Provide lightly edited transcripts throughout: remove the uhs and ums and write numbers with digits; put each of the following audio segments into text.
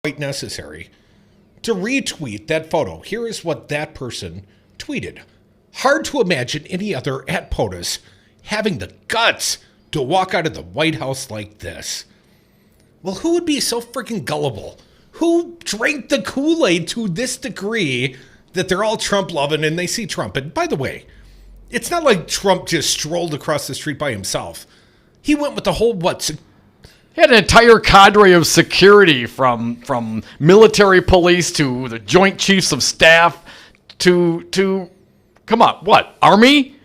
quite necessary to retweet that photo. Here is what that person tweeted. Hard to imagine any other at POTUS having the guts to walk out of the White House like this. Well, who would be so freaking gullible? Who drank the Kool-Aid to this degree that they're all Trump loving and they see Trump? And by the way, it's not like Trump just strolled across the street by himself. He went with the whole He had an entire cadre of security from military police to the Joint Chiefs of Staff to come on, what? Army?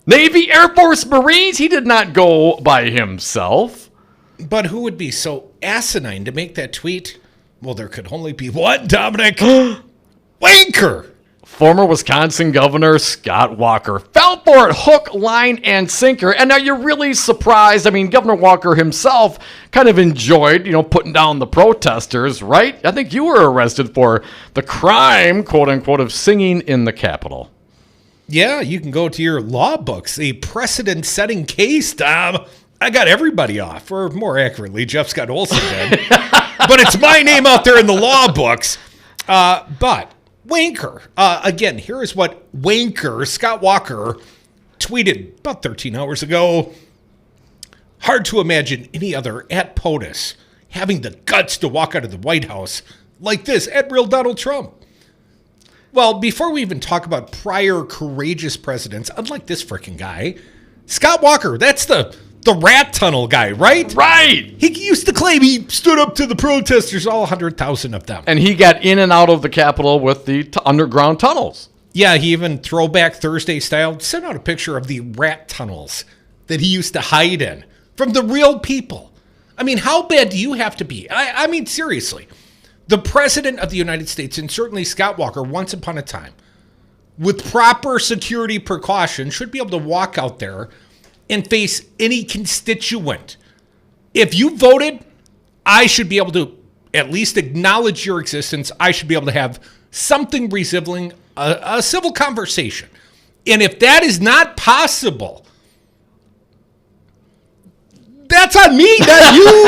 Navy, Air Force, Marines? He did not go by himself. But who would be so asinine to make that tweet? Well, there could only be one, Dominic. Wanker! Former Wisconsin Governor Scott Walker fell for it hook, line, and sinker. And are you really surprised? I mean, Governor Walker himself kind of enjoyed, putting down the protesters, right? I think you were arrested for the crime, quote unquote, of singing in the Capitol. Yeah, you can go to your law books. A precedent-setting case, Dom. I got everybody off, or more accurately, Jeff Scott Olson did. But it's my name out there in the law books. But Wanker. Again, here is what Wanker, Scott Walker, tweeted about 13 hours ago. Hard to imagine any other at POTUS having the guts to walk out of the White House like this at real Donald Trump. Well, before we even talk about prior courageous presidents, unlike this freaking guy, Scott Walker, that's the rat tunnel guy, right? Right. He used to claim he stood up to the protesters, all 100,000 of them. And he got in and out of the Capitol with the underground tunnels. Yeah, he even Throwback Thursday style sent out a picture of the rat tunnels that he used to hide in from the real people. I mean, how bad do you have to be? I mean, seriously. The president of the United States, and certainly Scott Walker, once upon a time, with proper security precautions, should be able to walk out there and face any constituent. If you voted, I should be able to at least acknowledge your existence. I should be able to have something resembling a civil conversation. And if that is not possible, that's on me, not you.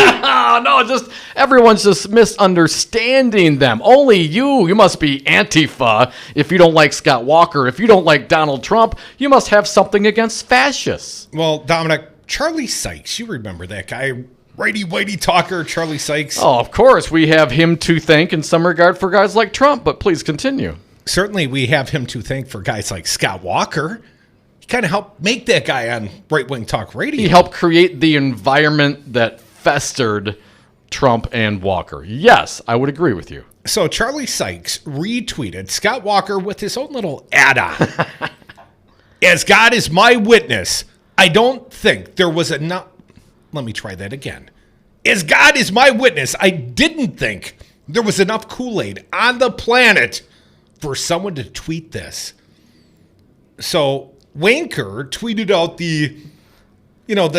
No, everyone's just misunderstanding them. Only you must be Antifa if you don't like Scott Walker. If you don't like Donald Trump, you must have something against fascists. Well, Dominic, Charlie Sykes, you remember that guy, righty-whitey talker, Charlie Sykes. Oh, of course, we have him to thank in some regard for guys like Trump, but please continue. Certainly we have him to thank for guys like Scott Walker. Kind of helped make that guy on Right Wing Talk Radio. He helped create the environment that festered Trump and Walker. Yes, I would agree with you. So Charlie Sykes retweeted Scott Walker with his own little add-on. As God is my witness, I don't think there was enough. Let me try that again. As God is my witness, I didn't think there was enough Kool-Aid on the planet for someone to tweet this. So Wanker tweeted out the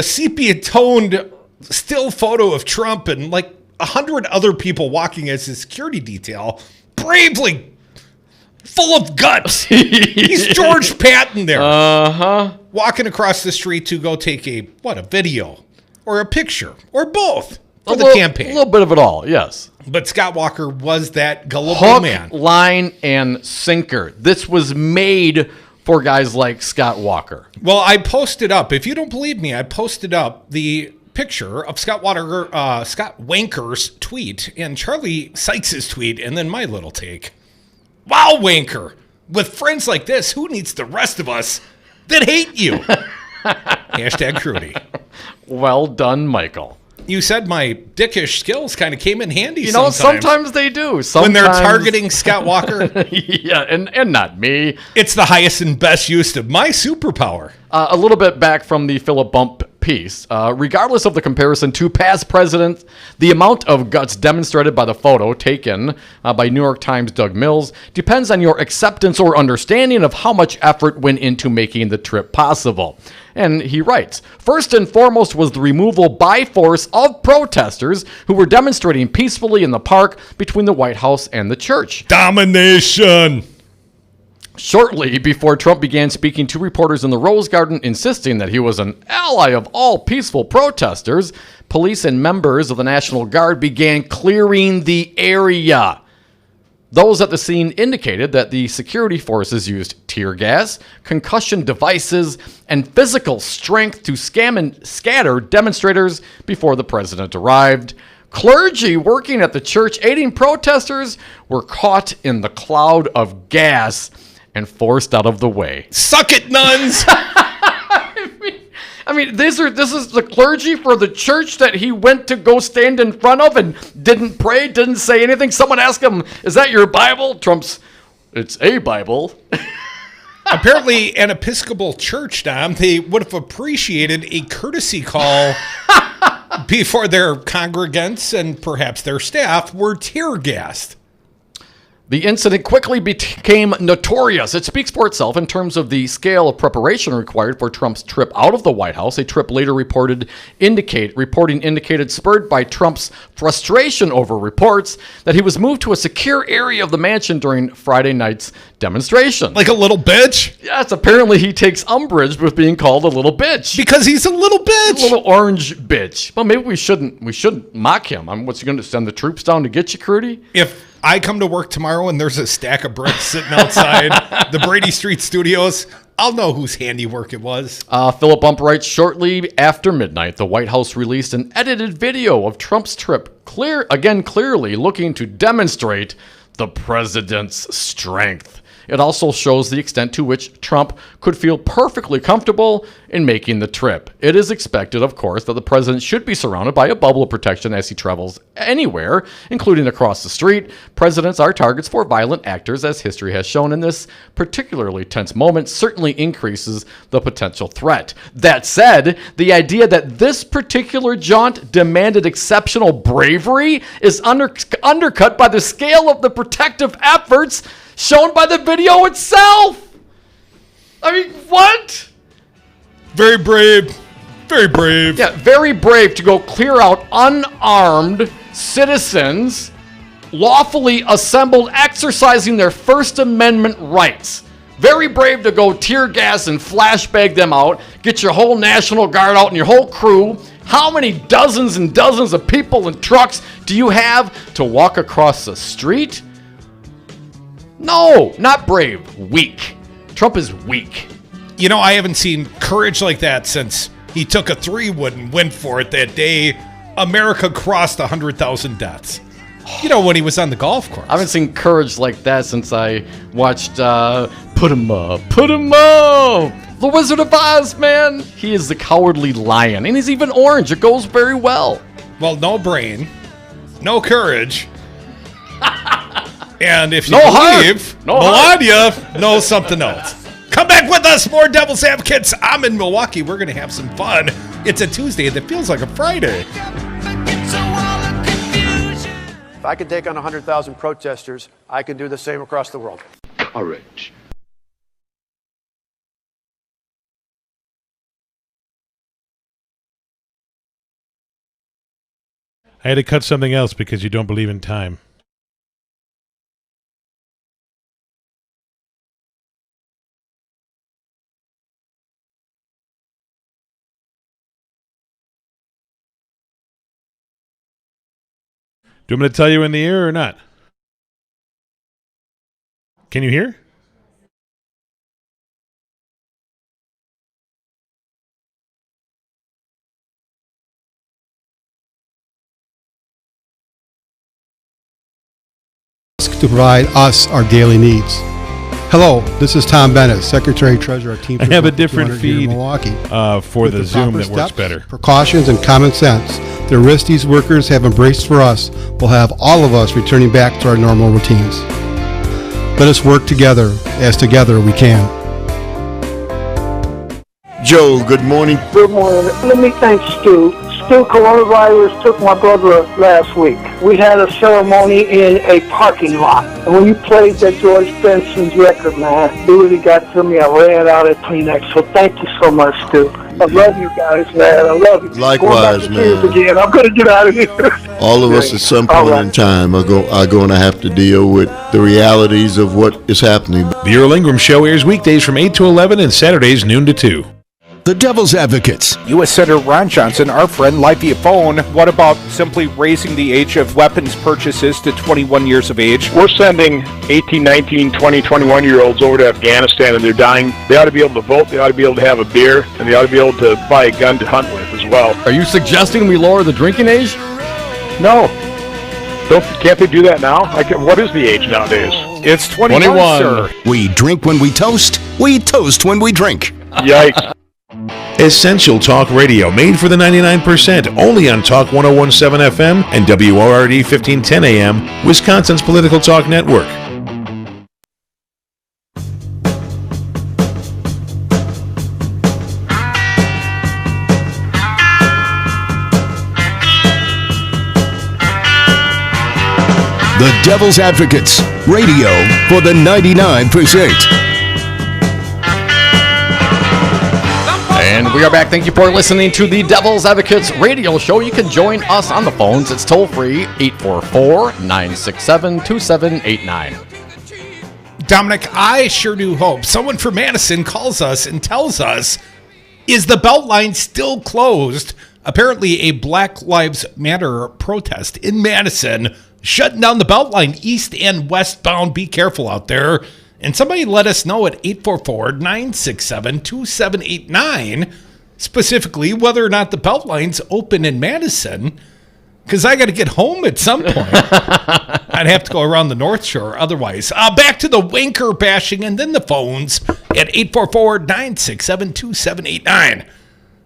sepia-toned still photo of Trump and like 100 other people walking as his security detail, bravely, full of guts. He's George Patton there. Walking across the street to go take a video or a picture or both for the campaign. A little bit of it all, yes. But Scott Walker was that gullible Hook, man. Line, and sinker. This was made for guys like Scott Walker. Well, I posted up, if you don't believe me, I posted up the picture of Scott Wanker's tweet and Charlie Sykes' tweet, and then my little take. Wow, Wanker, with friends like this, who needs the rest of us that hate you? Hashtag Crudy. Well done, Michael. You said my dickish skills kind of came in handy sometimes they do. When they're targeting Scott Walker. Yeah, and not me. It's the highest and best use of my superpower. A little bit back from the Philip Bump piece. Regardless of the comparison to past presidents, the amount of guts demonstrated by the photo taken by New York Times' Doug Mills depends on your acceptance or understanding of how much effort went into making the trip possible. And he writes, first and foremost was the removal by force of protesters who were demonstrating peacefully in the park between the White House and the church. Domination! Shortly before Trump began speaking to reporters in the Rose Garden, insisting that he was an ally of all peaceful protesters, police and members of the National Guard began clearing the area. Those at the scene indicated that the security forces used tear gas, concussion devices, and physical strength to scam and scatter demonstrators before the president arrived. Clergy working at the church aiding protesters were caught in the cloud of gas and forced out of the way. Suck it, nuns! I mean, this is the clergy for the church that he went to go stand in front of and didn't pray, didn't say anything. Someone asked him, "Is that your Bible?" Trump's, "It's a Bible." Apparently, an Episcopal church, Dom, they would have appreciated a courtesy call before their congregants and perhaps their staff were tear gassed. The incident quickly became notorious. It speaks for itself in terms of the scale of preparation required for Trump's trip out of the White House. A trip later reporting indicated, spurred by Trump's frustration over reports that he was moved to a secure area of the mansion during Friday night's demonstration. Like a little bitch? Yes, apparently he takes umbrage with being called a little bitch. Because he's a little bitch. A little orange bitch. Well, maybe we shouldn't mock him. What's he going to send the troops down to get you, Crudy? If I come to work tomorrow and there's a stack of bricks sitting outside the Brady Street Studios, I'll know whose handiwork it was. Philip Bump writes, shortly after midnight, the White House released an edited video of Trump's trip, clearly looking to demonstrate the president's strength. It also shows the extent to which Trump could feel perfectly comfortable in making the trip. It is expected, of course, that the president should be surrounded by a bubble of protection as he travels anywhere, including across the street. Presidents are targets for violent actors, as history has shown, and this particularly tense moment certainly increases the potential threat. That said, the idea that this particular jaunt demanded exceptional bravery is undercut by the scale of the protective efforts shown by the video itself. I mean, what? Very brave. Very brave. Yeah, very brave to go clear out unarmed citizens lawfully assembled exercising their First Amendment rights. Very brave to go tear gas and flashbang them out, get your whole National Guard out and your whole crew. How many dozens and dozens of people and trucks do you have to walk across the street? No, not brave. Weak. Trump is weak. You know, I haven't seen courage like that since he took a 3-wood and went for it that day America crossed 100,000 deaths. You know, when he was on the golf course. I haven't seen courage like that since I watched Put 'Em Up. Put 'Em Up! The Wizard of Oz, man. He is the cowardly lion. And he's even orange. It goes very well. Well, no brain, no courage. And if you No believe, heart. No Melania knows something else. Come back with us, more Devil's Advocates. I'm in Milwaukee. We're going to have some fun. It's a Tuesday that feels like a Friday. If I can take on 100,000 protesters, I can do the same across the world. Courage. I had to cut something else because you don't believe in time. Do you want me to tell you in the air or not? Can you hear? To provide us our daily needs. Hello, this is Tom Bennett, Secretary Treasurer of Team. I have a different feed in Milwaukee. For With the Zoom proper that works steps, better. Precautions and common sense, the risk these workers have embraced for us will have all of us returning back to our normal routines. Let us work together, as together we can. Joel, good morning. Good morning. Let me thank Stu. Stu, coronavirus took my brother last week. We had a ceremony in a parking lot. And when you played that George Benson's record, man, it really got to me. I ran out of Kleenex. So thank you so much, Stu. I love you guys, man. I love you. Likewise, Going back to tears man. again. I'm going to get out of here. All of us at some point in time are going to have to deal with the realities of what is happening. The Earl Ingram Show airs weekdays from 8 to 11 and Saturdays noon to 2. The Devil's Advocates. U.S. Senator Ron Johnson, our friend, live via phone. What about simply raising the age of weapons purchases to 21 years of age? We're sending 18, 19, 20, 21-year-olds over to Afghanistan, and they're dying. They ought to be able to vote, they ought to be able to have a beer, and they ought to be able to buy a gun to hunt with as well. Are you suggesting we lower the drinking age? No. Can't they do that now? What is the age nowadays? It's 21, sir. We drink when we toast. We toast when we drink. Yikes. Essential Talk Radio, made for the 99%, only on Talk 101.7 FM and WORD 1510 AM, Wisconsin's political talk network. The Devil's Advocates. Radio for the 99%. And we are back. Thank you for listening to the Devil's Advocates radio show. You can join us on the phones. It's toll free, 844-967-2789. Dominic, I sure do hope someone from Madison calls us and tells us, is the Beltline still closed? Apparently a Black Lives Matter protest in Madison shutting down the Beltline east and westbound. Be careful out there. And somebody let us know at 844-967-2789, specifically whether or not the Beltline's open in Madison, because I got to get home at some point. I'd have to go around the North Shore otherwise. Back to the wanker bashing and then the phones at 844-967-2789.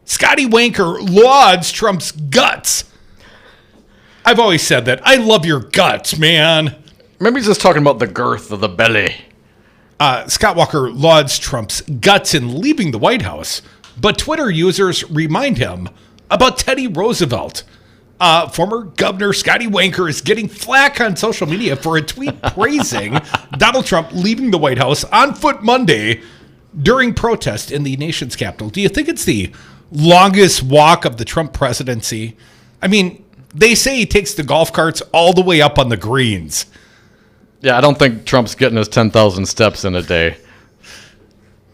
Scotty Wanker lauds Trump's guts. I've always said that. I love your guts, man. Maybe he's just talking about the girth of the belly. Scott Walker lauds Trump's guts in leaving the White House, but Twitter users remind him about Teddy Roosevelt. Former Governor Scotty Wanker is getting flack on social media for a tweet praising Donald Trump leaving the White House on foot Monday during protest in the nation's capital. Do you think it's the longest walk of the Trump presidency? I mean, they say he takes the golf carts all the way up on the greens. Yeah, I don't think Trump's getting his 10,000 steps in a day.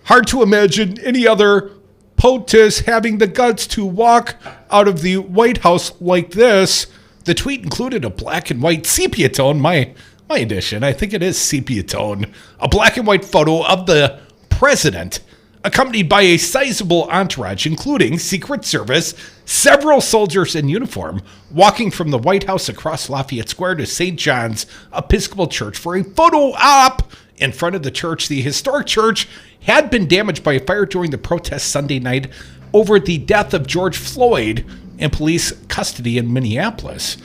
Hard to imagine any other POTUS having the guts to walk out of the White House like this. The tweet included a black and white sepia tone, my edition, I think it is sepia tone, a black and white photo of the president, accompanied by a sizable entourage, including Secret Service, several soldiers in uniform, walking from the White House across Lafayette Square to St. John's Episcopal Church for a photo op in front of the church. The historic church had been damaged by a fire during the protest Sunday night over the death of George Floyd in police custody in Minneapolis.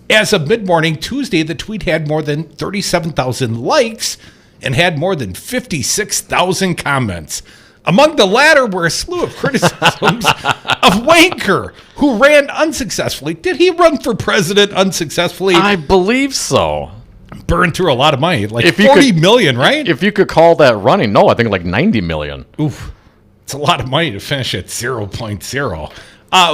As of mid-morning Tuesday, the tweet had more than 37,000 likes and had more than 56,000 comments. Among the latter were a slew of criticisms of Wanker, who ran unsuccessfully. Did he run for president unsuccessfully? I believe so. Burned through a lot of money, like 40 million, right? If you could call that running. No, I think like 90 million. Oof. It's a lot of money to finish at 0.0.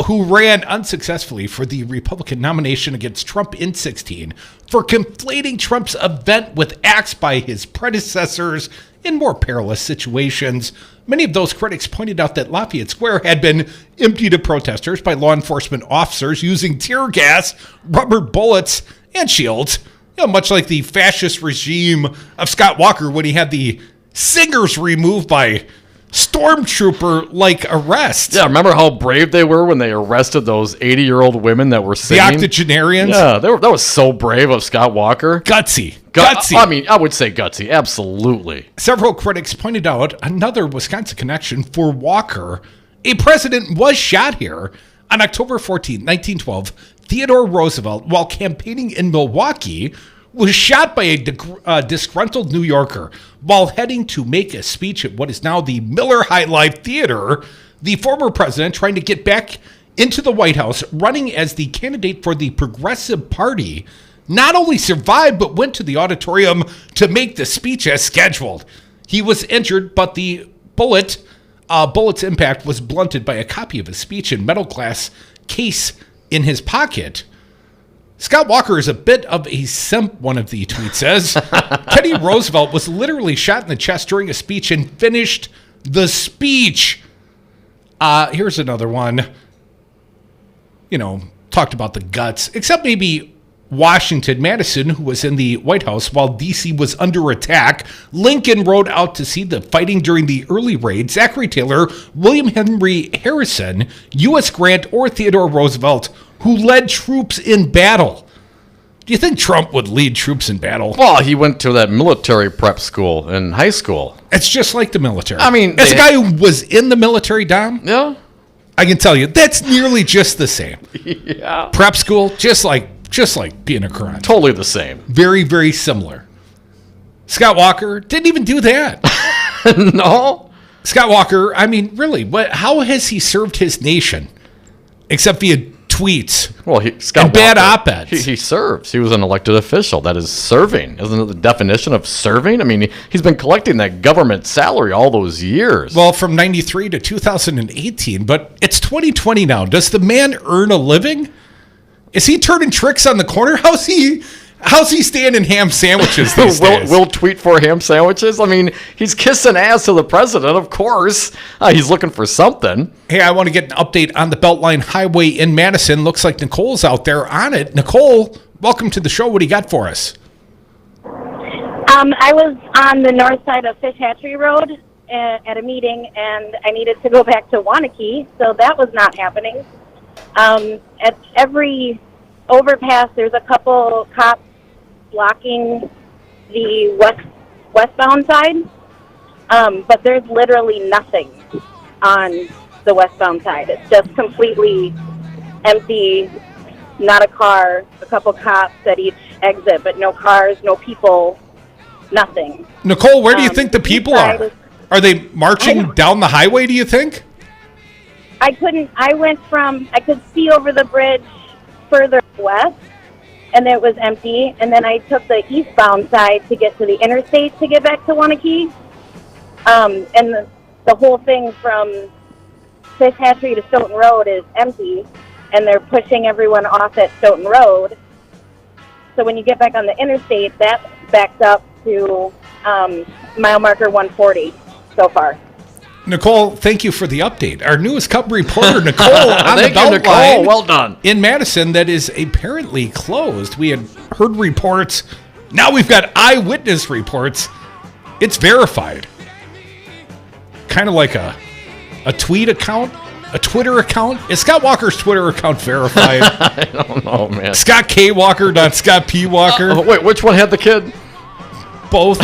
Who ran unsuccessfully for the Republican nomination against Trump in 2016 for conflating Trump's event with acts by his predecessors in more perilous situations. Many of those critics pointed out that Lafayette Square had been emptied of protesters by law enforcement officers using tear gas, rubber bullets, and shields, much like the fascist regime of Scott Walker when he had the singers removed by stormtrooper-like arrests. Yeah, remember how brave they were when they arrested those 80-year-old women that were singing? The octogenarians? Yeah, that was so brave of Scott Walker. Gutsy. I mean, I would say gutsy, absolutely. Several critics pointed out another Wisconsin connection for Walker. A president was shot here on October 14, 1912. Theodore Roosevelt, while campaigning in Milwaukee, was shot by a disgruntled New Yorker while heading to make a speech at what is now the Miller High Life Theater. The former president, trying to get back into the White House, running as the candidate for the Progressive Party, not only survived, but went to the auditorium to make the speech as scheduled. He was injured, but the bullet bullet's impact was blunted by a copy of his speech in metal glass case in his pocket. Scott Walker is a bit of a simp, one of the tweets says. Teddy Roosevelt was literally shot in the chest during a speech and finished the speech. Here's another one. Talked about the guts, except maybe Washington. Madison, who was in the White House while D.C. was under attack. Lincoln rode out to see the fighting during the early raid. Zachary Taylor, William Henry Harrison, U.S. Grant, or Theodore Roosevelt, who led troops in battle. Do you think Trump would lead troops in battle? Well, he went to that military prep school in high school. It's just like the military. I mean, as a guy who was in the military, Dom, yeah, I can tell you that's nearly just the same. Yeah, prep school, just like being a grunt. Totally the same. Very, very similar. Scott Walker didn't even do that. No. Scott Walker, I mean, really, how has he served his nation? Except via tweets. Well, and bad op-eds. He serves. He was an elected official. That is serving. Isn't it the definition of serving? I mean, he's been collecting that government salary all those years. Well, from 93 to 2018, but it's 2020 now. Does the man earn a living? Is he turning tricks on the corner? How's he staying in ham sandwiches these days? Will tweet for ham sandwiches? I mean, he's kissing ass to the president, of course. He's looking for something. Hey, I want to get an update on the Beltline Highway in Madison. Looks like Nicole's out there on it. Nicole, welcome to the show. What do you got for us? I was on the north side of Fish Hatchery Road at a meeting, and I needed to go back to Wanakee, so that was not happening. At every overpass, there's a couple cops blocking the westbound side, but there's literally nothing on the westbound side. It's just completely empty, not a car, a couple cops at each exit, but no cars, no people, nothing. Nicole, where do you think the people are? Are they marching down the highway, do you think? I could see over the bridge further west, and it was empty, and then I took the eastbound side to get to the interstate to get back to Wanakee, and the whole thing from Fish Hatchery to Stoughton Road is empty, and they're pushing everyone off at Stoughton Road. So when you get back on the interstate, that's backed up to mile marker 140 so far. Nicole, thank you for the update. Our newest Cub reporter, Nicole, on the Beltline. Well done. In Madison, that is apparently closed. We had heard reports. Now we've got eyewitness reports. It's verified. Kind of like a tweet account, a Twitter account. Is Scott Walker's Twitter account verified? I don't know, man. Scott K. Walker, not Scott P. Walker. Wait, which one had the kid? Both.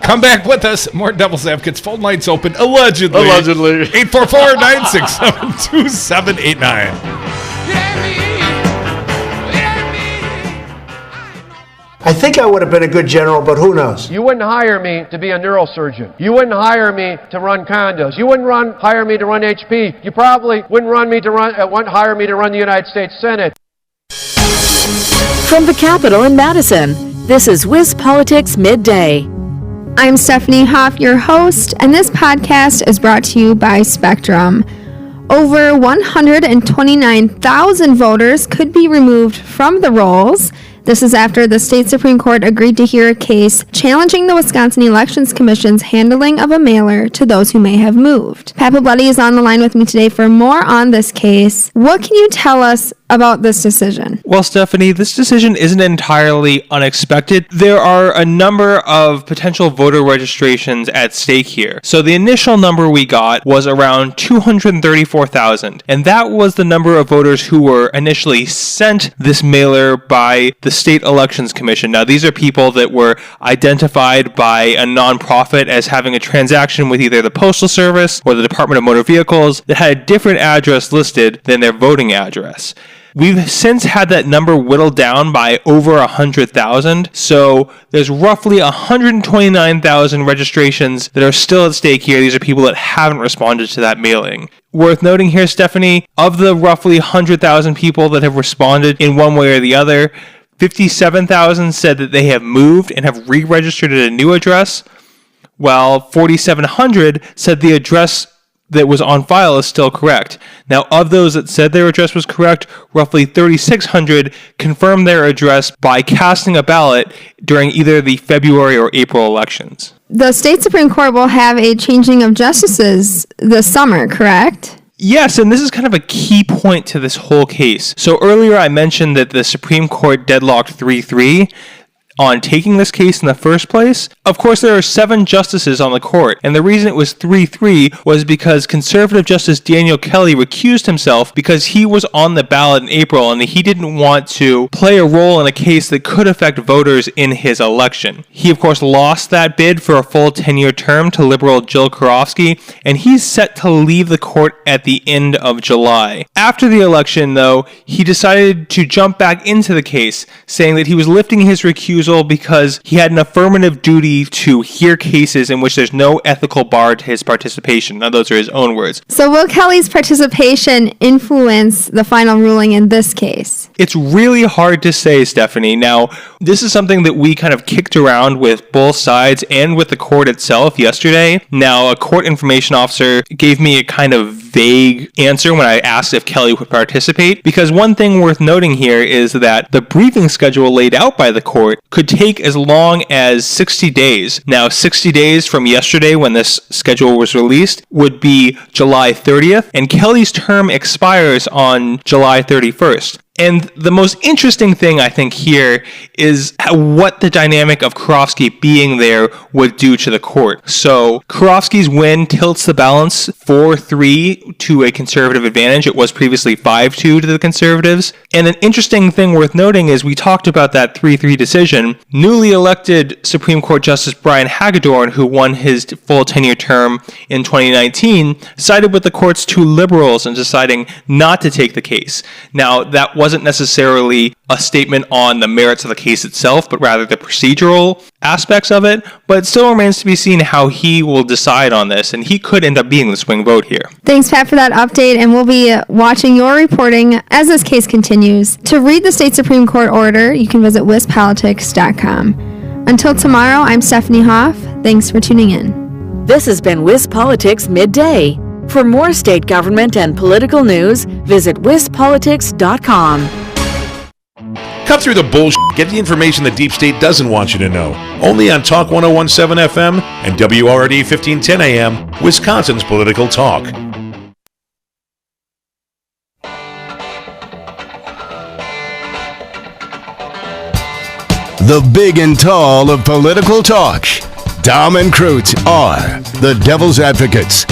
Come back with us. More Devil's Advocates. Phone lines open. Allegedly. 844-967-2789. I think I would have been a good general, but who knows? You wouldn't hire me to be a neurosurgeon. You wouldn't hire me to run condos. You wouldn't hire me to run HP. You probably wouldn't hire me to run the United States Senate. From the Capitol in Madison, this is Wiz Politics Midday. I'm Stephanie Hoff, your host, and this podcast is brought to you by Spectrum. Over 129,000 voters could be removed from the rolls. This is after the state Supreme Court agreed to hear a case challenging the Wisconsin Elections Commission's handling of a mailer to those who may have moved. Pat Bloody is on the line with me today for more on this case. What can you tell us about this decision? Well, Stephanie, this decision isn't entirely unexpected. There are a number of potential voter registrations at stake here. So the initial number we got was around 234,000, and that was the number of voters who were initially sent this mailer by the State Elections Commission. Now, these are people that were identified by a nonprofit as having a transaction with either the Postal Service or the Department of Motor Vehicles that had a different address listed than their voting address. We've since had that number whittled down by over 100,000, so there's roughly 129,000 registrations that are still at stake here. These are people that haven't responded to that mailing. Worth noting here, Stephanie, of the roughly 100,000 people that have responded in one way or the other, 57,000 said that they have moved and have re-registered at a new address, while 4,700 said the address that was on file is still correct. Now, of those that said their address was correct, roughly 3,600 confirmed their address by casting a ballot during either the February or April elections. The state Supreme Court will have a changing of justices this summer, correct? Yes, and this is kind of a key point to this whole case. So earlier I mentioned that the Supreme Court deadlocked 3-3 on taking this case in the first place. Of course, there are 7 justices on the court, and the reason it was 3-3 was because conservative Justice Daniel Kelly recused himself because he was on the ballot in April and he didn't want to play a role in a case that could affect voters in his election. He, of course, lost that bid for a full 10-year term to liberal Jill Karofsky, and he's set to leave the court at the end of July. After the election, though, he decided to jump back into the case, saying that he was lifting his recusal because he had an affirmative duty to hear cases in which there's no ethical bar to his participation. Now, those are his own words. So will Kelly's participation influence the final ruling in this case? It's really hard to say, Stephanie. Now, this is something that we kind of kicked around with both sides and with the court itself yesterday. Now, a court information officer gave me a kind of vague answer when I asked if Kelly would participate, because one thing worth noting here is that the briefing schedule laid out by the court could take as long as 60 days. Now, 60 days from yesterday when this schedule was released would be July 30th, and Kelly's term expires on July 31st. And the most interesting thing, I think, here is what the dynamic of Karofsky being there would do to the court. So Karofsky's win tilts the balance 4-3 to a conservative advantage. It was previously 5-2 to the conservatives. And an interesting thing worth noting is we talked about that 3-3 decision. Newly elected Supreme Court Justice Brian Hagedorn, who won his full 10-year term in 2019, sided with the court's 2 liberals in deciding not to take the case. Now, that wasn't necessarily a statement on the merits of the case itself, but rather the procedural aspects of it. But it still remains to be seen how he will decide on this, and he could end up being the swing vote here. Thanks, Pat, for that update, and we'll be watching your reporting as this case continues. To read the state Supreme Court order, you can visit WisPolitics.com. Until tomorrow, I'm Stephanie Hoff. Thanks for tuning in. This has been WisPolitics Midday. For more state government and political news, visit WisPolitics.com. Cut through the bullshit. Get the information the deep state doesn't want you to know. Only on Talk 101.7 FM and WORD 1510 AM, Wisconsin's political talk. The big and tall of political talk. Dom and Krutz are the Devil's Advocates.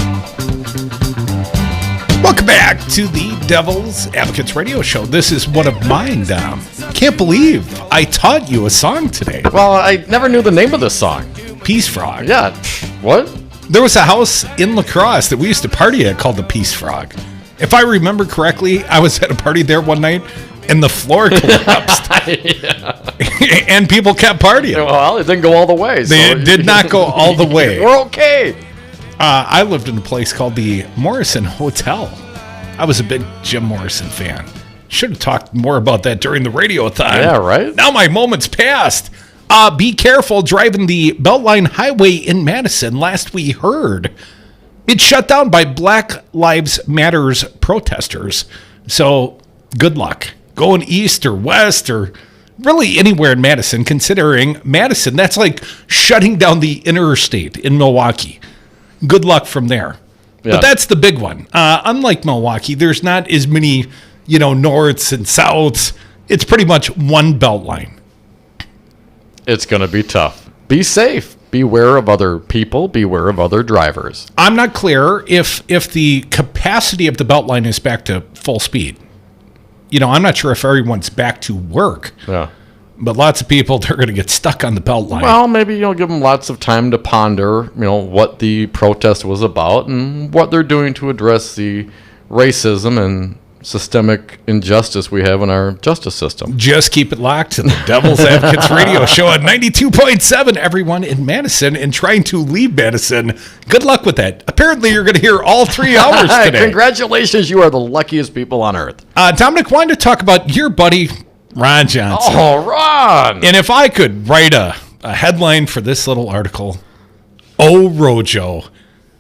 Welcome back to the Devil's Advocates radio show. This is one of mine, Dom. Can't believe I taught you a song today. Well, I never knew the name of this song. Peace Frog. Yeah. What? There was a house in La Crosse that we used to party at called the Peace Frog. If I remember correctly, I was at a party there one night and the floor collapsed. And people kept partying. Well, it didn't go all the way. They did not go all the way. We're okay. I lived in a place called the Morrison Hotel. I was a big Jim Morrison fan. Should have talked more about that during the radio-a-thon. Yeah, right? Now my moment's passed. Be careful driving the Beltline Highway in Madison. Last we heard, it's shut down by Black Lives Matters protesters. So good luck going east or west or really anywhere in Madison, considering Madison, that's like shutting down the interstate in Milwaukee. Good luck from there. Yeah. But that's the big one. Unlike Milwaukee, there's not as many, norths and souths. It's pretty much one belt line. It's going to be tough. Be safe. Beware of other people. Beware of other drivers. I'm not clear if the capacity of the belt line is back to full speed. I'm not sure if everyone's back to work. Yeah. But lots of people, they're going to get stuck on the belt line. Well, maybe you'll give them lots of time to ponder, what the protest was about and what they're doing to address the racism and systemic injustice we have in our justice system. Just keep it locked to the Devil's Advocates radio show at 92.7, everyone in Madison, and trying to leave Madison. Good luck with that. Apparently, you're going to hear all 3 hours today. Congratulations, you are the luckiest people on earth. Dominic wanted to talk about your buddy, Ron Johnson. Oh, Ron! And if I could write a headline for this little article, oh, Rojo,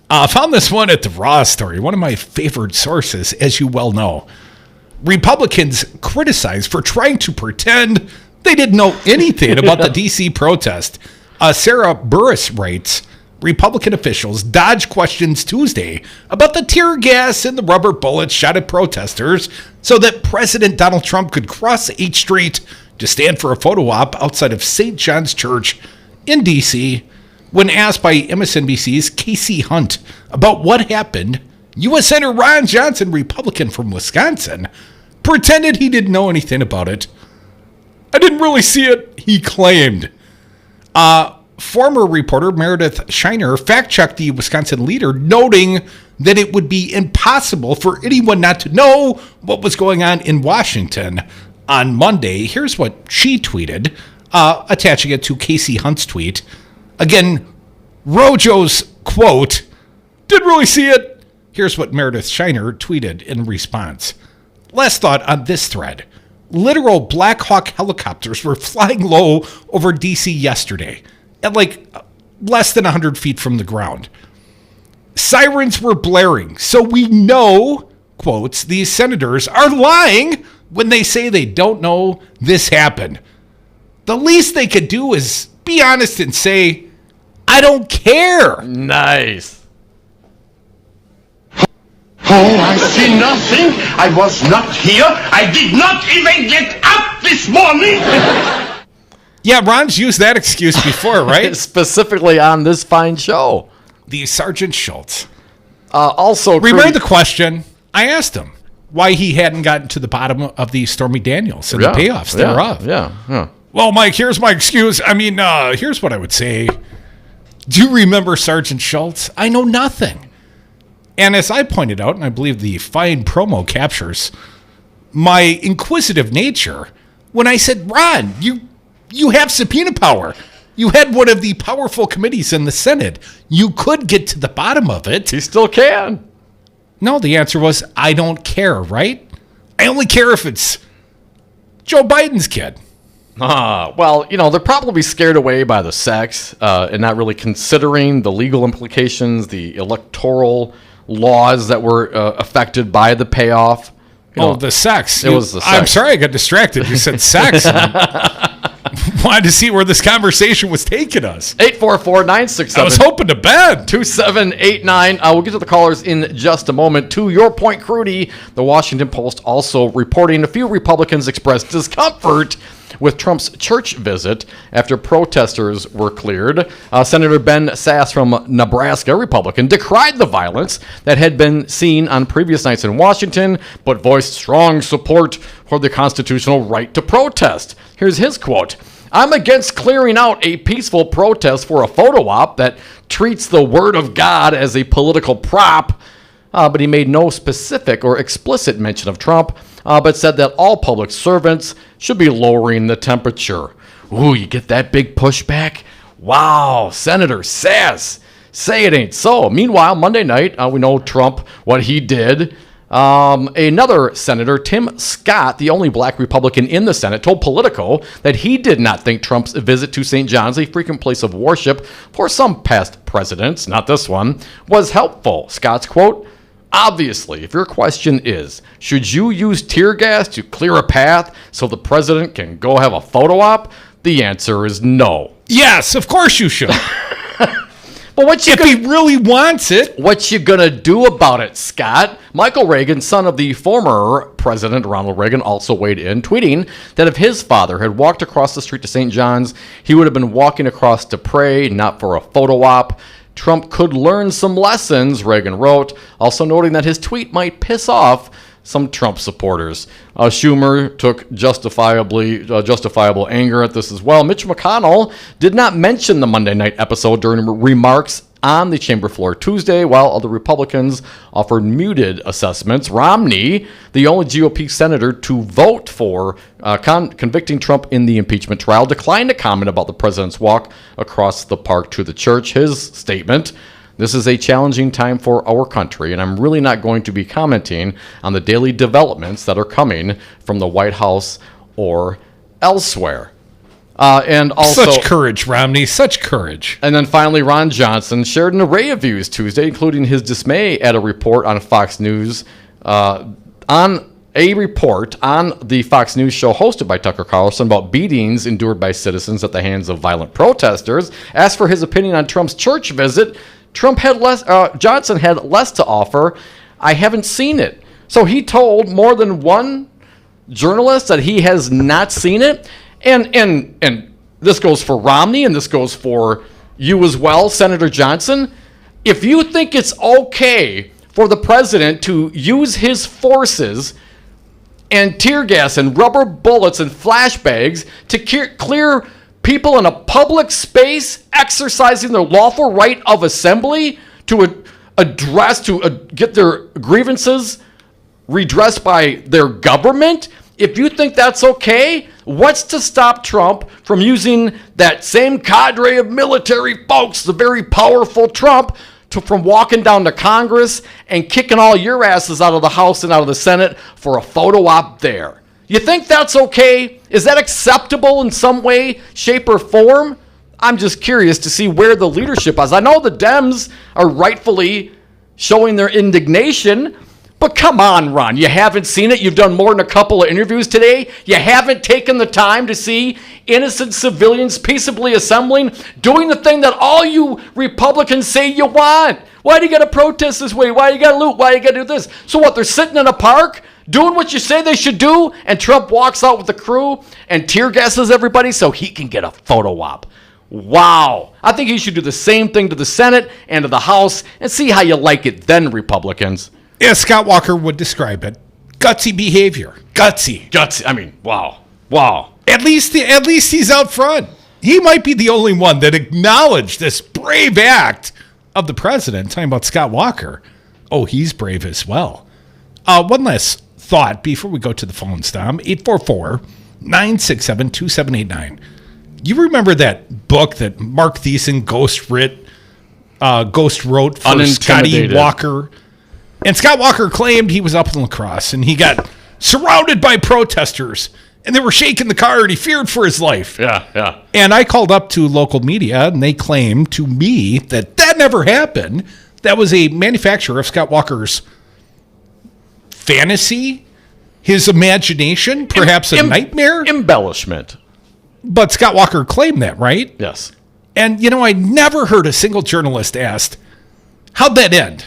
Found this one at the Raw story, one of my favorite sources, as you well know. Republicans criticized for trying to pretend they didn't know anything about the D.C. protest. Sarah Burris writes, Republican officials dodged questions Tuesday about the tear gas and the rubber bullets shot at protesters so that President Donald Trump could cross H Street to stand for a photo op outside of St. John's Church in D.C. When asked by MSNBC's Casey Hunt about what happened, U.S. Senator Ron Johnson, Republican from Wisconsin, pretended he didn't know anything about it. I didn't really see it, he claimed. Former reporter Meredith Shiner fact-checked the Wisconsin leader, noting that it would be impossible for anyone not to know what was going on in Washington. On Monday, here's what she tweeted, attaching it to Casey Hunt's tweet. Again, Rojo's quote, didn't really see it. Here's what Meredith Shiner tweeted in response. Last thought on this thread. Literal Black Hawk helicopters were flying low over D.C. yesterday, at like less than 100 feet from the ground. Sirens were blaring, so we know, quotes, these senators are lying when they say they don't know this happened. The least they could do is be honest and say, I don't care. Nice. Oh, I see nothing. I was not here. I did not even get up this morning. Yeah, Ron's used that excuse before, right? Specifically on this fine show. The Sergeant Schultz. Also, remember the question? I asked him why he hadn't gotten to the bottom of the Stormy Daniels and the payoffs thereof. Yeah. Well, Mike, here's my excuse. I mean, here's what I would say. Do you remember Sergeant Schultz? I know nothing. And as I pointed out, and I believe the fine promo captures my inquisitive nature, when I said, Ron, you have subpoena power. You had one of the powerful committees in the Senate. You could get to the bottom of it. He still can. No, the answer was, I don't care, right? I only care if it's Joe Biden's kid. Well, they're probably scared away by the sex and not really considering the legal implications, the electoral laws that were affected by the payoff. The sex. It was the sex. I'm sorry I got distracted. You said sex. Wanted to see where this conversation was taking us. 844-967. I was hoping to bed. 2789. We'll get to the callers in just a moment. To your point, Crudy, the Washington Post also reporting a few Republicans expressed discomfort with Trump's church visit after protesters were cleared. Senator Ben Sass from Nebraska, Republican, decried the violence that had been seen on previous nights in Washington, but voiced strong support for the constitutional right to protest. Here's his quote. I'm against clearing out a peaceful protest for a photo op that treats the word of God as a political prop. But he made no specific or explicit mention of Trump, but said that all public servants should be lowering the temperature. Ooh, you get that big pushback? Wow, Senator Sass, say it ain't so. Meanwhile, Monday night, we know Trump, what he did. Another senator, Tim Scott, the only black Republican in the Senate, told Politico that he did not think Trump's visit to St. John's, a frequent place of worship for some past presidents, not this one, was helpful. Scott's quote, obviously, if your question is, should you use tear gas to clear a path so the president can go have a photo op? The answer is no. Yes, of course you should. But if he really wants it. What you gonna do about it, Scott? Michael Reagan, son of the former President Ronald Reagan, also weighed in, tweeting that if his father had walked across the street to St. John's, he would have been walking across to pray, not for a photo op. Trump could learn some lessons, Reagan wrote, also noting that his tweet might piss off some Trump supporters. Schumer took justifiable anger at this as well. Mitch McConnell did not mention the Monday night episode during remarks on the chamber floor Tuesday, while other Republicans offered muted assessments. Romney, the only GOP senator to vote for convicting Trump in the impeachment trial, declined to comment about the president's walk across the park to the church. His statement, this is a challenging time for our country, and I'm really not going to be commenting on the daily developments that are coming from the White House or elsewhere. And also, such courage, Romney, such courage. And then finally, Ron Johnson shared an array of views Tuesday, including his dismay at a report on Fox News, on the Fox News show hosted by Tucker Carlson about beatings endured by citizens at the hands of violent protesters. Asked for his opinion on Trump's church visit, Johnson had less to offer. I haven't seen it. So he told more than one journalist that he has not seen it. And this goes for Romney, and this goes for you as well, Senator Johnson. If you think it's okay for the president to use his forces and tear gas and rubber bullets and flashbangs to clear people in a public space exercising their lawful right of assembly to get their grievances redressed by their government, if you think that's okay, what's to stop Trump from using that same cadre of military folks, the very powerful Trump, from walking down to Congress and kicking all your asses out of the House and out of the Senate for a photo op there? You think that's okay? Is that acceptable in some way, shape, or form? I'm just curious to see where the leadership is. I know the Dems are rightfully showing their indignation, but come on, Ron, you haven't seen it. You've done more than a couple of interviews today. You haven't taken the time to see innocent civilians peaceably assembling, doing the thing that all you Republicans say you want. Why do you got to protest this way? Why do you got to loot? Why do you got to do this? So what, they're sitting in a park doing what you say they should do, and Trump walks out with the crew and tear gasses everybody so he can get a photo op. Wow. I think he should do the same thing to the Senate and to the House and see how you like it then, Republicans. Yeah, Scott Walker would describe it. Gutsy behavior. Gutsy. I mean, wow. At least he's out front. He might be the only one that acknowledged this brave act of the president. Talking about Scott Walker. Oh, he's brave as well. One last thought before we go to the phones, Tom. 844-967-2789. You remember that book that Mark Thiessen ghost wrote for Scotty Walker? And Scott Walker claimed he was up in La Crosse and he got surrounded by protesters and they were shaking the car and he feared for his life. Yeah. And I called up to local media and they claimed to me that never happened. That was a manufacturer of Scott Walker's fantasy, his imagination, perhaps a nightmare. Embellishment. But Scott Walker claimed that, right? Yes. And, I never heard a single journalist asked, how'd that end?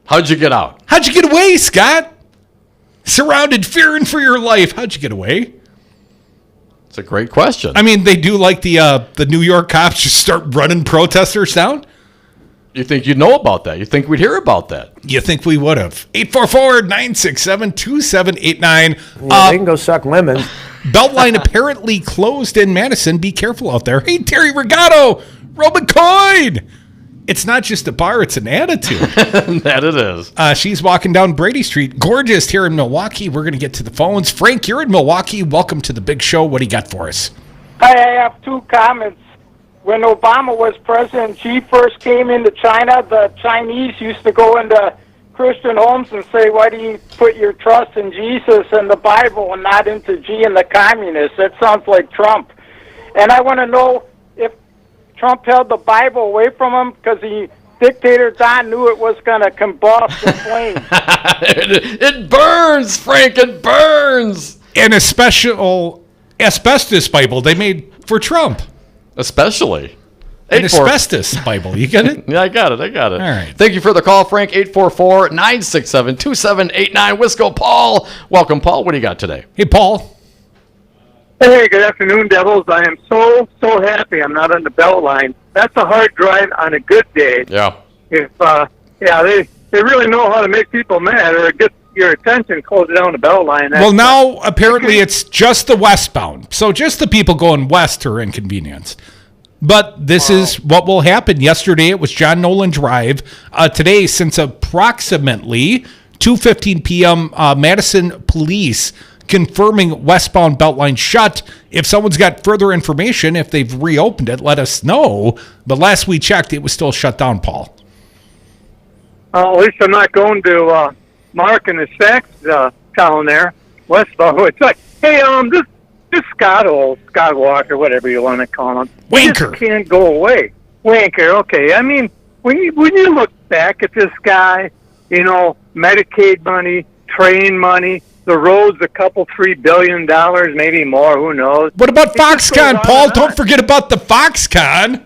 How'd you get out? How'd you get away, Scott? Surrounded, fearing for your life. How'd you get away? It's a great question. I mean, they do like the New York cops just start running protesters down? You think you'd know about that? You think we'd hear about that? You think we would have. 844-967-2789. Yeah, they can go suck lemons. Beltline apparently closed in Madison. Be careful out there. Hey, Terry Regato, Roman Coin. It's not just a bar, it's an attitude. That it is. She's walking down Brady Street. Gorgeous here in Milwaukee. We're going to get to the phones. Frank, you're in Milwaukee. Welcome to the big show. What do you got for us? I have two comments. When Obama was president, Xi first came into China, the Chinese used to go into Christian homes and say, why do you put your trust in Jesus and the Bible and not into Xi and the communists? That sounds like Trump. And I want to know if Trump held the Bible away from him because dictator Don knew it was going to combust the flames. It burns, Frank, it burns. And a special asbestos Bible they made for Trump. Especially. An asbestos Bible. You get it? Yeah, I got it. All right. Thank you for the call, Frank. 844-967-2789. Wisco Paul. Welcome, Paul. What do you got today? Hey, Paul. Hey, good afternoon, Devils. I am so happy I'm not on the Beltline. That's a hard drive on a good day. Yeah. If they really know how to make people mad or get your attention, close down the Beltline. Well, now apparently it's just the westbound. So just the people going west are inconvenienced. But this is what will happen. Yesterday it was John Nolan Drive. Today, since approximately 2:15 p.m., Madison police confirming westbound Beltline shut. If someone's got further information, if they've reopened it, let us know. But last we checked, it was still shut down, Paul. At least I'm not going to Mark and the Sachs town there, westbound. It's like, hey, this Just Scott Walker, whatever you want to call him. Wanker. Just can't go away. Wanker, okay. I mean, when you look back at this guy, Medicaid money, train money, the roads, $2-3 billion, maybe more, who knows? What about Foxconn, Paul? Don't forget about the Foxconn.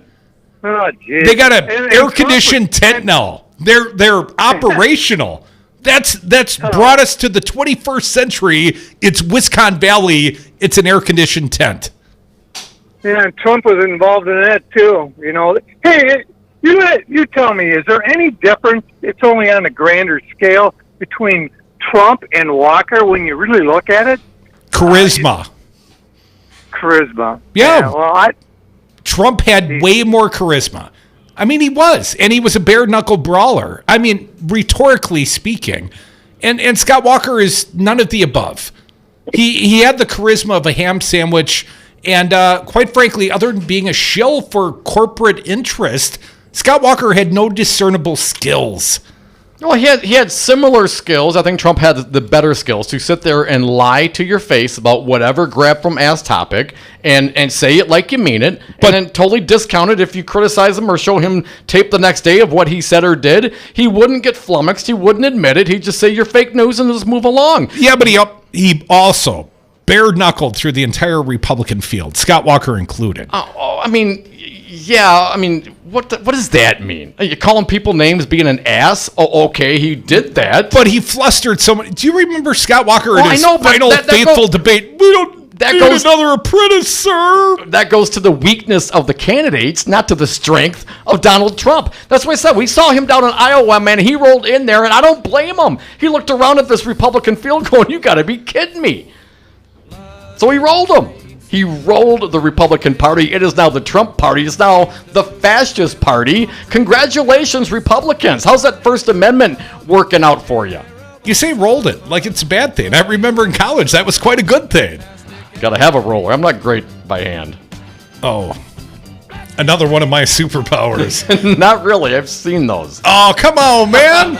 Oh, geez. They got an air-conditioned tent now. They're operational. That's brought us to the 21st century. It's Wisconsin Valley. It's an air-conditioned tent. Yeah, and Trump was involved in that too. Hey, you tell me, is there any difference? It's only on a grander scale between Trump and Walker when you really look at it. Charisma. Yeah. Well, Trump had way more charisma. I mean, he was a bare-knuckle brawler. I mean, rhetorically speaking. And Scott Walker is none of the above. He had the charisma of a ham sandwich, and quite frankly, other than being a shill for corporate interest, Scott Walker had no discernible skills. Well, he had similar skills. I think Trump had the better skills to sit there and lie to your face about whatever grab from ass topic and say it like you mean it, but then totally discount it if you criticize him or show him tape the next day of what he said or did. He wouldn't get flummoxed. He wouldn't admit it. He'd just say you're fake news and just move along. Yeah, but he also bare-knuckled through the entire Republican field, Scott Walker included. What does that mean? You calling people names being an ass? Oh, okay, he did that. But he flustered so much. Do you remember Scott Walker in his final faithful debate? We don't need another apprentice, sir. That goes to the weakness of the candidates, not to the strength of Donald Trump. That's what I said. We saw him down in Iowa, man. He rolled in there, and I don't blame him. He looked around at this Republican field going, you got to be kidding me. So he rolled him. He rolled the Republican Party. It is now the Trump Party. It's now the fascist party. Congratulations, Republicans. How's that First Amendment working out for you? You say rolled it like it's a bad thing. I remember in college that was quite a good thing. Got to have a roller. I'm not great by hand. Oh, another one of my superpowers. Not really. I've seen those. Oh, come on, man.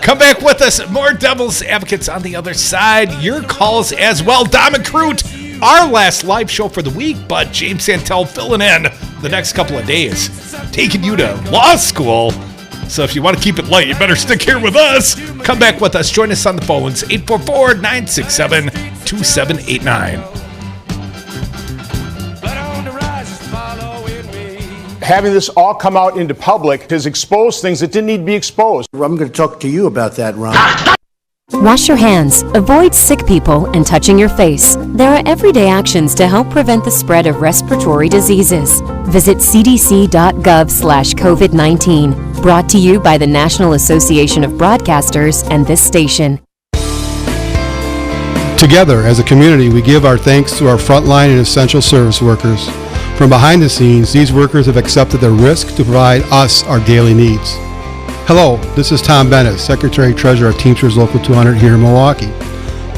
Come back with us. More Devil's Advocates on the other side. Your calls as well. Dom and Crute, our last live show for the week, but James Santel filling in the next couple of days, taking you to law school. So if you want to keep it light, you better stick here with us. Come back with us. Join us on the phones, 844-967-2789. Having this all come out into public has exposed things that didn't need to be exposed. I'm going to talk to you about that, Ron. Wash your hands, avoid sick people, and touching your face. There are everyday actions to help prevent the spread of respiratory diseases. Visit cdc.gov/COVID-19. Brought to you by the National Association of Broadcasters and this station. Together, as a community, we give our thanks to our frontline and essential service workers. From behind the scenes, these workers have accepted the risk to provide us our daily needs. Hello, this is Tom Bennett, Secretary-Treasurer of Teamsters Local 200 here in Milwaukee.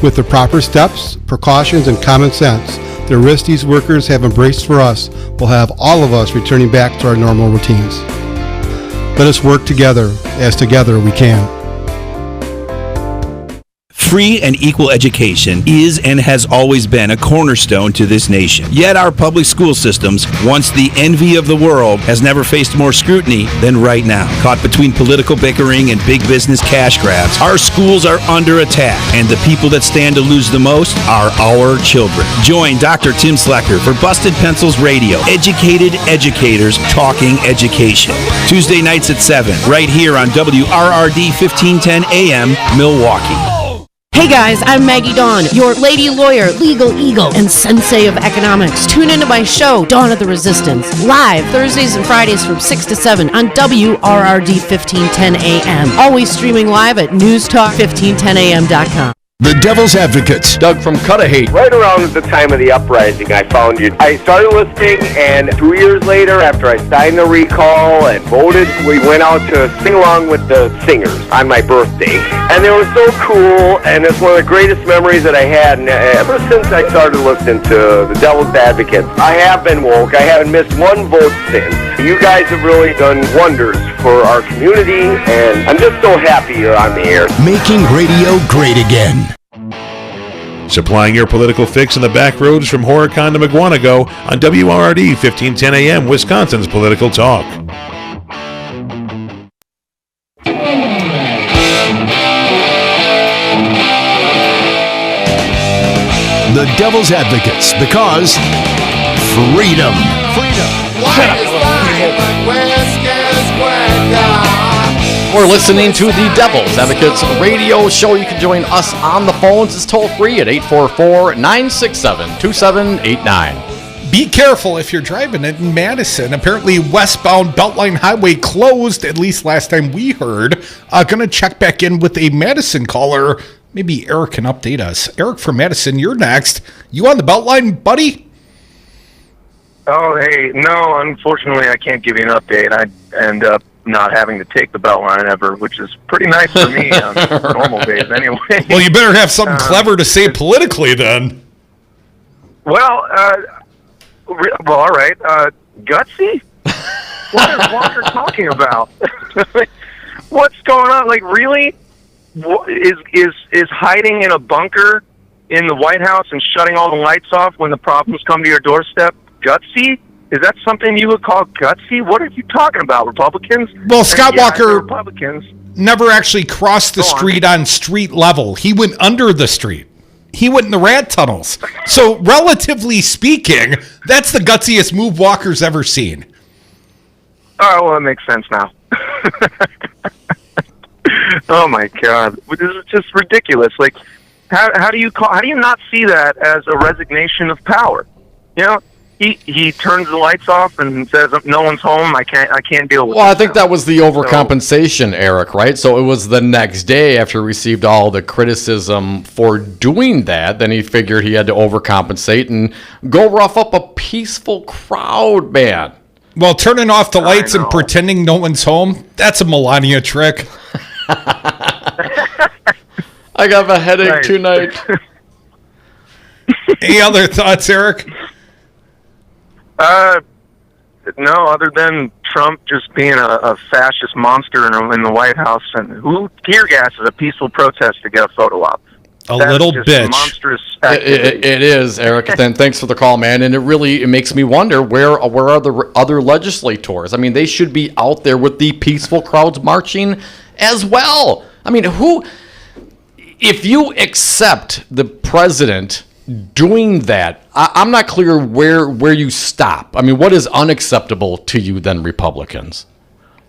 With the proper steps, precautions, and common sense, the risk these workers have embraced for us will have all of us returning back to our normal routines. Let us work together, as together we can. Free and equal education is and has always been a cornerstone to this nation. Yet our public school systems, once the envy of the world, has never faced more scrutiny than right now. Caught between political bickering and big business cash grabs, our schools are under attack, and the people that stand to lose the most are our children. Join Dr. Tim Slecker for Busted Pencils Radio, educated educators talking education. Tuesday nights at 7, right here on WRRD 1510 AM, Milwaukee. Hey guys, I'm Maggie Dawn, your lady lawyer, legal eagle, and sensei of economics. Tune into my show, Dawn of the Resistance, live Thursdays and Fridays from 6 to 7 on WRRD 1510 AM. Always streaming live at newstalk1510am.com. The Devil's Advocates. Doug from Cudahy. Right around the time of the uprising, I found you. I started listening, and 2 years later, after I signed the recall and voted, we went out to sing along with the singers on my birthday. And they were so cool, and it's one of the greatest memories that I had. And ever since I started listening to the Devil's Advocates, I have been woke. I haven't missed one vote since. You guys have really done wonders for our community, and I'm just so happy you're on the air. Making radio great again. Supplying your political fix in the back roads from Horicon to Mukwonago on WRRD 1510 AM, Wisconsin's Political Talk. The Devil's Advocates, because freedom. We're listening to the Devil's Advocates radio show. You can join us on the phones. It's toll free at 844-967-2789. Be careful if you're driving in Madison. Apparently, westbound Beltline Highway closed, at least last time we heard. Going to check back in with a Madison caller. Maybe Eric can update us. Eric from Madison, you're next. You on the Beltline, buddy? Oh, hey, no, unfortunately, I can't give you an update. I end up not having to take the Beltline ever, which is pretty nice for me on normal days anyway. Well, you better have something clever to say politically then. Well, all right. Gutsy? What is Walker talking about? What's going on? Like, really? Is hiding in a bunker in the White House and shutting all the lights off when the problems come to your doorstep gutsy? Is that something you would call gutsy? What are you talking about, Republicans? Well, Scott Walker Republicans never actually crossed the street on street level. He went under the street. He went in the rat tunnels. So, relatively speaking, that's the gutsiest move Walker's ever seen. Oh, well, it makes sense now. Oh my God, this is just ridiculous. Like, how do you not see that as a resignation of power? You know, he turns the lights off and says, "No one's home. I can't deal with." Well, this I think now." that was the overcompensation, Eric, right? So it was the next day after he received all the criticism for doing that, then he figured he had to overcompensate and go rough up a peaceful crowd, man. Well, turning off the lights and pretending no one's home, that's a Melania trick. I got a headache tonight. Any other thoughts, Eric? No, other than Trump just being a fascist monster in the White House, and who tear gas is a peaceful protest to get a photo op. A little bitch. Monstrous It is, Eric. Then thanks for the call, man. And it makes me wonder where are the other legislators? I mean, they should be out there with the peaceful crowds marching as well. I mean, if you accept the president doing that, I'm not clear where you stop. I mean, what is unacceptable to you then, Republicans?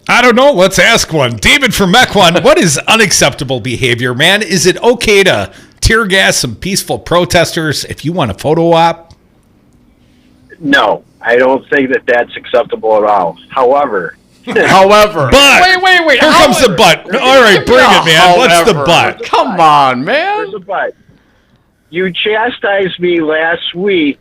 I don't know. Let's ask one. David from Mequon, what is unacceptable behavior, man? Is it okay to tear gas some peaceful protesters if you want a photo op? No, I don't think that that's acceptable at all. However, but wait. Here However. comes the but. All right, bring it, man. What's the but? Come on, man. There's a but. You chastised me last week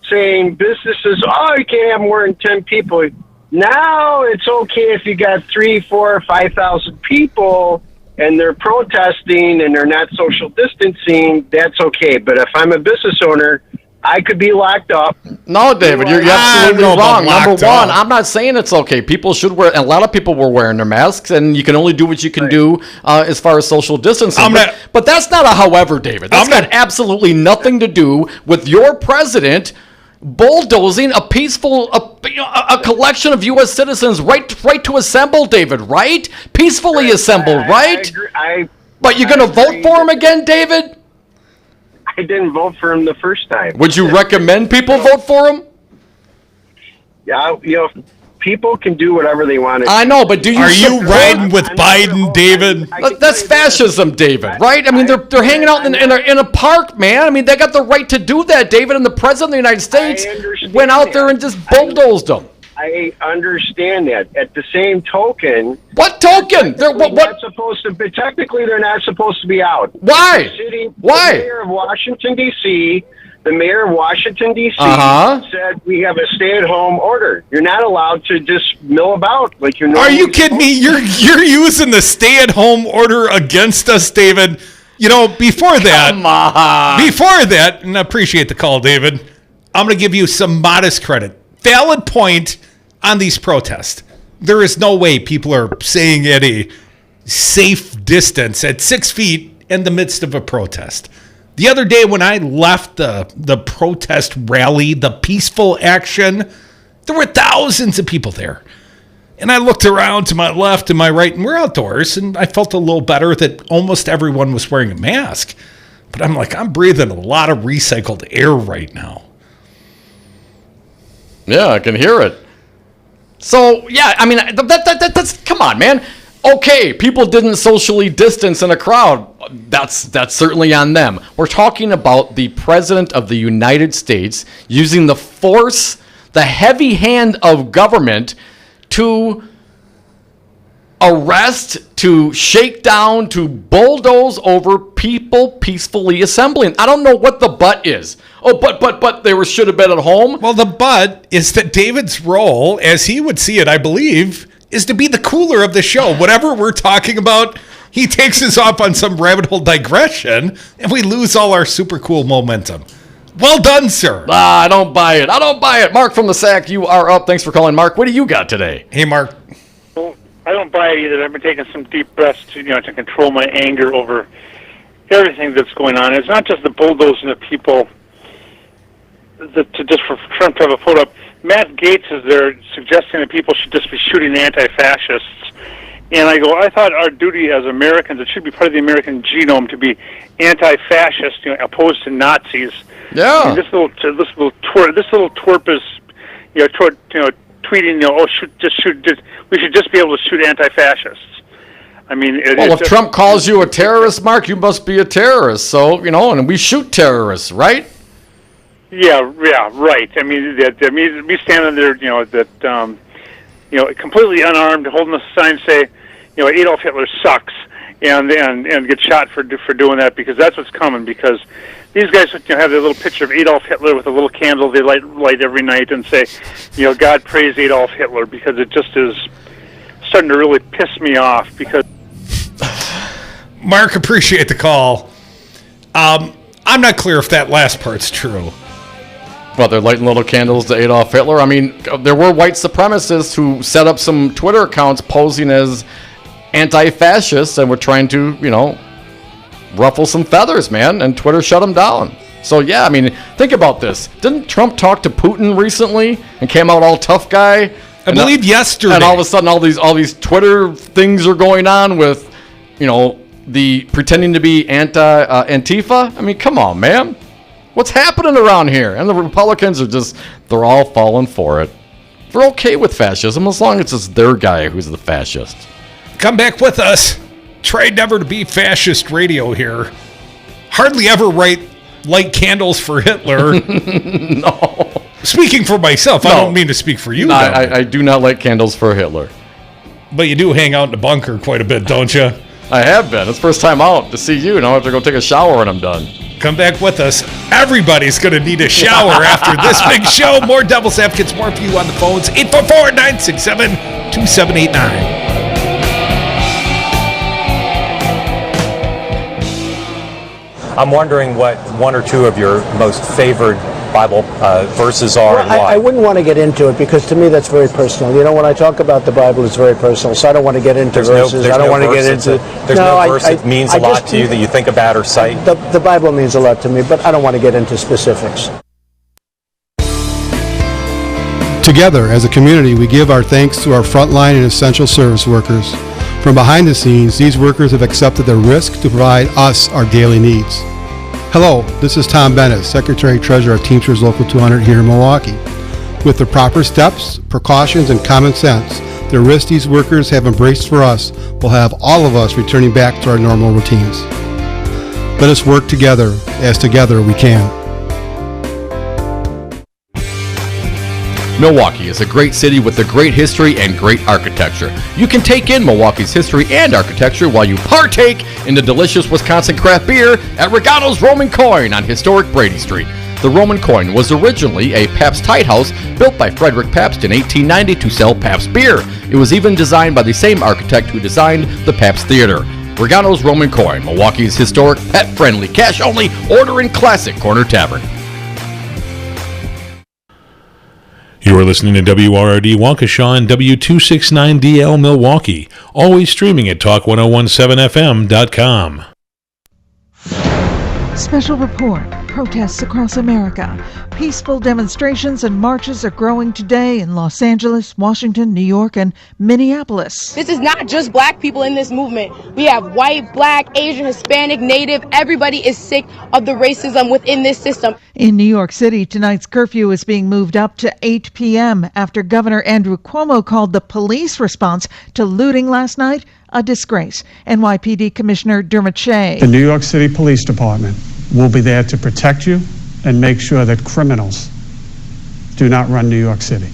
saying businesses, you can't have more than 10 people. Now it's okay if you got 3, 4, 5,000 people and they're protesting and they're not social distancing. That's okay. But if I'm a business owner, I could be locked up. No, David, you're absolutely wrong. Number one, up. I'm not saying it's okay. People should wear, and a lot of people were wearing their masks, and you can only do what you can do as far as social distancing. But that's not a however, David. That's got absolutely nothing to do with your president bulldozing a peaceful, a collection of U.S. citizens right to assemble, David, right? Peacefully assemble, right? But you're going to vote for him again, David? I didn't vote for him the first time. Would you recommend people vote for him? Yeah, people can do whatever they want to. I know, but do you? Are you riding with Biden, David? That's fascism, David, right? I mean, they're hanging out in a park, man. I mean, they got the right to do that, David. And the president of the United States went out there and just bulldozed them. I understand that. At the same token, what token? They're not supposed to. But technically, they're not supposed to be out. Why? Why? The mayor of Washington D.C. said we have a stay-at-home order. You're not allowed to just mill about like you're. Are you kidding me? You're using the stay-at-home order against us, David. You know, before that, and I appreciate the call, David. I'm going to give you some modest credit. Valid point on these protests. There is no way people are staying at a safe distance at 6 feet in the midst of a protest. The other day when I left the protest rally, the peaceful action, there were thousands of people there. And I looked around to my left and my right, and we're outdoors, and I felt a little better that almost everyone was wearing a mask. But I'm like, I'm breathing a lot of recycled air right now. Yeah, I can hear it. So, yeah, I mean, that's come on, man. Okay, people didn't socially distance in a crowd. That's certainly on them. We're talking about the President of the United States using the force, the heavy hand of government to arrest, to shake down, to bulldoze over people peacefully assembling. I don't know what the but is. Oh, but they should have been at home. Well, the but is that David's role, as he would see it, I believe, is to be the cooler of the show. Whatever we're talking about, he takes us off on some rabbit hole digression, and we lose all our super cool momentum. Well done, sir. I don't buy it. Mark from the Sack, you are up. Thanks for calling, Mark. What do you got today? Hey, Mark. Well, I don't buy it either. I've been taking some deep breaths to control my anger over everything that's going on. It's not just the bulldozing of people just for Trump to have a photo up. Matt Gaetz is there suggesting that people should just be shooting anti-fascists. And I go, I thought our duty as Americans, it should be part of the American genome to be anti-fascist, opposed to Nazis. Yeah. And this little twerp is, tweeting, we should just be able to shoot anti-fascists. I mean, if Trump calls you a terrorist, Mark, you must be a terrorist. So, and we shoot terrorists, right? Yeah, right. I mean, me standing there, completely unarmed, holding a sign say, Adolf Hitler sucks, and get shot for doing that, because that's what's coming. Because these guys, have their little picture of Adolf Hitler with a little candle they light every night and say, God praise Adolf Hitler, because it just is starting to really piss me off. Because Mark, appreciate the call. I'm not clear if that last part's true. Well, they're lighting little candles to Adolf Hitler. I mean, there were white supremacists who set up some Twitter accounts posing as anti-fascists and were trying to, ruffle some feathers, man, and Twitter shut them down. So, yeah, I mean, think about this. Didn't Trump talk to Putin recently and came out all tough guy? I believe yesterday. And all of a sudden, all these Twitter things are going on with, the pretending to be Antifa. I mean, come on, man. What's happening around here? And the Republicans they're all falling for it. They're okay with fascism as long as it's their guy who's the fascist. Come back with us. Try never to be fascist radio here. Hardly ever light candles for Hitler. No. Speaking for myself, no. I don't mean to speak for you. No, I do not light candles for Hitler. But you do hang out in the bunker quite a bit, don't you? I have been. It's the first time out to see you. Now I have to go take a shower when I'm done. Come back with us. Everybody's going to need a shower after this big show. More Devil's Advocates, more for you on the phones. 844-967-2789. I'm wondering what one or two of your most favored Bible verses are and why. I wouldn't want to get into it because to me that's very personal. When I talk about the Bible, it's very personal, so I don't want to get into verses. I don't want to get into... There's no verse that means a lot to you that you think about or cite? The Bible means a lot to me, but I don't want to get into specifics. Together, as a community, we give our thanks to our frontline and essential service workers. From behind the scenes, these workers have accepted the risk to provide us our daily needs. Hello, this is Tom Bennett, Secretary-Treasurer of Teamsters Local 200 here in Milwaukee. With the proper steps, precautions, and common sense, the risk these workers have embraced for us will have all of us returning back to our normal routines. Let us work together, as together we can. Milwaukee is a great city with a great history and great architecture. You can take in Milwaukee's history and architecture while you partake in the delicious Wisconsin craft beer at Regano's Roman Coin on historic Brady Street. The Roman Coin was originally a Pabst Tight House built by Frederick Pabst in 1890 to sell Pabst beer. It was even designed by the same architect who designed the Pabst Theater. Regano's Roman Coin, Milwaukee's historic, pet-friendly, cash-only, order-in classic corner tavern. You are listening to WRRD Waukesha and W269DL Milwaukee, always streaming at Talk1017FM.com. Special report. Protests across America. Peaceful demonstrations and marches are growing today in Los Angeles, Washington, New York, and Minneapolis. This is not just black people in this movement. We have white, black, Asian, Hispanic, Native. Everybody is sick of the racism within this system. In New York City, tonight's curfew is being moved up to 8 p.m. after Governor Andrew Cuomo called the police response to looting last night a disgrace. NYPD Commissioner Dermot Shea. The New York City Police Department will be there to protect you and make sure that criminals do not run New York City.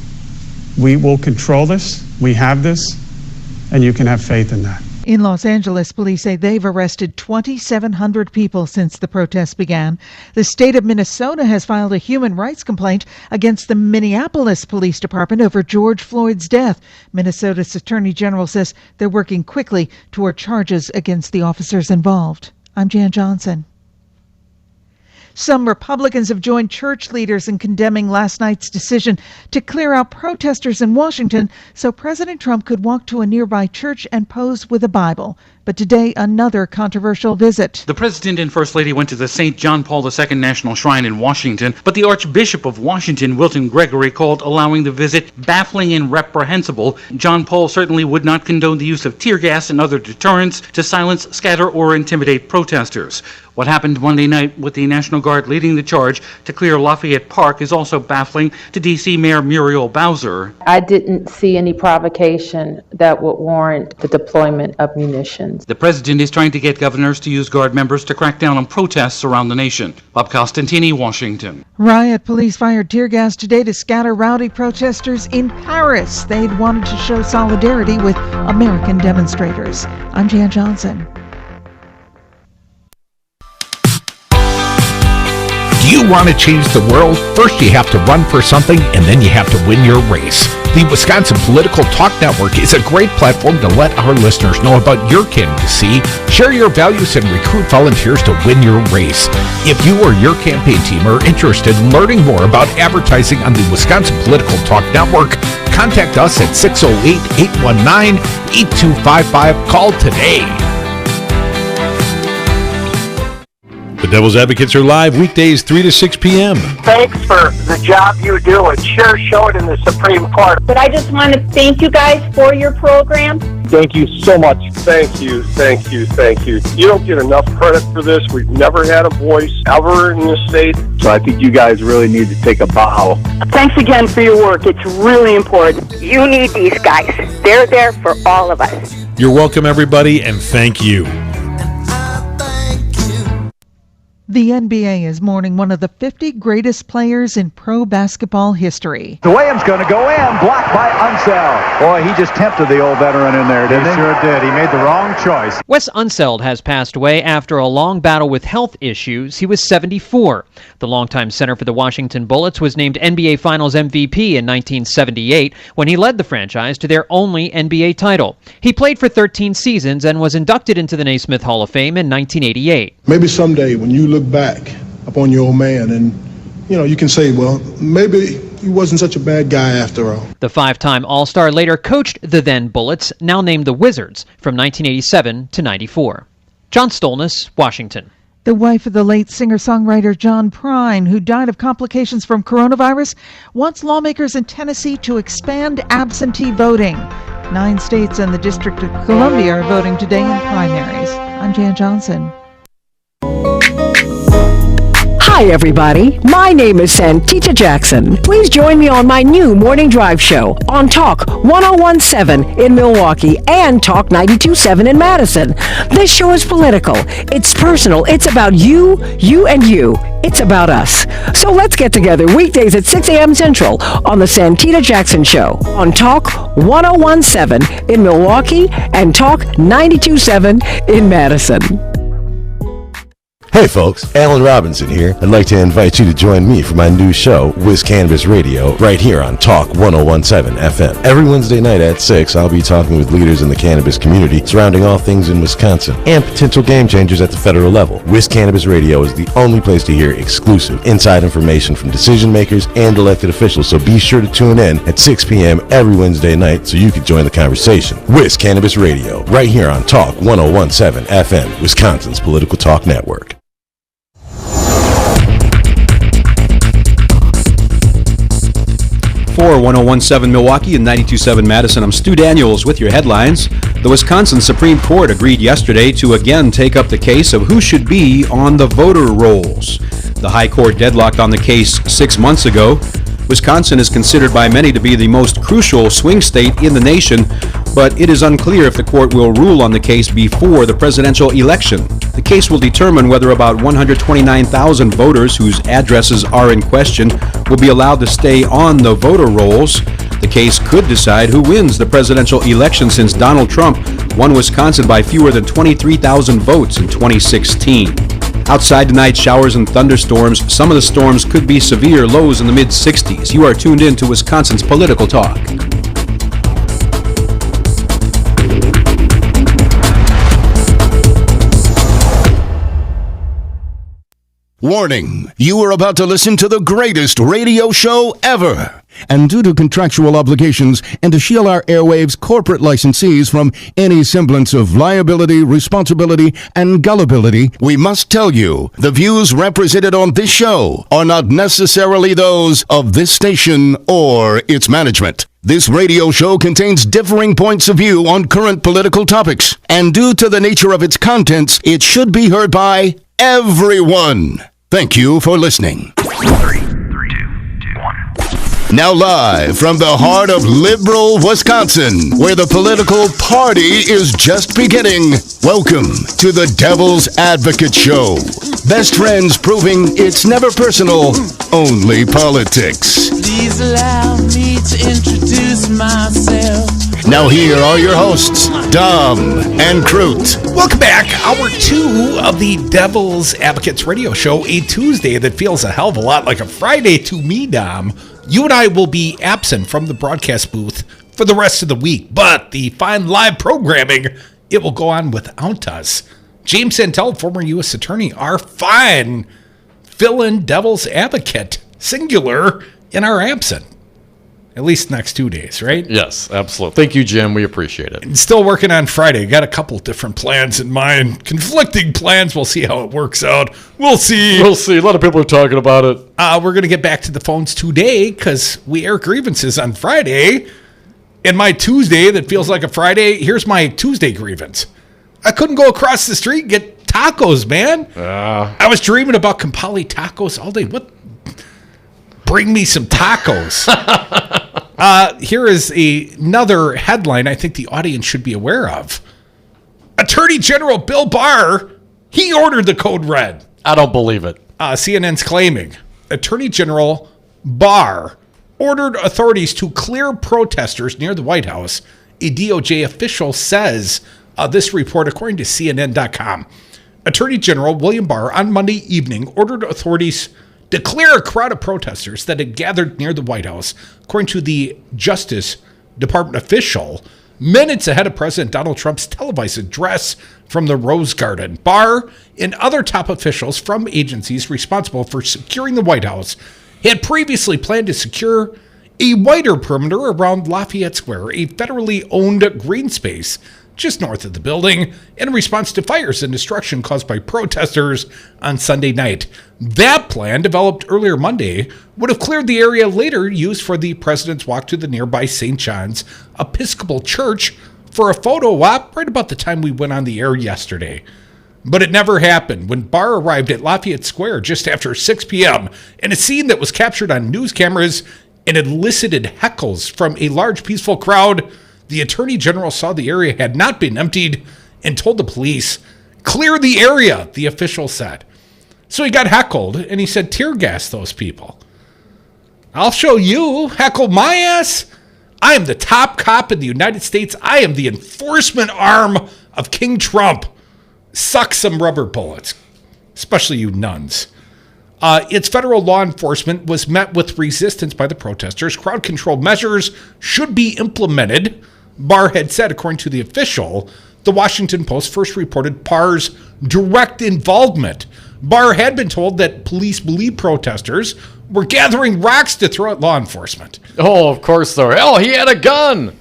We will control this, we have this, and you can have faith in that. In Los Angeles, police say they've arrested 2,700 people since the protests began. The state of Minnesota has filed a human rights complaint against the Minneapolis Police Department over George Floyd's death. Minnesota's Attorney General says they're working quickly toward charges against the officers involved. I'm Jan Johnson. Some Republicans have joined church leaders in condemning last night's decision to clear out protesters in Washington so President Trump could walk to a nearby church and pose with a Bible. But today, another controversial visit. The President and First Lady went to the St. John Paul II National Shrine in Washington, but the Archbishop of Washington, Wilton Gregory, called allowing the visit baffling and reprehensible. John Paul certainly would not condone the use of tear gas and other deterrents to silence, scatter, or intimidate protesters. What happened Monday night with the National Guard leading the charge to clear Lafayette Park is also baffling to D.C. Mayor Muriel Bowser. I didn't see any provocation that would warrant the deployment of munitions. The president is trying to get governors to use Guard members to crack down on protests around the nation. Bob Costantini, Washington. Riot police fired tear gas today to scatter rowdy protesters in Paris. They'd wanted to show solidarity with American demonstrators. I'm Jan Johnson. Do you want to change the world? First, you have to run for something, and then you have to win your race. The Wisconsin Political Talk Network is a great platform to let our listeners know about your candidacy, share your values, and recruit volunteers to win your race. If you or your campaign team are interested in learning more about advertising on the Wisconsin Political Talk Network, contact us at 608-819-8255. Call today. The Devil's Advocates are live weekdays 3 to 6 p.m. Thanks for the job you do. It sure showed in the Supreme Court. But I just want to thank you guys for your program. Thank you so much. Thank you, thank you, thank you. You don't get enough credit for this. We've never had a voice ever in this state. So I think you guys really need to take a bow. Thanks again for your work. It's really important. You need these guys. They're there for all of us. You're welcome, everybody, and thank you. The NBA is mourning one of the 50 greatest players in pro basketball history. Williams going to go in, blocked by Unseld. Boy, he just tempted the old veteran in there, didn't he? He sure did. He made the wrong choice. Wes Unseld has passed away after a long battle with health issues. He was 74. The longtime center for the Washington Bullets was named NBA Finals MVP in 1978 when he led the franchise to their only NBA title. He played for 13 seasons and was inducted into the Naismith Hall of Fame in 1988. Maybe someday when you look back upon your old man and, you can say, well, maybe he wasn't such a bad guy after all. The five-time All-Star later coached the then Bullets, now named the Wizards, from 1987 to 94. John Stolness, Washington. The wife of the late singer-songwriter John Prine, who died of complications from coronavirus, wants lawmakers in Tennessee to expand absentee voting. 9 states and the District of Columbia are voting today in primaries. I'm Jan Johnson. Hi, everybody. My name is Santita Jackson. Please join me on my new morning drive show on Talk 1017 in Milwaukee and Talk 92.7 in Madison. This show is political. It's personal. It's about you, and you. It's about us. So let's get together weekdays at 6 a.m. Central on the Santita Jackson Show on Talk 1017 in Milwaukee and Talk 92.7 in Madison. Hey folks, Alan Robinson here. I'd like to invite you to join me for my new show, Wiz Cannabis Radio, right here on Talk 1017 FM. Every Wednesday night at 6, I'll be talking with leaders in the cannabis community surrounding all things in Wisconsin and potential game changers at the federal level. Wiz Cannabis Radio is the only place to hear exclusive inside information from decision makers and elected officials, so be sure to tune in at 6 p.m. every Wednesday night so you can join the conversation. Wiz Cannabis Radio, right here on Talk 1017 FM, Wisconsin's political talk network. For 101.7 Milwaukee and 92.7 Madison, I'm Stu Daniels with your headlines. The Wisconsin Supreme Court agreed yesterday to again take up the case of who should be on the voter rolls. The High Court deadlocked on the case 6 months ago. Wisconsin is considered by many to be the most crucial swing state in the nation, but it is unclear if the court will rule on the case before the presidential election. The case will determine whether about 129,000 voters whose addresses are in question will be allowed to stay on the voter rolls. The case could decide who wins the presidential election, since Donald Trump won Wisconsin by fewer than 23,000 votes in 2016. Outside tonight, showers and thunderstorms. Some of the storms could be severe, lows in the mid-60s. You are tuned in to Wisconsin's Political Talk. Warning, you are about to listen to the greatest radio show ever. And due to contractual obligations and to shield our airwaves corporate licensees from any semblance of liability, responsibility, and gullibility, we must tell you the views represented on this show are not necessarily those of this station or its management. This radio show contains differing points of view on current political topics, and due to the nature of its contents, it should be heard by everyone. Thank you for listening. 3, 2, 1. Now live from the heart of liberal Wisconsin, where the political party is just beginning, welcome to the Devil's Advocate Show. Best friends proving it's never personal, only politics. Please allow me to introduce myself. Now here are your hosts, Dom and Crute. Welcome back. Hour 2 of the Devil's Advocates Radio Show, a Tuesday that feels a hell of a lot like a Friday to me, Dom. You and I will be absent from the broadcast booth for the rest of the week, but the fine live programming, it will go on without us. James Santel, former U.S. Attorney, our fine fill-in Devil's Advocate, singular, in our absence. At least next 2 days, right? Yes, absolutely. Thank you, Jim. We appreciate it. And still working on Friday. Got a couple different plans in mind. Conflicting plans. We'll see how it works out. We'll see. We'll see. A lot of people are talking about it. We're going to get back to the phones today because we air grievances on Friday. And my Tuesday that feels like a Friday, here's my Tuesday grievance. I couldn't go across the street and get tacos, man. I was dreaming about Campali tacos all day. What? Bring me some tacos. Here is another headline I think the audience should be aware of. Attorney General Bill Barr, he ordered the code red. I don't believe it. CNN's claiming Attorney General Barr ordered authorities to clear protesters near the White House. A DOJ official says this report, according to CNN.com. Attorney General William Barr on Monday evening ordered authorities to clear a crowd of protesters that had gathered near the White House, according to the Justice Department official, minutes ahead of President Donald Trump's televised address from the Rose Garden. Barr and other top officials from agencies responsible for securing the White House had previously planned to secure a wider perimeter around Lafayette Square, a federally owned green space just north of the building, in response to fires and destruction caused by protesters on Sunday night. That plan, developed earlier Monday, would have cleared the area later used for the president's walk to the nearby St. John's Episcopal Church for a photo op right about the time we went on the air yesterday. But it never happened. When Barr arrived at Lafayette Square just after 6 p.m., in a scene that was captured on news cameras and elicited heckles from a large peaceful crowd, the Attorney General saw the area had not been emptied and told the police, "Clear the area," the official said. So he got heckled, and he said, "Tear gas those people." I'll show you. Heckle my ass. I am the top cop in the United States. I am the enforcement arm of King Trump. Suck some rubber bullets, especially you nuns. Its federal law enforcement was met with resistance by the protesters. Crowd control measures should be implemented, Barr had said, according to the official. The Washington Post first reported Barr's direct involvement. Barr had been told that police believe protesters were gathering rocks to throw at law enforcement. Oh, of course, though. Oh, he had a gun.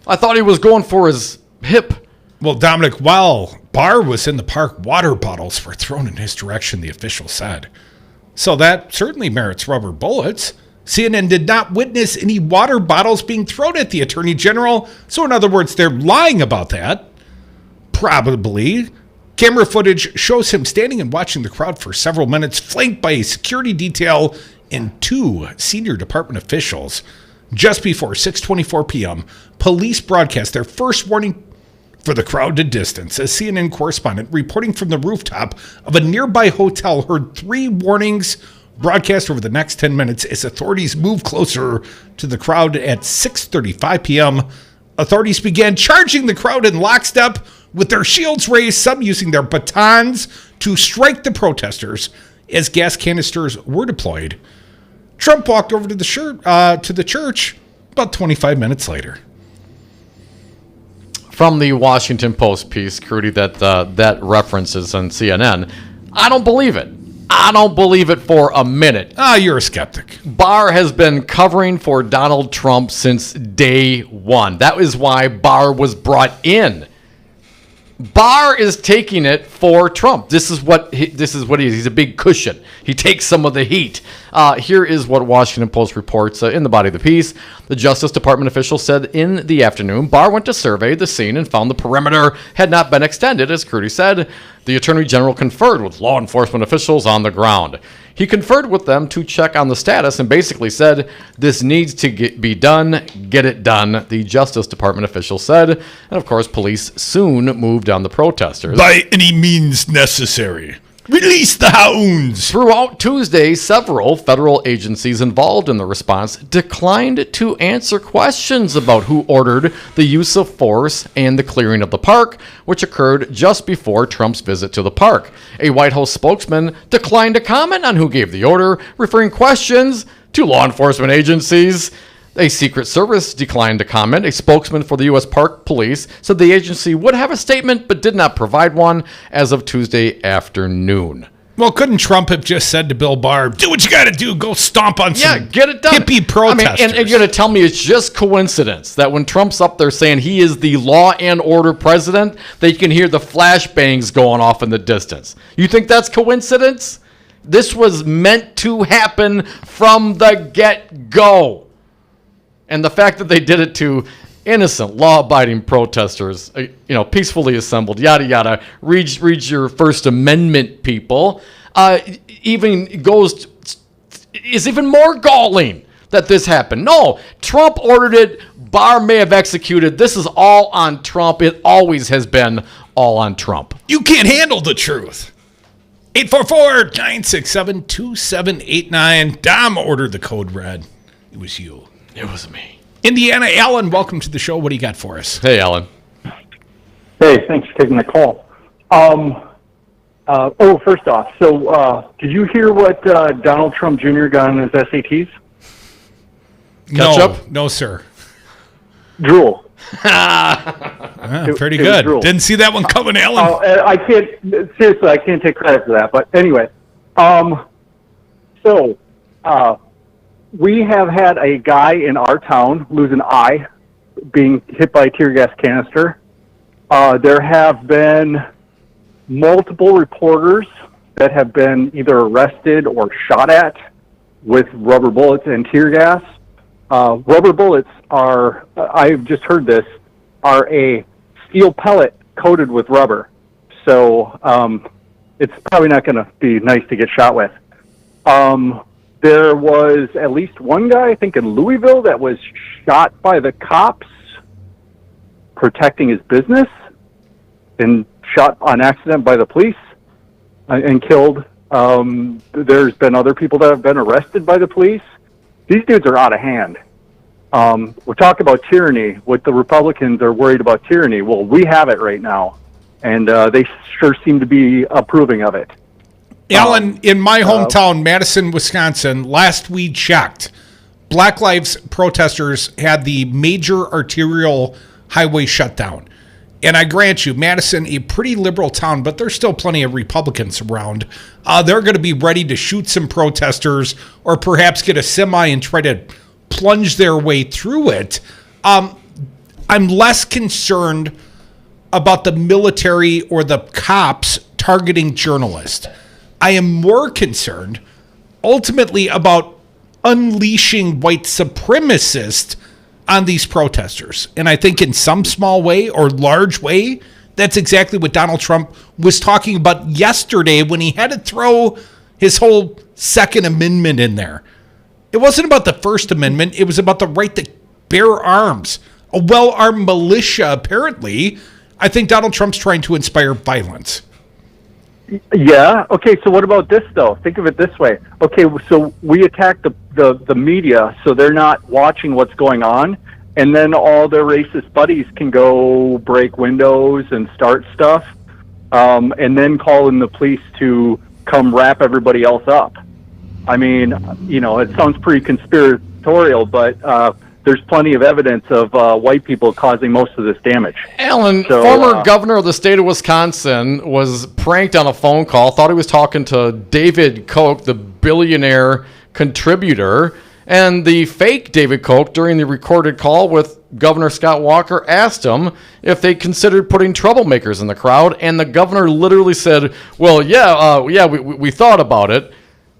I thought he was going for his hip. Well, Dominic, while Barr was in the park, water bottles were thrown in his direction, the official said. So that certainly merits rubber bullets. CNN did not witness any water bottles being thrown at the Attorney General. So in other words, they're lying about that. Probably. Camera footage shows him standing and watching the crowd for several minutes, flanked by a security detail and 2 senior department officials. Just before 6:24 p.m., police broadcast their first warning for the crowd to distance. A CNN correspondent reporting from the rooftop of a nearby hotel heard 3 warnings broadcast over the next 10 minutes as authorities moved closer to the crowd. At 6:35 p.m., authorities began charging the crowd in lockstep with their shields raised, some using their batons to strike the protesters as gas canisters were deployed. Trump walked over to the church about 25 minutes later. From the Washington Post piece, Crudy, that references on CNN, I don't believe it. I don't believe it for a minute. You're a skeptic. Barr has been covering for Donald Trump since day one. That is why Barr was brought in. Barr is taking it for Trump. This is what he is. He's a big cushion. He takes some of the heat. Here is what Washington Post reports in the body of the piece. The Justice Department official said in the afternoon, Barr went to survey the scene and found the perimeter had not been extended. As Crudy said, the Attorney General conferred with law enforcement officials on the ground. He conferred with them to check on the status and basically said, this needs to be done, get it done, the Justice Department official said. And of course, police soon moved on the protesters. By any means necessary. Release the hounds! Throughout Tuesday, several federal agencies involved in the response declined to answer questions about who ordered the use of force and the clearing of the park, which occurred just before Trump's visit to the park. A White House spokesman declined to comment on who gave the order, referring questions to law enforcement agencies. A Secret Service declined to comment. A spokesman for the U.S. Park Police said the agency would have a statement but did not provide one as of Tuesday afternoon. Well, couldn't Trump have just said to Bill Barr, do what you got to do, go stomp on some get it done. hippie protesters? And you're going to tell me it's just coincidence that when Trump's up there saying he is the law and order president, that you can hear the flashbangs going off in the distance. You think that's coincidence? This was meant to happen from the get-go. And the fact that they did it to innocent, law-abiding protesters, peacefully assembled, yada, yada, read your First Amendment people, is even more galling that this happened. No, Trump ordered it. Barr may have executed. This is all on Trump. It always has been all on Trump. You can't handle the truth. 844-967-2789. Dom ordered the code red. It was you. It was me. Indiana, Alan, welcome to the show. What do you got for us? Hey, Alan. Hey, thanks for taking the call. First off, did you hear what Donald Trump Jr. got on his SATs? Ketchup? No, sir. Drool. Pretty good. Didn't see that one coming, Alan. I can't take credit for that. But anyway, we have had a guy in our town lose an eye being hit by a tear gas canister. There have been multiple reporters that have been either arrested or shot at with rubber bullets and tear gas. Rubber bullets are, I've just heard this, are a steel pellet coated with rubber. So it's probably not going to be nice to get shot with. There was at least one guy, I think in Louisville, that was shot by the cops protecting his business and shot on accident by the police and killed. There's been other people that have been arrested by the police. These dudes are out of hand. We're talking about tyranny. What the Republicans are worried about tyranny. Well, we have it right now, and they sure seem to be approving of it. Alan, in my hometown, Madison, Wisconsin, last we checked, Black Lives protesters had the major arterial highway shut down. And I grant you, Madison, a pretty liberal town, but there's still plenty of Republicans around. They're going to be ready to shoot some protesters or perhaps get a semi and try to plunge their way through it. I'm less concerned about the military or the cops targeting journalists. I am more concerned ultimately about unleashing white supremacists on these protesters. And I think in some small way or large way, that's exactly what Donald Trump was talking about yesterday when he had to throw his whole Second Amendment in there. It wasn't about the First Amendment. It was about the right to bear arms. A well-armed militia, apparently. I think Donald Trump's trying to inspire violence. Yeah. Okay. So what about this though? Think of it this way. Okay. So we attack the media, so they're not watching what's going on, and then all their racist buddies can go break windows and start stuff, and then call in the police to come wrap everybody else up. I mean, it sounds pretty conspiratorial, but there's plenty of evidence of white people causing most of this damage. Alan, former governor of the state of Wisconsin, was pranked on a phone call, thought he was talking to David Koch, the billionaire contributor, and the fake David Koch during the recorded call with Governor Scott Walker asked him if they considered putting troublemakers in the crowd, and the governor literally said, well, we thought about it.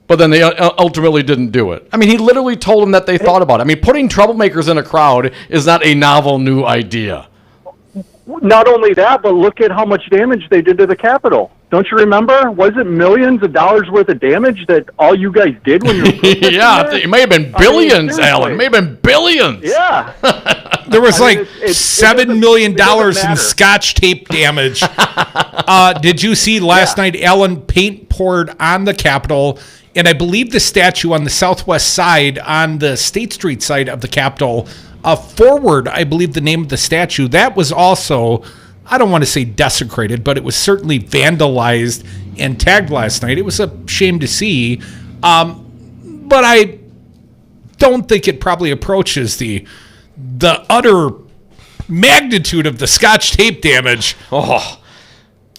But then they ultimately didn't do it. I mean, he literally told them that they thought about it. I mean, putting troublemakers in a crowd is not a novel new idea. Not only that, but look at how much damage they did to the Capitol. Don't you remember? Was it millions of dollars worth of damage that all you guys did when you were yeah, it may have been billions, Alan. It may have been billions. Yeah. There was $7 million in Scotch tape damage. Did you see last night, Alan, paint poured on the Capitol? And I believe the statue on the southwest side, on the State Street side of the Capitol, forward, I believe the name of the statue, that was also, I don't want to say desecrated, but it was certainly vandalized and tagged last night. It was a shame to see. But I don't think it probably approaches the utter magnitude of the Scotch tape damage.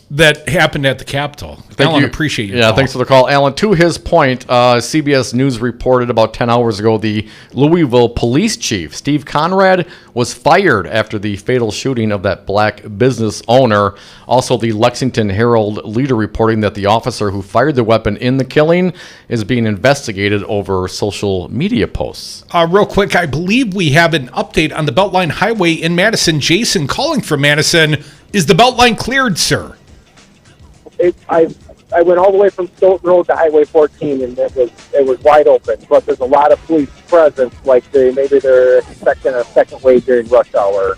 That happened at the Capitol. Alan, appreciate you. Yeah, thanks for the call. Alan, to his point, CBS News reported about 10 hours ago the Louisville police chief, Steve Conrad, was fired after the fatal shooting of that black business owner. Also, the Lexington Herald Leader reporting that the officer who fired the weapon in the killing is being investigated over social media posts. Real quick, I believe we have an update on the Beltline Highway in Madison. Jason calling from Madison. Is the Beltline cleared, sir? I went all the way from Stoughton Road to Highway 14, and it was wide open. But there's a lot of police presence, like maybe they're expecting a second wave during rush hour.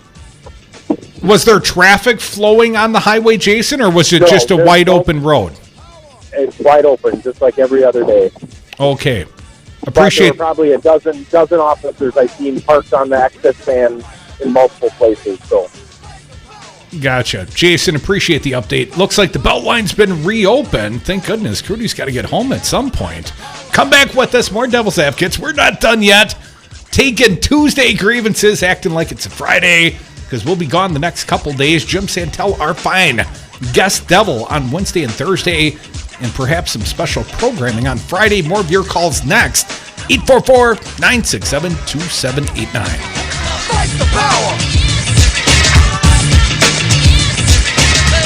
Was there traffic flowing on the highway, Jason, or was it just a wide open road? It's wide open, just like every other day. Okay, appreciate. There were probably a dozen officers I've seen parked on the exit stand in multiple places. So. Gotcha. Jason, appreciate the update. Looks like the Beltline's been reopened. Thank goodness. Crudy's got to get home at some point. Come back with us. More Devil's Advocates. We're not done yet. Taking Tuesday grievances, acting like it's a Friday, because we'll be gone the next couple days. Jim Santel, our fine guest devil on Wednesday and Thursday, and perhaps some special programming on Friday. More of your calls next. 844-967-2789. Fight the power.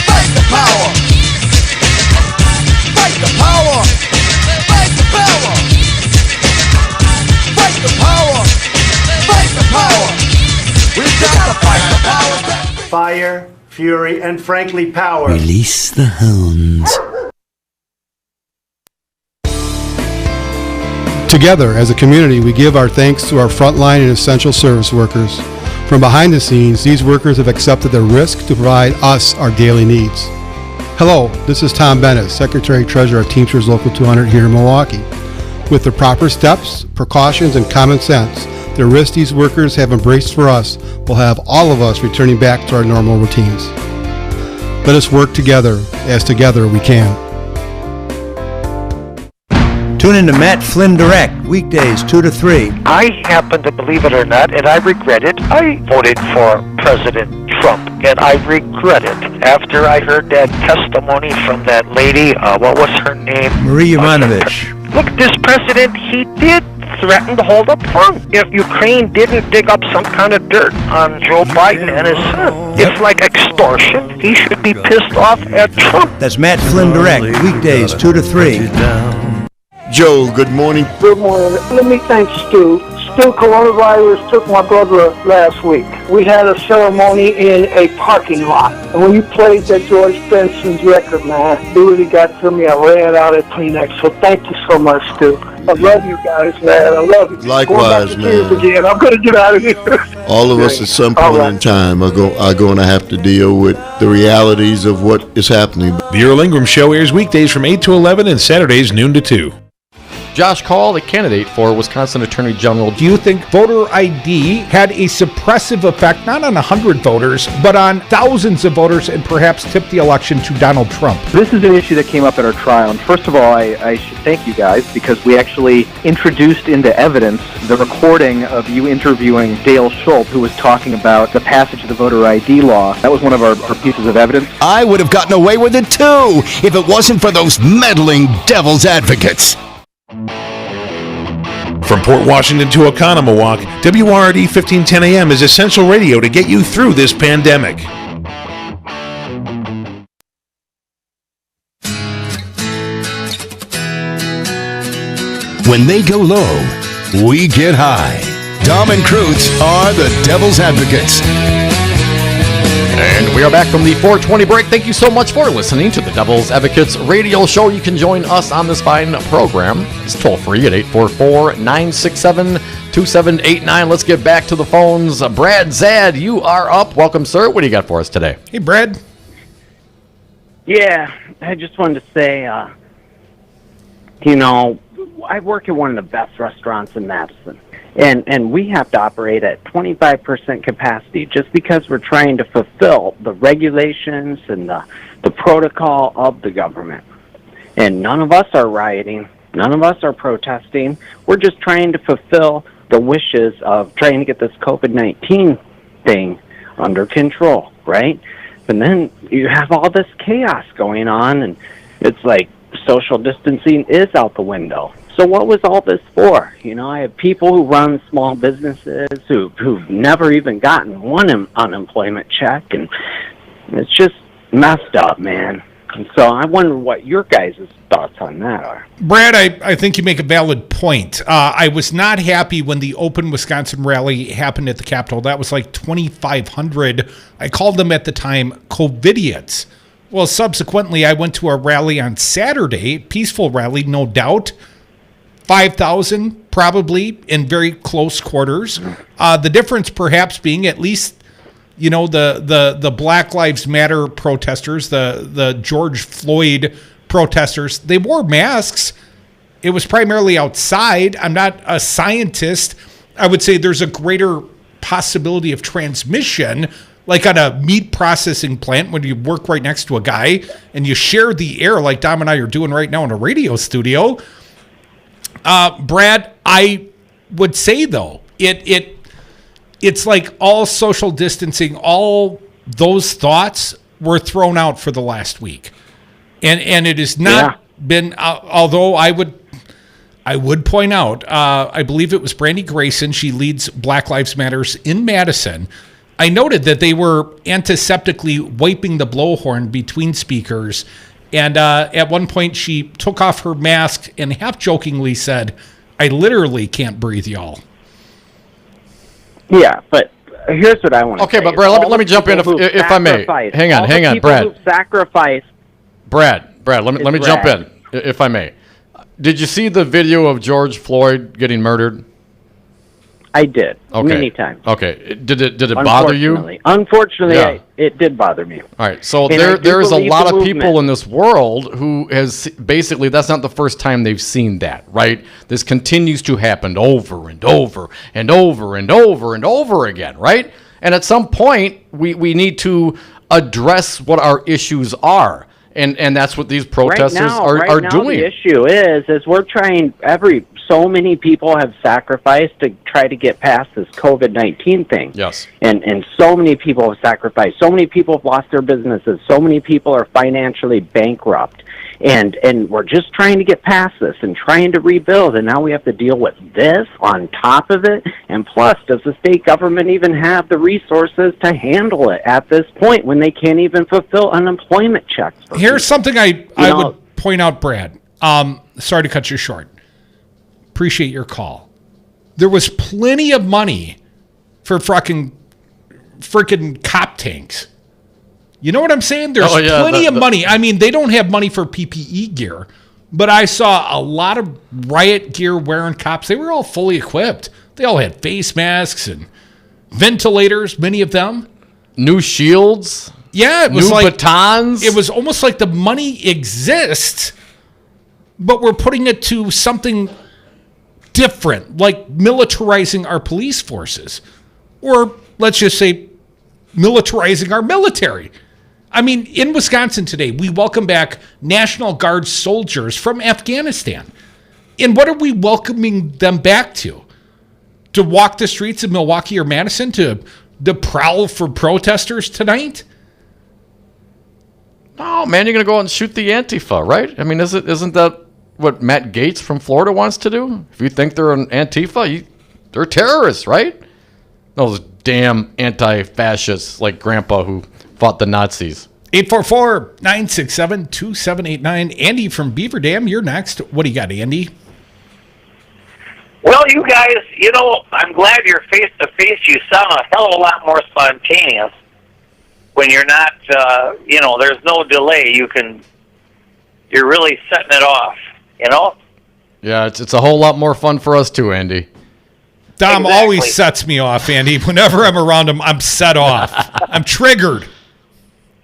Fight the power! Fight the power! Fight the power! Fight the power! Fight the power! We've got to fight the power! Fire, fury, and frankly power. Release the hounds. Together, as a community, we give our thanks to our frontline and essential service workers. From behind the scenes, these workers have accepted the risk to provide us our daily needs. Hello, this is Tom Bennett, Secretary-Treasurer of Teamsters Local 200 here in Milwaukee. With the proper steps, precautions, and common sense, the risk these workers have embraced for us will have all of us returning back to our normal routines. Let us work together, as together we can. Tune in to Matt Flynn Direct, weekdays 2 to 3. I happen to believe it or not, and I regret it, I voted for President Trump, and I regret it. After I heard that testimony from that lady, what was her name? Marie Yovanovitch. Look, this president, he did threaten to hold up front if Ukraine didn't dig up some kind of dirt on Joe Biden and his son. It's like extortion. He should be pissed off at Trump. That's Matt Flynn Direct, weekdays 2 to 3. Joe, good morning. Good morning. Let me thank Stu. Stu, coronavirus took my brother last week. We had a ceremony in a parking lot. And when you played that George Benson's record, man, it really got to me. I ran out of Kleenex. So thank you so much, Stu. I love you guys, man. I love you. Likewise, man. Again. I'm going to get out of here. All of us at some point in time are going to have to deal with the realities of what is happening. The Earl Ingram Show airs weekdays from 8 to 11 and Saturdays noon to 2. Josh Call, the candidate for Wisconsin Attorney General. Do you think voter ID had a suppressive effect, not on 100 voters, but on thousands of voters and perhaps tipped the election to Donald Trump? This is an issue that came up at our trial. And first of all, I should thank you guys because we actually introduced into evidence the recording of you interviewing Dale Schultz, who was talking about the passage of the voter ID law. That was one of our pieces of evidence. I would have gotten away with it too if it wasn't for those meddling devil's advocates. From Port Washington to Oconomowoc, WRD 1510 AM is essential radio to get you through this pandemic. When they go low, we get high. Dom and Krutz are the devil's advocates. And we are back from the 420 break. Thank you so much for listening to the Devil's Advocates radio show. You can join us on this fine program. It's toll free at 844-967-2789. Let's get back to the phones. Brad Zad, you are up. Welcome, sir. What do you got for us today? Hey, Brad. Yeah, I just wanted to say, I work at one of the best restaurants in Madison. And we have to operate at 25% capacity just because we're trying to fulfill the regulations and the protocol of the government. And none of us are rioting. None of us are protesting. We're just trying to fulfill the wishes of trying to get this COVID-19 thing under control, right? And then you have all this chaos going on, and it's like social distancing is out the window. So what was all this for? I have people who run small businesses who've never even gotten one unemployment check, and it's just messed up, man. And so I wonder what your guys' thoughts on that are. Brad, I think you make a valid point. I was not happy when the Open Wisconsin rally happened at the Capitol. That was like 2,500. I called them at the time COVIDiots. Well, subsequently, I went to a rally on Saturday, peaceful rally, no doubt. 5,000 probably in very close quarters. The difference perhaps being at least, the Black Lives Matter protesters, the George Floyd protesters, they wore masks. It was primarily outside. I'm not a scientist. I would say there's a greater possibility of transmission, like on a meat processing plant when you work right next to a guy and you share the air like Dom and I are doing right now in a radio studio. Brad, I would say, though, it's like all social distancing, all those thoughts were thrown out for the last week. And it has not been, although I would point out, I believe it was Brandy Grayson. She leads Black Lives Matters in Madison. I noted that they were antiseptically wiping the blowhorn between speakers. And at one point, she took off her mask and half-jokingly said, "I literally can't breathe, y'all." Yeah, but here's what I want to say. Okay, but Brad, let me jump in if I may. Hang on, Brad. Sacrifice. Brad, let me jump in if I may. Did you see the video of George Floyd getting murdered? I did, many times. Okay, did it bother you? Unfortunately, it did bother me. All right, so there's a lot of people in this world who has basically, that's not the first time they've seen that, right? This continues to happen over and over and over and over and over again, right? And at some point, we need to address what our issues are. And that's what these protesters are doing. The issue is we're trying, so many people have sacrificed to try to get past this COVID-19 thing. Yes. And so many people have sacrificed. So many people have lost their businesses. So many people are financially bankrupt. And we're just trying to get past this and trying to rebuild. And now we have to deal with this on top of it. And plus, does the state government even have the resources to handle it at this point when they can't even fulfill unemployment checks? Here's something I would point out, Brad. Sorry to cut you short. Appreciate your call. There was plenty of money for freaking cop tanks. You know what I'm saying? There's plenty of money. I mean, they don't have money for PPE gear, but I saw a lot of riot gear wearing cops. They were all fully equipped. They all had face masks and ventilators, many of them. New shields. Yeah, it was new like batons. It was almost like the money exists, but we're putting it to something different, like militarizing our police forces. Or let's just say militarizing our military. I mean, in Wisconsin today, we welcome back National Guard soldiers from Afghanistan. And what are we welcoming them back to? To walk the streets of Milwaukee or Madison? To prowl for protesters tonight? No, man, you're going to go out and shoot the Antifa, right? I mean, isn't that what Matt Gaetz from Florida wants to do? If you think they're an Antifa, they're terrorists, right? Those damn anti-fascists like Grandpa who fought the Nazis. 844-967-2789. Andy from Beaver Dam, you're next. What do you got, Andy? Well, you guys, I'm glad you're face-to-face. You sound a hell of a lot more spontaneous when you're not, there's no delay. You're really setting it off, Yeah, it's a whole lot more fun for us too, Andy. Dom always sets me off, Andy. Whenever I'm around him, I'm set off. I'm triggered.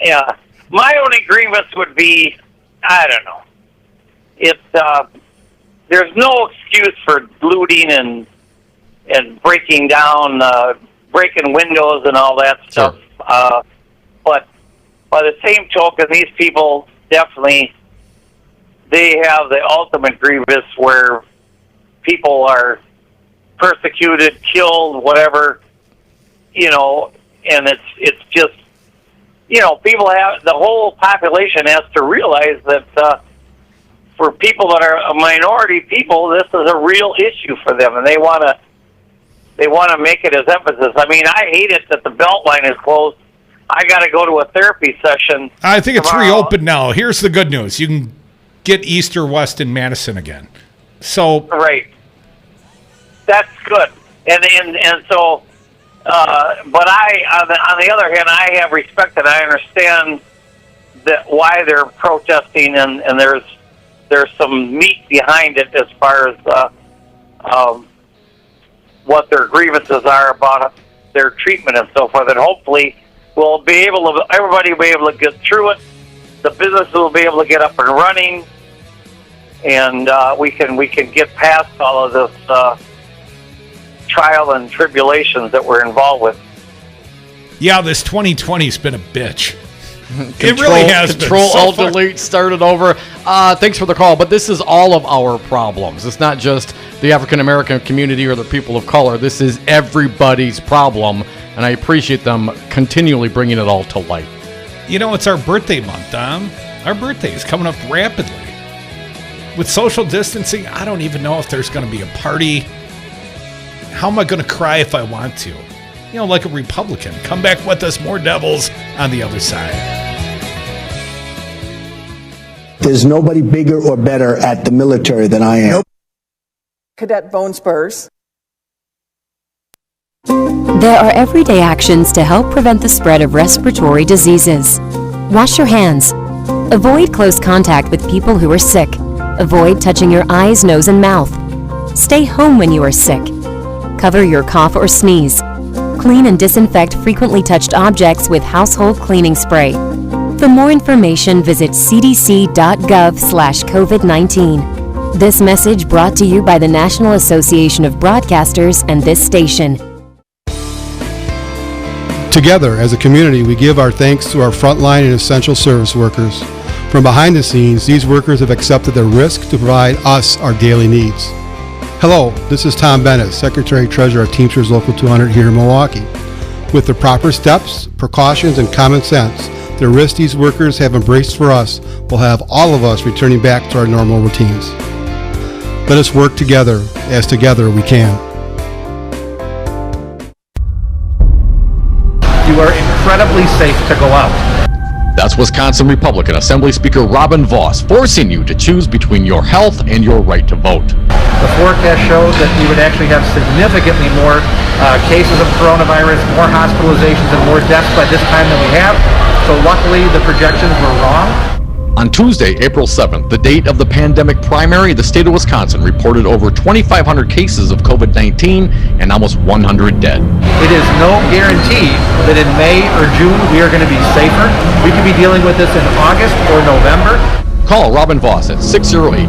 Yeah. My only grievance would be, I don't know. There's no excuse for looting and breaking down, breaking windows and all that stuff. Sure. But by the same token, these people definitely, they have the ultimate grievance where people are persecuted, killed, whatever, and it's just, people the whole population has to realize that for people that are a minority people, this is a real issue for them, and they want to make it as emphasis. I mean, I hate it that the Beltline is closed. I got to go to a therapy session. I think it's reopened now. Here's the good news: you can get East or West in Madison again. So right, that's good, and so. But on the other hand, I have respect and I understand that why they're protesting, and there's some meat behind it as far as what their grievances are about their treatment and so forth. And hopefully, everybody will be able to get through it. The business will be able to get up and running, and we can get past all of this. Trial and tribulations that we're involved with. Yeah, this 2020's been a bitch. It really has been. Control-Alt-Delete, start it over. Thanks for the call, but this is all of our problems. It's not just the African-American community or the people of color. This is everybody's problem, and I appreciate them continually bringing it all to light. It's our birthday month, Dom. Our birthday is coming up rapidly. With social distancing, I don't even know if there's going to be a party. How am I going to cry if I want to? Like a Republican. Come back with us. More Devils on the other side. There's nobody bigger or better at the military than I am. Cadet Bone Spurs. There are everyday actions to help prevent the spread of respiratory diseases. Wash your hands. Avoid close contact with people who are sick. Avoid touching your eyes, nose, and mouth. Stay home when you are sick. Cover your cough or sneeze. Clean and disinfect frequently touched objects with household cleaning spray. For more information, visit cdc.gov/COVID-19. This message brought to you by the National Association of Broadcasters and this station. Together, as a community, we give our thanks to our frontline and essential service workers. From behind the scenes, these workers have accepted the risk to provide us our daily needs. Hello, this is Tom Bennett, Secretary-Treasurer of Teamsters Local 200 here in Milwaukee. With the proper steps, precautions, and common sense, the risk these workers have embraced for us will have all of us returning back to our normal routines. Let us work together, as together we can. You are incredibly safe to go out. That's Wisconsin Republican Assembly Speaker Robin Vos forcing you to choose between your health and your right to vote. The forecast shows that we would actually have significantly more cases of coronavirus, more hospitalizations, and more deaths by this time than we have. So luckily, the projections were wrong. On Tuesday, April 7th, the date of the pandemic primary, the state of Wisconsin reported over 2,500 cases of COVID-19 and almost 100 dead. It is no guarantee that in May or June we are going to be safer. We could be dealing with this in August or November. Call Robin Vos at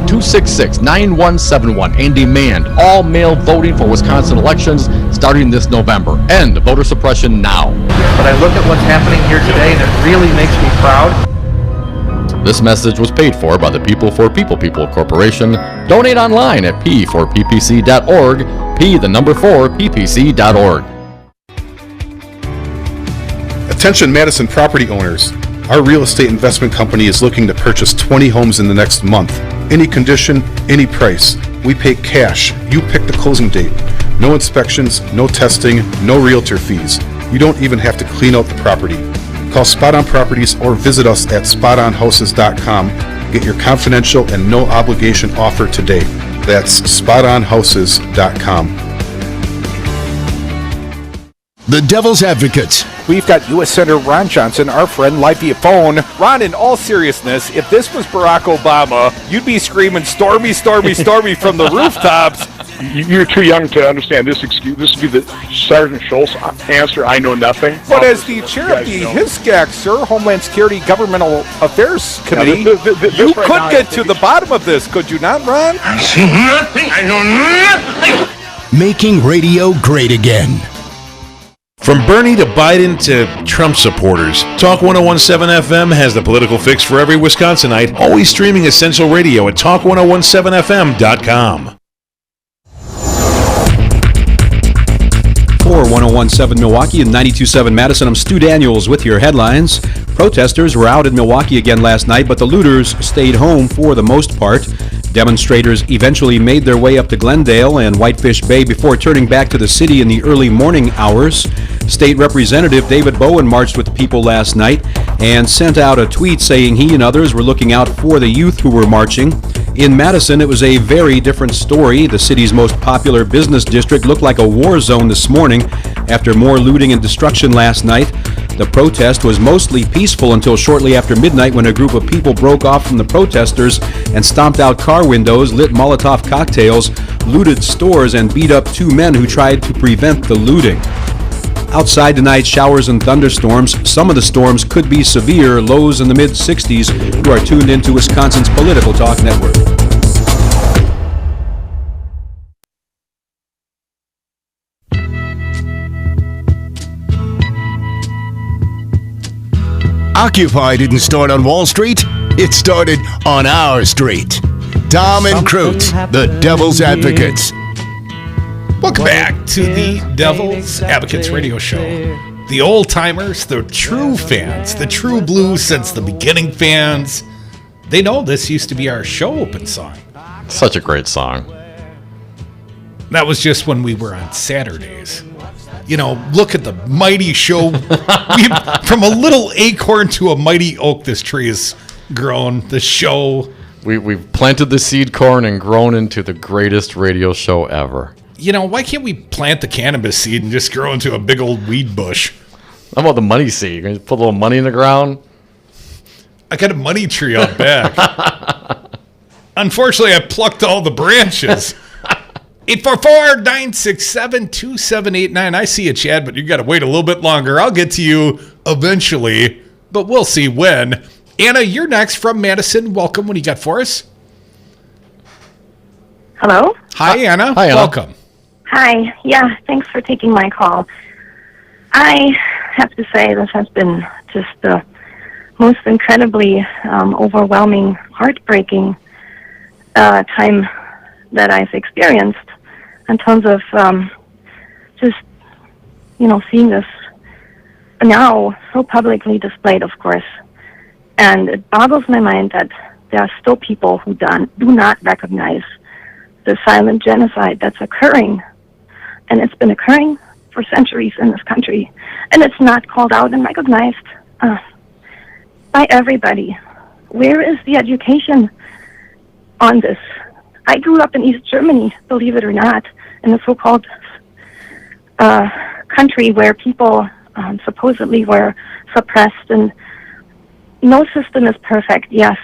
608-266-9171 and demand all-mail voting for Wisconsin elections starting this November. End voter suppression now. But I look at what's happening here today and it really makes me proud. This message was paid for by the People for People Corporation. Donate online at p4ppc.org, p4ppc.org. Attention Madison property owners. Our real estate investment company is looking to purchase 20 homes in the next month. Any condition, any price. We pay cash. You pick the closing date. No inspections, no testing, no realtor fees. You don't even have to clean out the property. Call Spot On Properties or visit us at spotonhouses.com. Get your confidential and no obligation offer today. That's spotonhouses.com. The Devil's Advocates. We've got U.S. Senator Ron Johnson, our friend, live via phone. Ron, in all seriousness, if this was Barack Obama, you'd be screaming, "Stormy, stormy, stormy," from the rooftops. You're too young to understand this excuse. This would be the Sergeant Schultz answer. I know nothing. But as the chair of the HISCAC, sir, Homeland Security Governmental Affairs Committee, you could get to the bottom of this, could you not, Ron? I see nothing. I know nothing. Making radio great again. From Bernie to Biden to Trump supporters, Talk 101.7 FM has the political fix for every Wisconsinite, always streaming Essential Radio at talk1017fm.com. For 101.7 Milwaukee and 92.7 Madison, I'm Stu Daniels with your headlines. Protesters were out in Milwaukee again last night, but the looters stayed home for the most part. Demonstrators eventually made their way up to Glendale and Whitefish Bay before turning back to the city in the early morning hours. State Representative David Bowen marched with the people last night and sent out a tweet saying he and others were looking out for the youth who were marching. In Madison, it was a very different story. The city's most popular business district looked like a war zone this morning after more looting and destruction last night. The protest was mostly peaceful until shortly after midnight when a group of people broke off from the protesters and stomped out car windows, lit Molotov cocktails, looted stores, and beat up two men who tried to prevent the looting. Outside tonight, showers and thunderstorms. Some of the storms could be severe, lows in the mid-60s. You are tuned into Wisconsin's Political Talk Network. Occupy didn't start on Wall Street. It started on our street. Tom and Krutz, the Devil's Advocates. Welcome back to the Devil's Advocates radio show. The old timers, the true fans, the true blue since the beginning fans, they know this used to be our show open song. Such a great song. That was just when we were on Saturdays. You know, look at the mighty show. From a little acorn to a mighty oak, this tree has grown. The show. We've planted the seed corn and grown into the greatest radio show ever. You know, why can't we plant the cannabis seed and just grow into a big old weed bush? How about the money seed? You gonna put a little money in the ground? I got a money tree out back. Unfortunately, I plucked all the branches. 844-967-2789. I see you, Chad, but you got to wait a little bit longer. I'll get to you eventually, but we'll see when. Anna, you're next from Madison. Welcome. What do you got for us? Hello? Hi, Anna. Hi, Anna. Welcome. Hi. Yeah, thanks for taking my call. I have to say this has been just the most incredibly overwhelming, heartbreaking time that I've experienced in terms of just, you know, seeing this now so publicly displayed, of course. And it boggles my mind that there are still people who do not recognize the silent genocide that's occurring. And it's been occurring for centuries in this country. And it's not called out and recognized. by everybody. Where is the education on this? I grew up in East Germany, believe it or not, in a so-called country where people supposedly were suppressed, and no system is perfect, yes,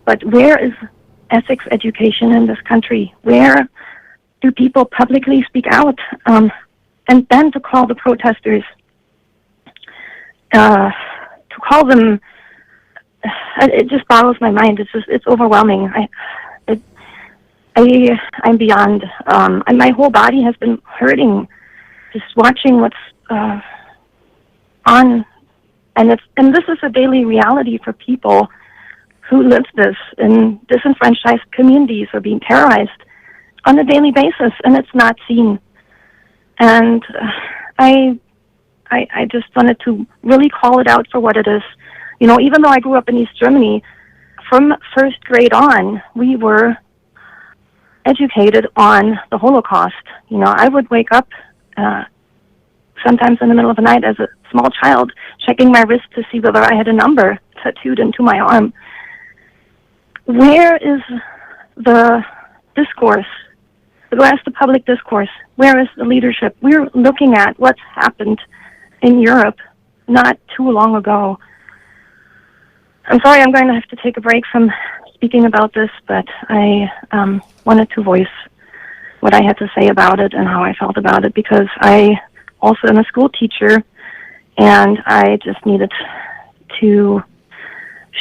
but where is ethics education in this country? Where do people publicly speak out? And then to call the protesters, to call them, it just boggles my mind. It's overwhelming. I'm beyond. And my whole body has been hurting just watching what's on, and this is a daily reality for people who live this in disenfranchised communities or being terrorized on a daily basis, and it's not seen. And I just wanted to really call it out for what it is. You know, even though I grew up in East Germany, from first grade on, we were educated on the Holocaust. You know, I would wake up sometimes in the middle of the night as a small child, checking my wrist to see whether I had a number tattooed into my arm. Where is the discourse? Where's the public discourse? Where is the leadership? We're looking at what's happened in Europe not too long ago. I'm sorry, I'm going to have to take a break from speaking about this, but I wanted to voice what I had to say about it and how I felt about it, because I also am a school teacher, and I just needed to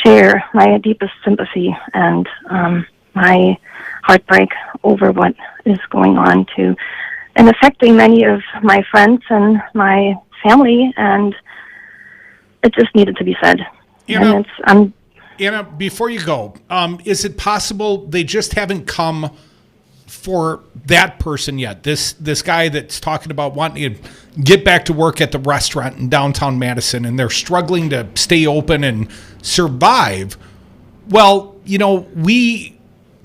share my deepest sympathy and my heartbreak over what is going on and affecting many of my friends and my family, and it just needed to be said. Anna, before you go, is it possible they just haven't come for that person yet? This guy that's talking about wanting to get back to work at the restaurant in downtown Madison, and they're struggling to stay open and survive. Well, you know, a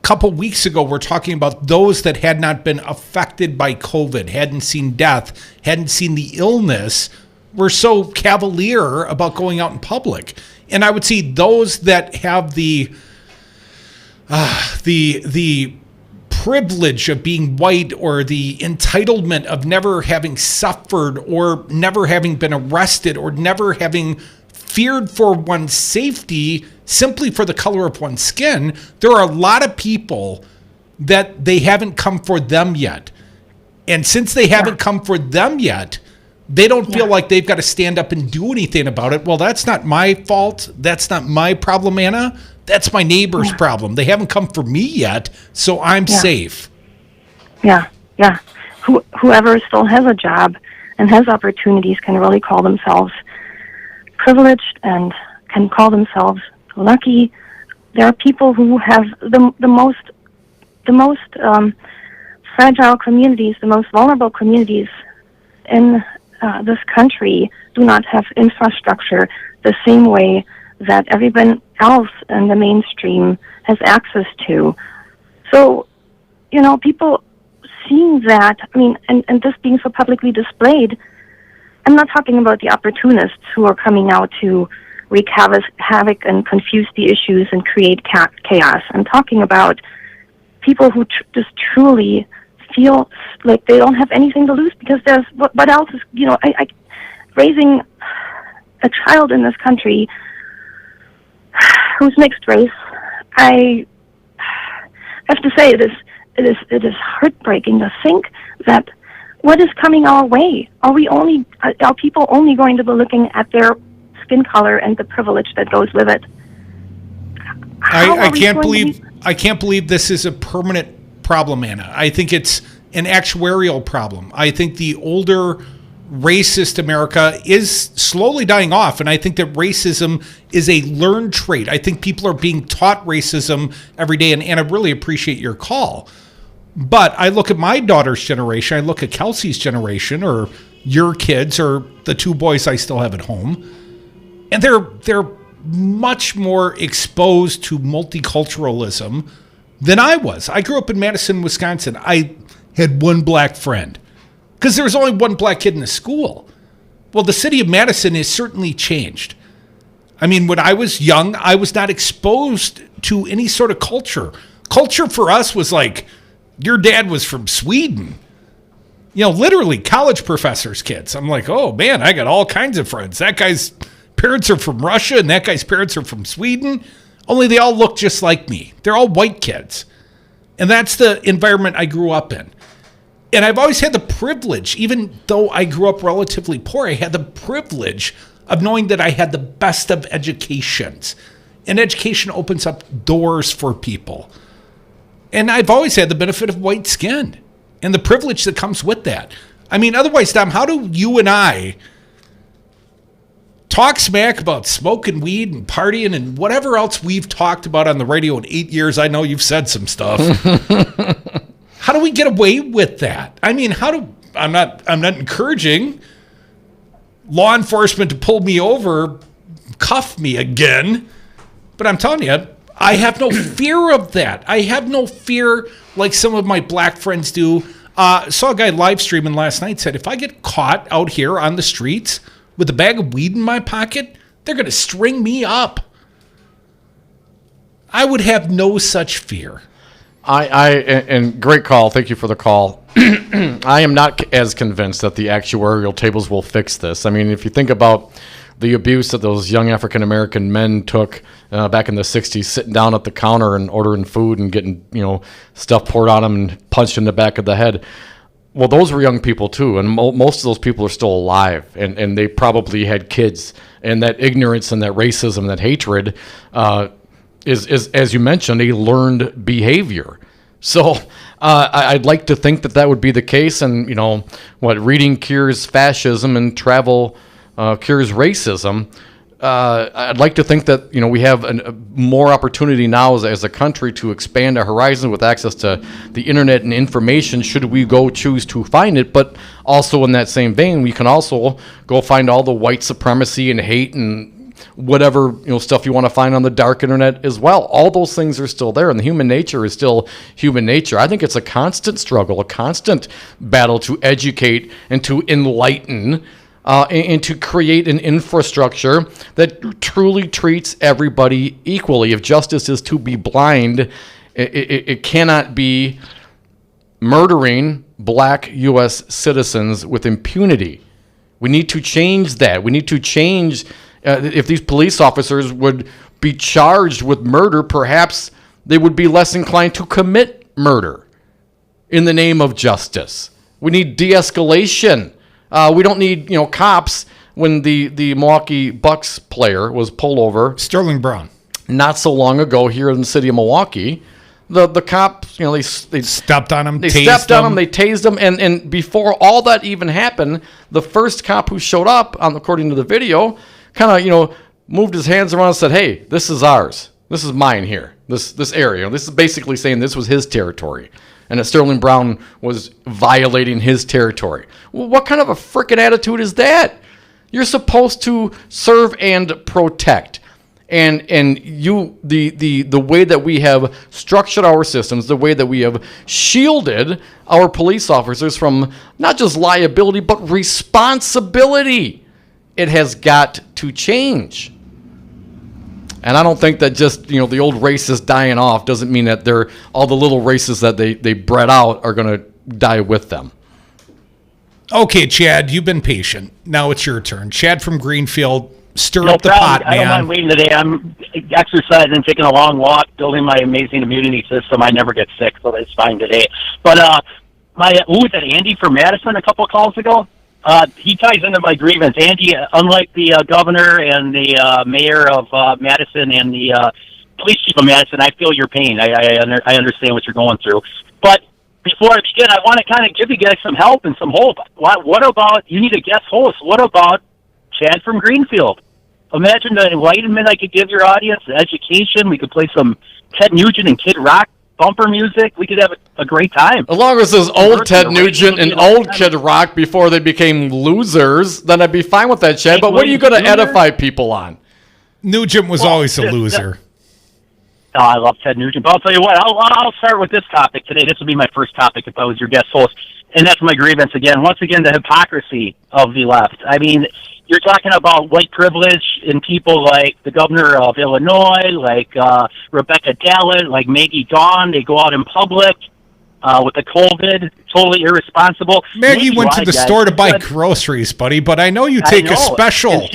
couple weeks ago we're talking about those that had not been affected by COVID, hadn't seen death, hadn't seen the illness, were so cavalier about going out in public. And I would see those that have the privilege of being white, or the entitlement of never having suffered, or never having been arrested, or never having feared for one's safety simply for the color of one's skin. There are a lot of people that they haven't come for them yet. And since they haven't come for them yet, they don't feel like they've got to stand up and do anything about it. Well, that's not my fault. That's not my problem, Anna. That's my neighbor's problem. They haven't come for me yet, so I'm safe. Yeah. Whoever still has a job and has opportunities can really call themselves privileged and can call themselves lucky. There are people who have the most fragile communities, the most vulnerable communities in this country do not have infrastructure the same way that everyone else in the mainstream has access to. So, you know, people seeing that, I mean, and this being so publicly displayed, I'm not talking about the opportunists who are coming out to wreak havoc and confuse the issues and create chaos. I'm talking about people who just truly feel like they don't have anything to lose, because there's what else is, you know, I raising a child in this country who's mixed race. I have to say it is heartbreaking to think that what is coming our way. Are people only going to be looking at their skin color and the privilege that goes with it? I can't believe this is a permanent problem, Anna. I think it's an actuarial problem. I think the older racist America is slowly dying off, and I think that racism is a learned trait. I think people are being taught racism every day, and I really appreciate your call. But I look at my daughter's generation, I look at Kelsey's generation, or your kids, or the two boys I still have at home, and they're much more exposed to multiculturalism than I was. I grew up in Madison, Wisconsin. I had one black friend because there was only one black kid in the school. Well, the city of Madison has certainly changed. I mean, when I was young, I was not exposed to any sort of culture. Culture for us was like, your dad was from Sweden. You know, literally college professors' kids. I'm like, oh man, I got all kinds of friends. That guy's parents are from Russia and that guy's parents are from Sweden. Only they all look just like me. They're all white kids. And that's the environment I grew up in. And I've always had the privilege, even though I grew up relatively poor, I had the privilege of knowing that I had the best of educations. And education opens up doors for people. And I've always had the benefit of white skin and the privilege that comes with that. I mean, otherwise, Tom, how do you and I talk smack about smoking weed and partying and whatever else we've talked about on the radio in 8 years? I know you've said some stuff. How do we get away with that? I mean, I'm not encouraging law enforcement to pull me over, cuff me again, but I'm telling you, I have no fear of that. I have no fear like some of my black friends do. Saw a guy live streaming last night, said, if I get caught out here on the streets with a bag of weed in my pocket, they're going to string me up. I would have no such fear. And great call. Thank you for the call. I am not as convinced that the actuarial tables will fix this. I mean, if you think about the abuse that those young African-American men took back in the 60s, sitting down at the counter and ordering food and getting, stuff poured on them and punched in the back of the head. Well, those were young people too, and most of those people are still alive, and they probably had kids. And that ignorance and that racism, that hatred is, as you mentioned, a learned behavior. So I'd like to think that would be the case, and reading cures fascism and travel cures racism. I'd like to think that we have more opportunity now as a country to expand our horizons with access to the internet and information should we choose to find it. But also in that same vein, we can also go find all the white supremacy and hate and whatever stuff you want to find on the dark internet as well. All those things are still there, and the human nature is still human nature. I think it's a constant struggle, a constant battle to educate and to enlighten and to create an infrastructure that truly treats everybody equally. If justice is to be blind, it cannot be murdering black U.S. citizens with impunity. We need to change that. We need to change, if these police officers would be charged with murder, perhaps they would be less inclined to commit murder in the name of justice. We need de-escalation. We don't need, cops. When the Milwaukee Bucks player was pulled over, Sterling Brown, not so long ago here in the city of Milwaukee, the cops, they stepped on him, they tased him, and before all that even happened, the first cop who showed up, according to the video, kind of moved his hands around and said, "Hey, this is ours. This is mine here. This area. This is basically saying this was his territory." And that Sterling Brown was violating his territory. Well, what kind of a frickin' attitude is that? You're supposed to serve and protect. And the way that we have structured our systems, the way that we have shielded our police officers from not just liability, but responsibility, it has got to change. And I don't think that just, the old races dying off doesn't mean that all the little races that they bred out are going to die with them. Okay, Chad, you've been patient. Now it's your turn. Chad from Greenfield, stir No up the problem. pot, man. I don't mind waiting today. I'm exercising, taking a long walk, building my amazing immunity system. I never get sick, so that's fine today. But who was that, Andy from Madison a couple of calls ago? He ties into my grievance. Andy, unlike the governor and the mayor of Madison and the police chief of Madison, I feel your pain. I understand what you're going through. But before I begin, I want to kind of give you guys some help and some hope. What about, you need a guest host, what about Chad from Greenfield? Imagine the enlightenment I could give your audience, the education. We could play some Ted Nugent and Kid Rock bumper music. We could have a great time. As long as there's old Ted Nugent and old Kid Rock before they became losers, then I'd be fine with that, Chad. But what are you going to edify people on? Nugent was always a loser. Oh, I love Ted Nugent. But I'll tell you what, I'll start with this topic today. This will be my first topic if I was your guest host. and that's my grievance again. Once again, the hypocrisy of the left. I mean, you're talking about white privilege in people like the governor of Illinois, like Rebecca Dallin, like Maggie Dawn. They go out in public with the COVID, totally irresponsible. Maggie went to the store to buy groceries, buddy, but I know you take a special...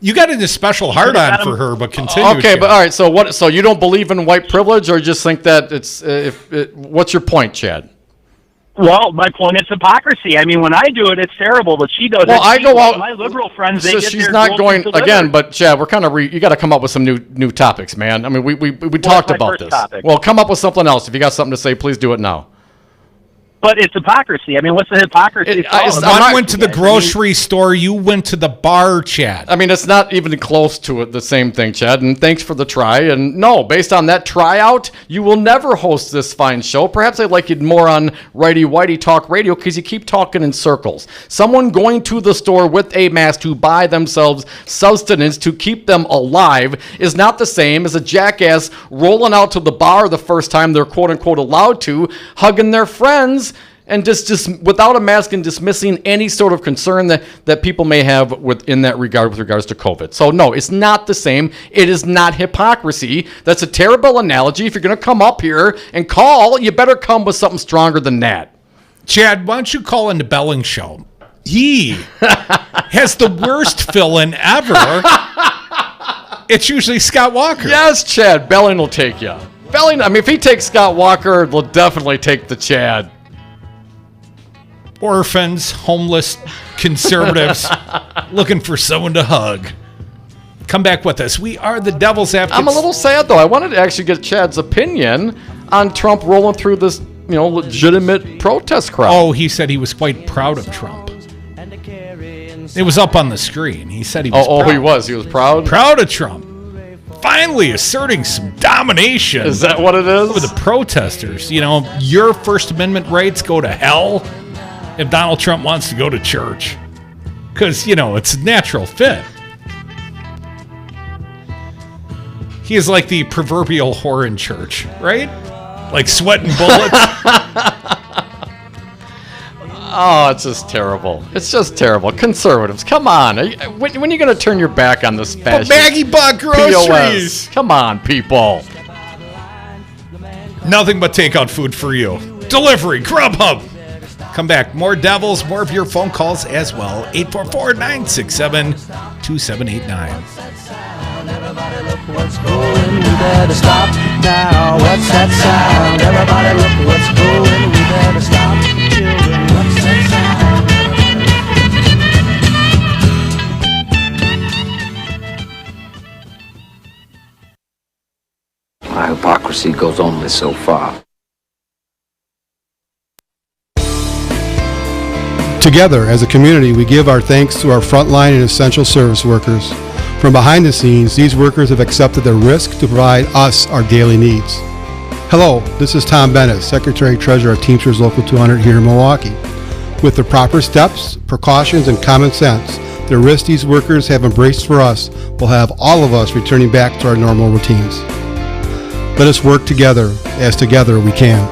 You got a special hard on for her, but continue. Okay, but all right. So what? So you don't believe in white privilege, or just think that it's? What's your point, Chad? Well, my point is hypocrisy. I mean, when I do it, it's terrible, but she does it. Well, I go out. My liberal friends, they So get she's their not going groceries again. delivered. But Chad, we're kind of you got to come up with some new topics, man. I mean, we talked my about first this. topic. Well, come up with something else. If you got something to say, please do it now. But it's hypocrisy. I mean, what's the hypocrisy? One went to the grocery store. You went to the bar, Chad. I mean, it's not even close to it, the same thing, Chad. And thanks for the try. And no, based on that tryout, you will never host this fine show. Perhaps I'd like you more on Righty Whitey Talk Radio because you keep talking in circles. Someone going to the store with a mask to buy themselves sustenance to keep them alive is not the same as a jackass rolling out to the bar the first time they're quote unquote allowed to, hugging their friends, and just without a mask and dismissing any sort of concern that people may have in that regard with regards to COVID. So no, it's not the same. It is not hypocrisy. That's a terrible analogy. If you're going to come up here and call, you better come with something stronger than that. Chad, why don't you call in the Belling Show? He has the worst fill-in ever. It's usually Scott Walker. Yes, Chad. Belling will take you. Belling, I mean, if he takes Scott Walker, they'll definitely take the Chad. Orphans, homeless, conservatives, looking for someone to hug. Come back with us. We are the Devil's Advocates. I'm a little sad, though. I wanted to actually get Chad's opinion on Trump rolling through this, legitimate protest crowd. Oh, he said he was quite proud of Trump. It was up on the screen. He said he was proud. He was. He was proud? Proud of Trump. Finally asserting some domination. Is that what it is? Over the protesters. Your First Amendment rights go to hell if Donald Trump wants to go to church. Because, it's a natural fit. He is like the proverbial whore in church, right? Like sweating bullets. Oh, it's just terrible. It's just terrible. Conservatives, come on. When are you going to turn your back on this fascist? But Maggie bought groceries. POS? Come on, people. Nothing but takeout food for you. Delivery, Grubhub. Come back. More Devils, more of your phone calls as well. 844-967-2789. Everybody look what's going, we better stop now. What's that sound? Everybody look what's going, we better stop. Children, what's that sound? My hypocrisy goes only so far. Together, as a community, we give our thanks to our frontline and essential service workers. From behind the scenes, these workers have accepted the risk to provide us our daily needs. Hello, this is Tom Bennett, Secretary-Treasurer of Teamsters Local 200 here in Milwaukee. With the proper steps, precautions, and common sense, the risk these workers have embraced for us will have all of us returning back to our normal routines. Let us work together, as together we can.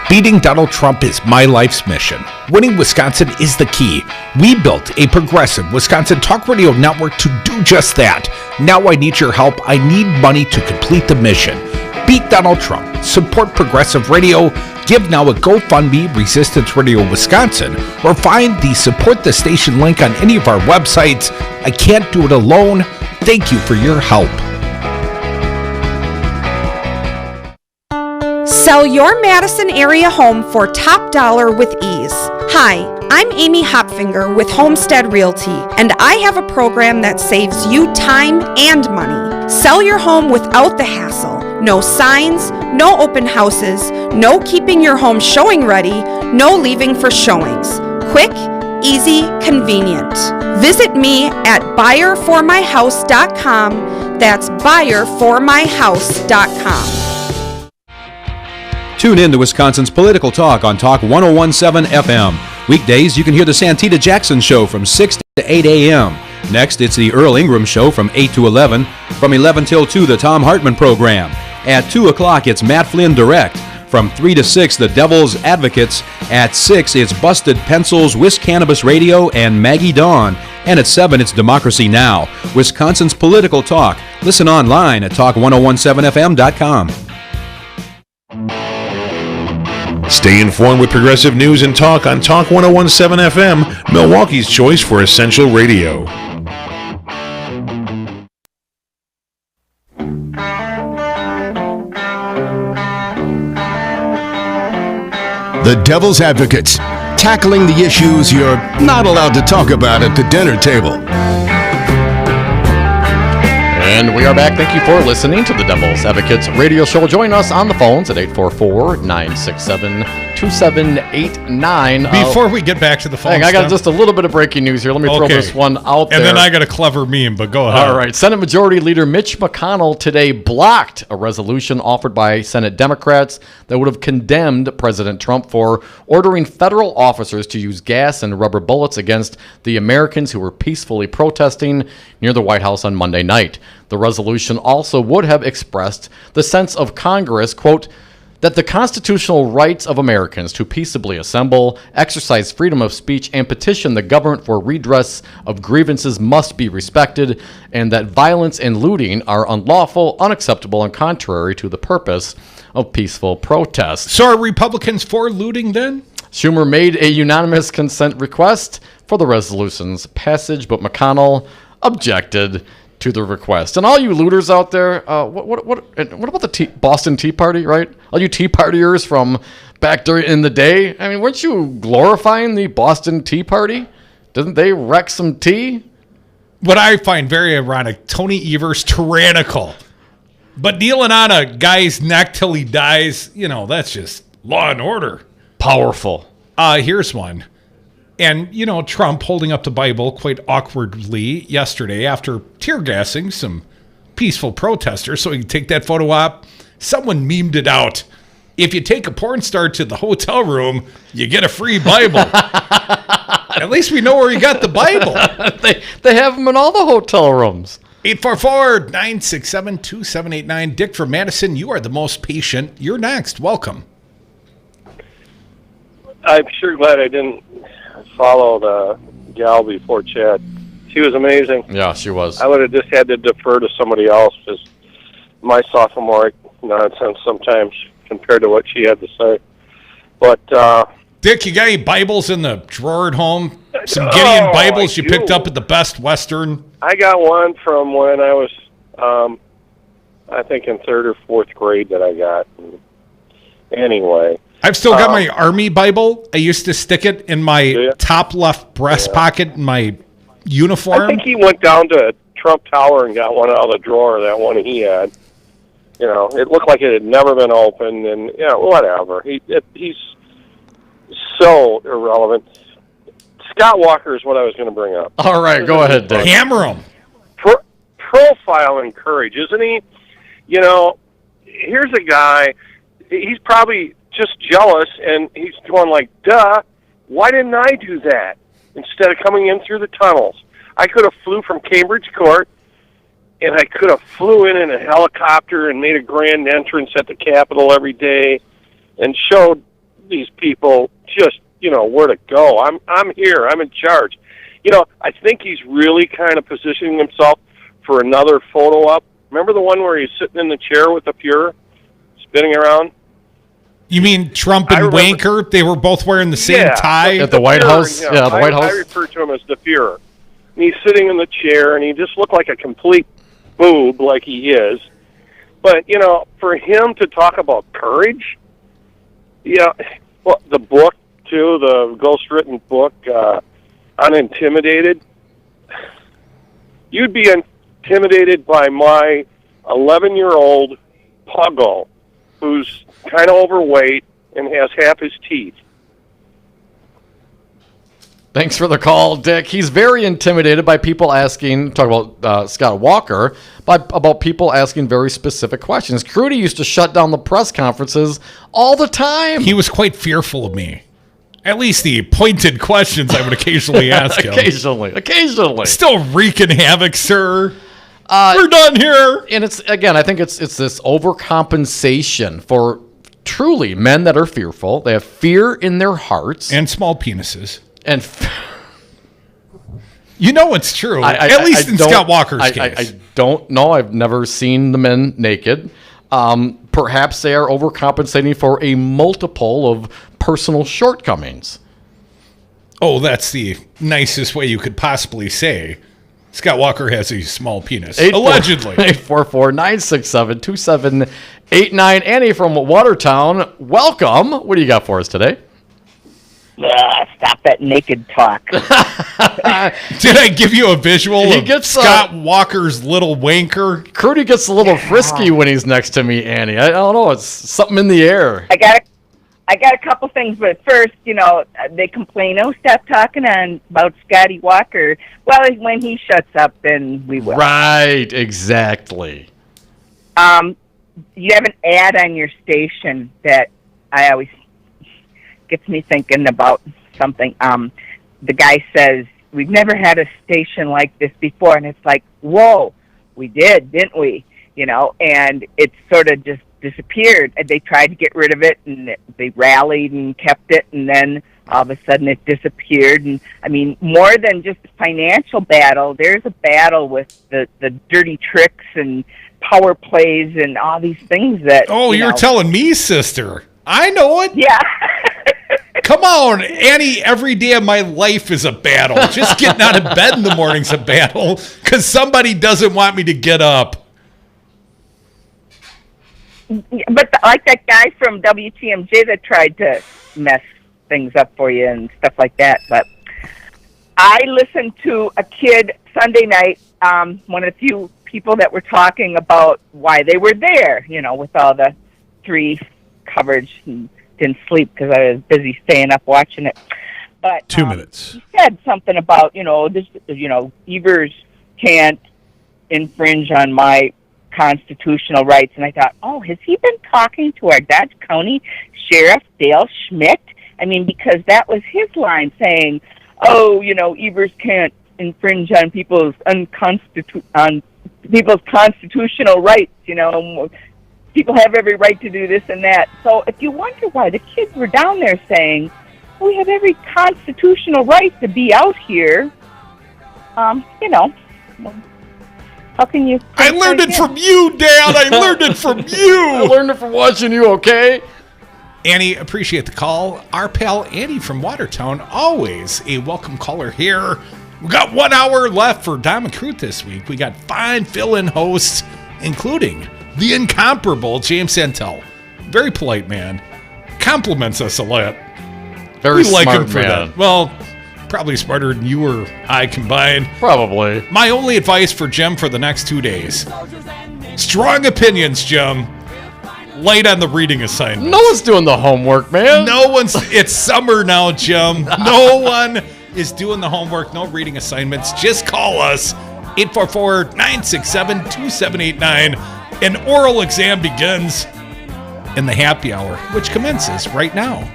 Beating Donald Trump is my life's mission. Winning Wisconsin is the key. We built a progressive Wisconsin talk radio network to do just that. Now I need your help. I need money to complete the mission. Beat Donald Trump. Support progressive radio. Give now at GoFundMe Resistance Radio Wisconsin, or find the Support the Station link on any of our websites. I can't do it alone. Thank you for your help. Sell your Madison area home for top dollar with ease. Hi, I'm Amy Hopfinger with Homestead Realty, and I have a program that saves you time and money. Sell your home without the hassle. No signs, no open houses, no keeping your home showing ready, no leaving for showings. Quick, easy, convenient. Visit me at buyerformyhouse.com. That's buyerformyhouse.com. Tune in to Wisconsin's Political Talk on Talk 101.7 FM. Weekdays, you can hear the Santita Jackson Show from 6 to 8 a.m. Next, it's the Earl Ingram Show from 8 to 11. From 11 till 2, the Tom Hartman Program. At 2 o'clock, it's Matt Flynn Direct. From 3 to 6, the Devil's Advocates. At 6, it's Busted Pencils, Wiz Cannabis Radio, and Maggie Dawn. And at 7, it's Democracy Now!, Wisconsin's political talk. Listen online at talk1017fm.com. Stay informed with progressive news and talk on Talk 1017 FM, Milwaukee's choice for essential radio. The Devil's Advocates, tackling the issues you're not allowed to talk about at the dinner table. And we are back. Thank you for listening to the Devil's Advocates radio show. Join us on the phones at 844-967-2789. Before we get back to the phone, I got just a little bit of breaking news here. Let me throw this one out there. And then I got a clever meme, but go ahead. All right. Senate Majority Leader Mitch McConnell today blocked a resolution offered by Senate Democrats that would have condemned President Trump for ordering federal officers to use gas and rubber bullets against the Americans who were peacefully protesting near the White House on Monday night. The resolution also would have expressed the sense of Congress, quote, that the constitutional rights of Americans to peaceably assemble, exercise freedom of speech, and petition the government for redress of grievances must be respected, and that violence and looting are unlawful, unacceptable, and contrary to the purpose of peaceful protest. So are Republicans for looting then? Schumer made a unanimous consent request for the resolution's passage, but McConnell objected to the request. And all you looters out there, what about the Boston Tea Party, right? All you Tea Partiers from back in the day. I mean, weren't you glorifying the Boston Tea Party? Didn't they wreck some tea? What I find very ironic, Tony Evers, tyrannical. But kneeling on a guy's neck till he dies, that's just law and order. Powerful. Here's one. And, Trump holding up the Bible quite awkwardly yesterday after tear gassing some peaceful protesters so he could take that photo op. Someone memed it out. If you take a porn star to the hotel room, you get a free Bible. At least we know where he got the Bible. They have them in all the hotel rooms. 844-967-2789. Dick from Madison, you are the most patient. You're next. Welcome. I'm sure glad I didn't follow the gal before Chad. She was amazing. Yeah, she was. I would have just had to defer to somebody else because my sophomoric nonsense sometimes compared to what she had to say. But Dick, you got any Bibles in the drawer at home? Some Gideon Bibles you picked up at the Best Western? I got one from when I was, I think, in 3rd or 4th grade that I got. Anyway. I've still got my Army Bible. I used to stick it in my top left breast pocket in my uniform. I think he went down to Trump Tower and got one out of the drawer, that one he had. It looked like it had never been opened, and, whatever. He's so irrelevant. Scott Walker is what I was going to bring up. All right, go ahead, Dick. Hammer him. Profiling courage, isn't he? Here's a guy, he's probably just jealous, and he's going like, duh, why didn't I do that instead of coming in through the tunnels? I could have flew from Cambridge Court, and I could have flew in a helicopter and made a grand entrance at the Capitol every day and showed these people just, where to go. I'm here. I'm in charge. I think he's really kind of positioning himself for another photo op. Remember the one where he's sitting in the chair with the Fuhrer spinning around? You mean Trump and Wanker? They were both wearing the same tie? At the White House? Yeah, the White House. I refer to him as the Fuhrer. And he's sitting in the chair, and he just looked like a complete boob, like he is. But, for him to talk about courage, the book, too, the ghost-written book, Unintimidated, you'd be intimidated by my 11-year-old puggle who's kind of overweight and has half his teeth. Thanks for the call, Dick. He's very intimidated by people asking, talk about Scott Walker, about people asking very specific questions. Crudy used to shut down the press conferences all the time. He was quite fearful of me. At least the pointed questions I would occasionally ask him. Occasionally. Still wreaking havoc, sir. We're done here. And it's, again, I think it's this overcompensation for truly men that are fearful. They have fear in their hearts. And small penises. And you know it's true. At least in Scott Walker's case. I don't know. I've never seen the men naked. Perhaps they are overcompensating for a multiple of personal shortcomings. Oh, that's the nicest way you could possibly say. Scott Walker has a small penis. Allegedly. 844-967-2789. Annie from Watertown, welcome. What do you got for us today? Stop that naked talk. Did I give you a visual of Scott Walker's little wanker? Crudy gets a little frisky when he's next to me, Annie. I don't know. It's something in the air. I got a couple things, but first, they complain, stop talking about Scotty Walker. Well, when he shuts up, then we will. Right, exactly. You have an ad on your station that I always gets me thinking about something. The guy says, we've never had a station like this before, and it's like, whoa, we did, didn't we? And it sort of just disappeared. And they tried to get rid of it, and they rallied and kept it, and then all of a sudden it disappeared. And I mean, more than just a financial battle, there's a battle with the dirty tricks and power plays and all these things that... Oh, you're telling me, sister. I know it. Yeah. Come on, Annie, every day of my life is a battle. Just getting out of bed in the morning's a battle because somebody doesn't want me to get up. But like that guy from WTMJ that tried to mess things up for you and stuff like that. But I listened to a kid Sunday night, one of the few people that were talking about why they were there, with all the 3 coverage, and didn't sleep because I was busy staying up watching it. But 2 minutes. He said something about, this, Evers can't infringe on my constitutional rights. And I thought, has he been talking to our Dodge County Sheriff Dale Schmidt? I mean, because that was his line saying, Evers can't infringe on people's constitutional rights, people have every right to do this and that. So if you wonder why the kids were down there saying, we have every constitutional right to be out here, how can you... I learned it from you, Dad. I learned it from you. I learned it from watching you, okay? Annie, appreciate the call. Our pal Annie from Watertown, always a welcome caller here. We got 1 hour left for Dom and Crute this week. We got fine fill-in hosts, including the incomparable James Santel. Very polite man. Compliments us a lot. Very we like smart him for man. that. Well, probably smarter than you or I combined. Probably. My only advice for Jim for the next 2 days. Strong opinions, Jim. Light on the reading assignment. No one's doing the homework, man. It's summer now, Jim. No one is doing the homework. No reading assignments. Just call us. 844-967-2789. An oral exam begins in the happy hour, which commences right now.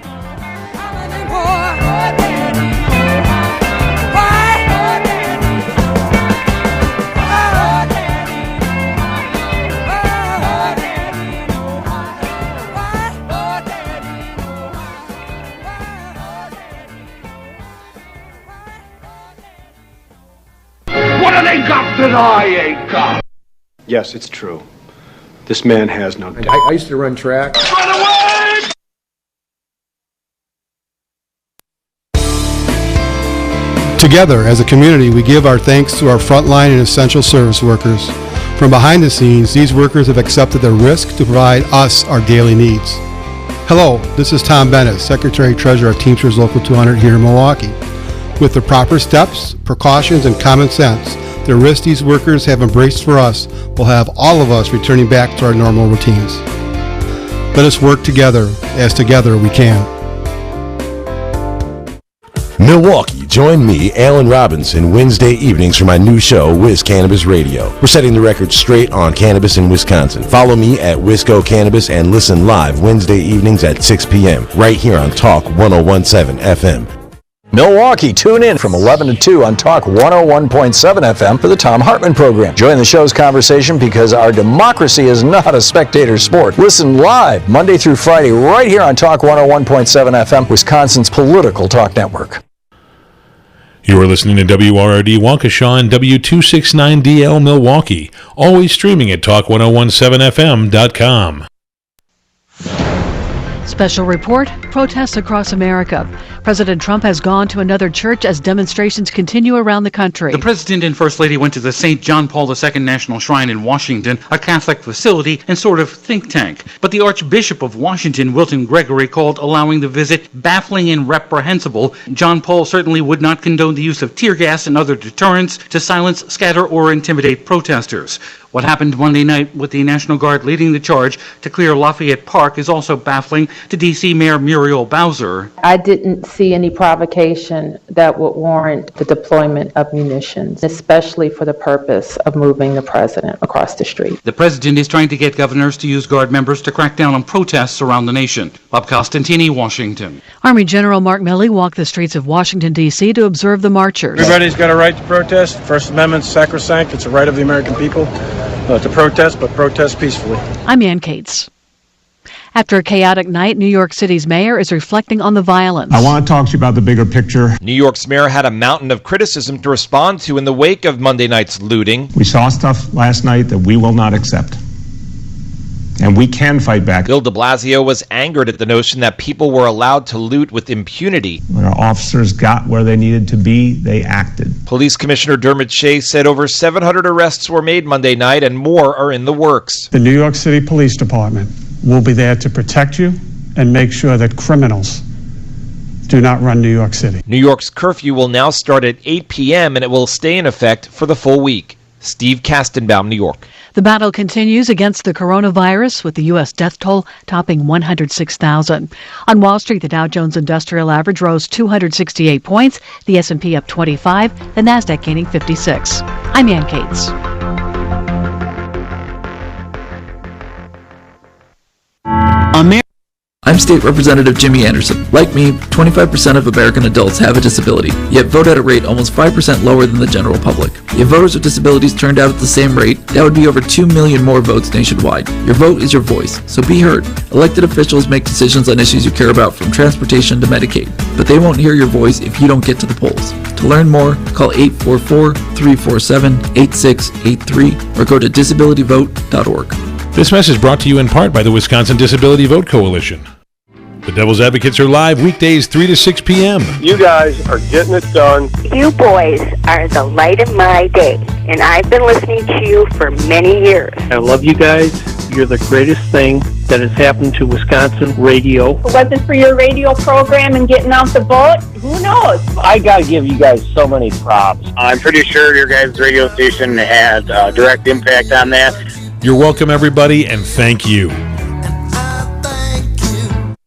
What do they got that I ain't got? Yes, it's true. This man has no doubt. I used to run track. Together, as a community, we give our thanks to our frontline and essential service workers. From behind the scenes, these workers have accepted the risk to provide us our daily needs. Hello, this is Tom Bennett, Secretary-Treasurer of Teamsters Local 200 here in Milwaukee. With the proper steps, precautions, and common sense, the risk these workers have embraced for us will have all of us returning back to our normal routines. Let us work together, as together we can. Milwaukee, join me, Alan Robinson, Wednesday evenings for my new show, Wiz Cannabis Radio. We're setting the record straight on cannabis in Wisconsin. Follow me at Wisco Cannabis and listen live Wednesday evenings at 6 p.m. right here on Talk 1017 FM. Milwaukee, tune in from 11 to 2 on Talk 101.7 FM for the Thom Hartmann Program. Join the show's conversation because our democracy is not a spectator sport. Listen live Monday through Friday right here on Talk 101.7 FM, Wisconsin's political talk network. You are listening to WRRD Waukesha and W269DL Milwaukee, always streaming at Talk1017FM.com. Special report, protests across America. President Trump has gone to another church as demonstrations continue around the country. The President and First Lady went to the St. John Paul II National Shrine in Washington, a Catholic facility and sort of think tank. But the Archbishop of Washington, Wilton Gregory, called allowing the visit baffling and reprehensible. John Paul certainly would not condone the use of tear gas and other deterrents to silence, scatter, or intimidate protesters. What happened Monday night with the National Guard leading the charge to clear Lafayette Park is also baffling to D.C. Mayor Muriel Bowser. I didn't see any provocation that would warrant the deployment of munitions, especially for the purpose of moving the president across the street. The president is trying to get governors to use Guard members to crack down on protests around the nation. Bob Costantini, Washington. Army General Mark Milley walked the streets of Washington, D.C. to observe the marchers. Everybody's got a right to protest. First Amendment's sacrosanct. It's a right of the American people to protest, but protest peacefully. I'm Ann Cates. After a chaotic night, New York City's mayor is reflecting on the violence. I want to talk to you about the bigger picture. New York's mayor had a mountain of criticism to respond to in the wake of Monday night's looting. We saw stuff last night that we will not accept. And we can fight back. Bill de Blasio was angered at the notion that people were allowed to loot with impunity. When our officers got where they needed to be, they acted. Police Commissioner Dermot Shea said over 700 arrests were made Monday night and more are in the works. The New York City Police Department will be there to protect you and make sure that criminals do not run New York City. New York's curfew will now start at 8 p.m. and it will stay in effect for the full week. Steve Kastenbaum, New York. The battle continues against the coronavirus, with the U.S. death toll topping 106,000. On Wall Street, the Dow Jones Industrial Average rose 268 points, the S&P up 25, the Nasdaq gaining 56. I'm Ann Cates. I'm State Representative Jimmy Anderson. Like me, 25% of American adults have a disability, yet vote at a rate almost 5% lower than the general public. If voters with disabilities turned out at the same rate, that would be over 2 million more votes nationwide. Your vote is your voice, so be heard. Elected officials make decisions on issues you care about, from transportation to Medicaid, but they won't hear your voice if you don't get to the polls. To learn more, call 844-347-8683 or go to disabilityvote.org. This message brought to you in part by the Wisconsin Disability Vote Coalition. The Devil's Advocates are live weekdays 3 to 6 p.m. You guys are getting it done. You boys are the light of my day, and I've been listening to you for many years. I love you guys. You're the greatest thing that has happened to Wisconsin radio. If it wasn't for your radio program and getting out the vote, who knows? I got to give you guys so many props. I'm pretty sure your guys' radio station had a direct impact on that. You're welcome, everybody, and thank you.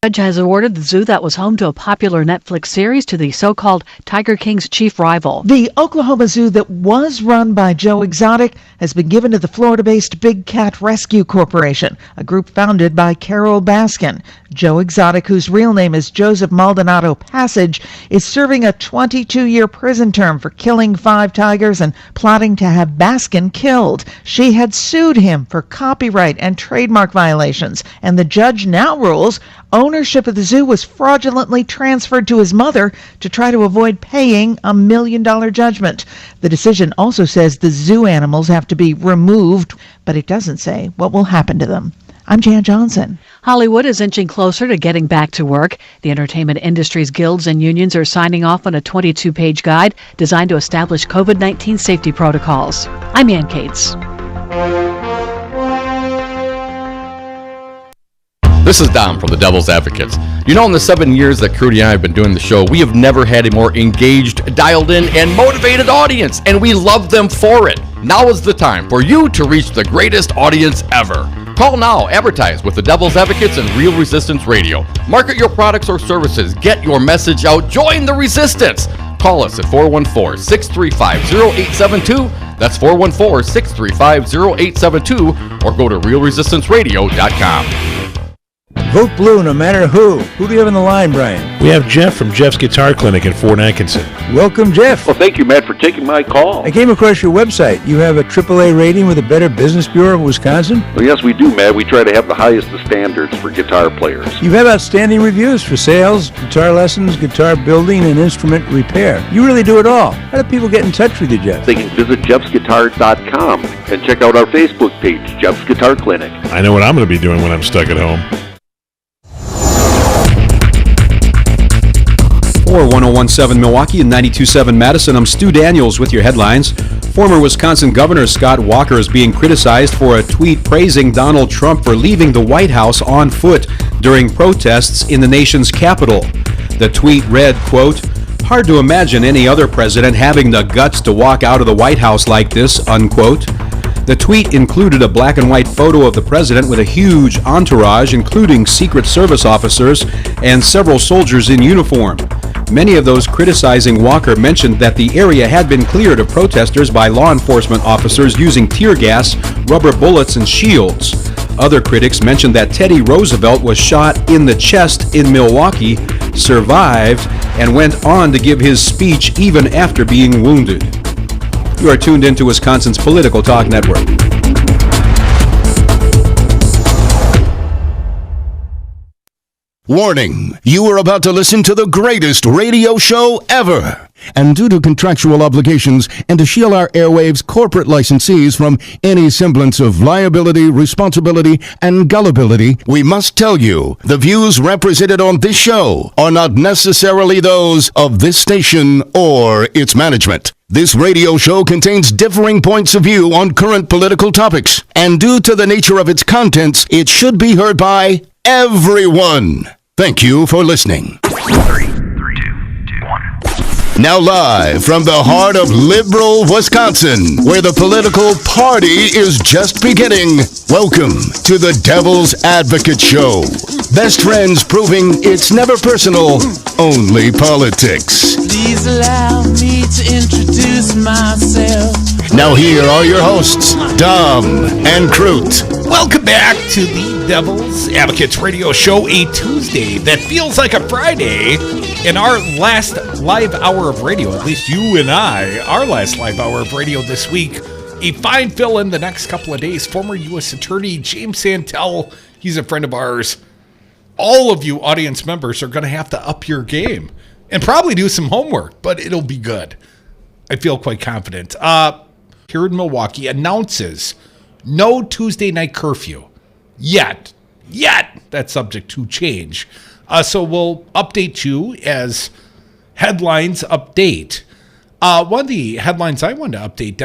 The judge has awarded the zoo that was home to a popular Netflix series to the so-called Tiger King's chief rival. The Oklahoma Zoo that was run by Joe Exotic has been given to the Florida-based Big Cat Rescue Corporation, a group founded by Carol Baskin. Joe Exotic, whose real name is Joseph Maldonado Passage, is serving a 22-year prison term for killing 5 tigers and plotting to have Baskin killed. She had sued him for copyright and trademark violations, and the judge now rules ownership of the zoo was fraudulently transferred to his mother to try to avoid paying a $1 million judgment. The decision also says the zoo animals have to be removed, but it doesn't say what will happen to them. I'm Jan Johnson. Hollywood is inching closer to getting back to work. The entertainment industry's guilds and unions are signing off on a 22-page guide designed to establish COVID-19 safety protocols. I'm Ann Cates. This is Dom from the Devil's Advocates. You know, in the 7 years that Crudy and I have been doing the show, we have never had a more engaged, dialed in, and motivated audience, and we love them for it. Now is the time for you to reach the greatest audience ever. Call now, advertise with the Devil's Advocates and Real Resistance Radio. Market your products or services, get your message out, join the resistance. Call us at 414-635-0872. That's 414-635-0872, or go to realresistanceradio.com. Vote blue no matter who. Who do you have on the line, Brian? We have Jeff from Jeff's Guitar Clinic in Fort Atkinson. Welcome, Jeff. Well, thank you, Matt, for taking my call. I came across your website. You have a AAA rating with the Better Business Bureau of Wisconsin? Well, yes, we do, Matt. We try to have the highest of standards for guitar players. You have outstanding reviews for sales, guitar lessons, guitar building, and instrument repair. You really do it all. How do people get in touch with you, Jeff? They can visit jeffsguitars.com and check out our Facebook page, Jeff's Guitar Clinic. I know what I'm going to be doing when I'm stuck at home. For 101.7 Milwaukee and 92.7 Madison, I'm Stu Daniels with your headlines. Former Wisconsin Governor Scott Walker is being criticized for a tweet praising Donald Trump for leaving the White House on foot during protests in the nation's capital. The tweet read, quote, "Hard to imagine any other president having the guts to walk out of the White House like this," unquote. The tweet included a black and white photo of the president with a huge entourage, including Secret Service officers and several soldiers in uniform. Many of those criticizing Walker mentioned that the area had been cleared of protesters by law enforcement officers using tear gas, rubber bullets, and shields. Other critics mentioned that Teddy Roosevelt was shot in the chest in Milwaukee, survived, and went on to give his speech even after being wounded. You are tuned into Wisconsin's Political Talk Network. Warning, you are about to listen to the greatest radio show ever. And due to contractual obligations and to shield our airwaves corporate licensees from any semblance of liability, responsibility, and gullibility, we must tell you the views represented on this show are not necessarily those of this station or its management. This radio show contains differing points of view on current political topics, and due to the nature of its contents, it should be heard by everyone. Thank you for listening. 3, 2, 1. Now live from the heart of liberal Wisconsin, where the political party is just beginning, welcome to the Devil's Advocate Show. Best friends proving it's never personal, only politics. Please allow me to introduce myself. Now here are your hosts, Dom and Crute. Welcome back to the Devil's Advocates Radio Show, a Tuesday that feels like a Friday. In our last live hour of radio, at least you and I, our last live hour of radio this week, a fine fill-in the next couple of days, former U.S. Attorney James Santel. He's a friend of ours. All of you audience members are going to have to up your game and probably do some homework, but it'll be good. I feel quite confident. Here in Milwaukee announces no Tuesday night curfew yet. That's subject to change. So we'll update you as headlines update. One of the headlines I wanted to update,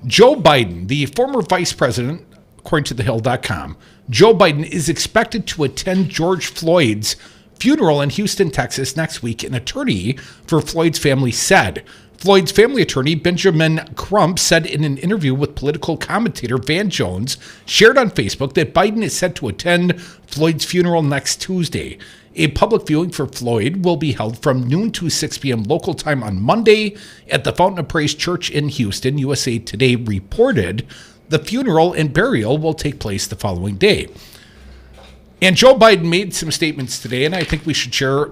Joe Biden, the former vice president, according to thehill.com, Joe Biden is expected to attend George Floyd's funeral in Houston, Texas next week, an attorney for Floyd's family said. Floyd's family attorney, Benjamin Crump, said in an interview with political commentator Van Jones, shared on Facebook that Biden is set to attend Floyd's funeral next Tuesday. A public viewing for Floyd will be held from noon to 6 p.m. local time on Monday at the Fountain of Praise Church in Houston. USA Today reported the funeral and burial will take place the following day. And Joe Biden made some statements today, and I think we should share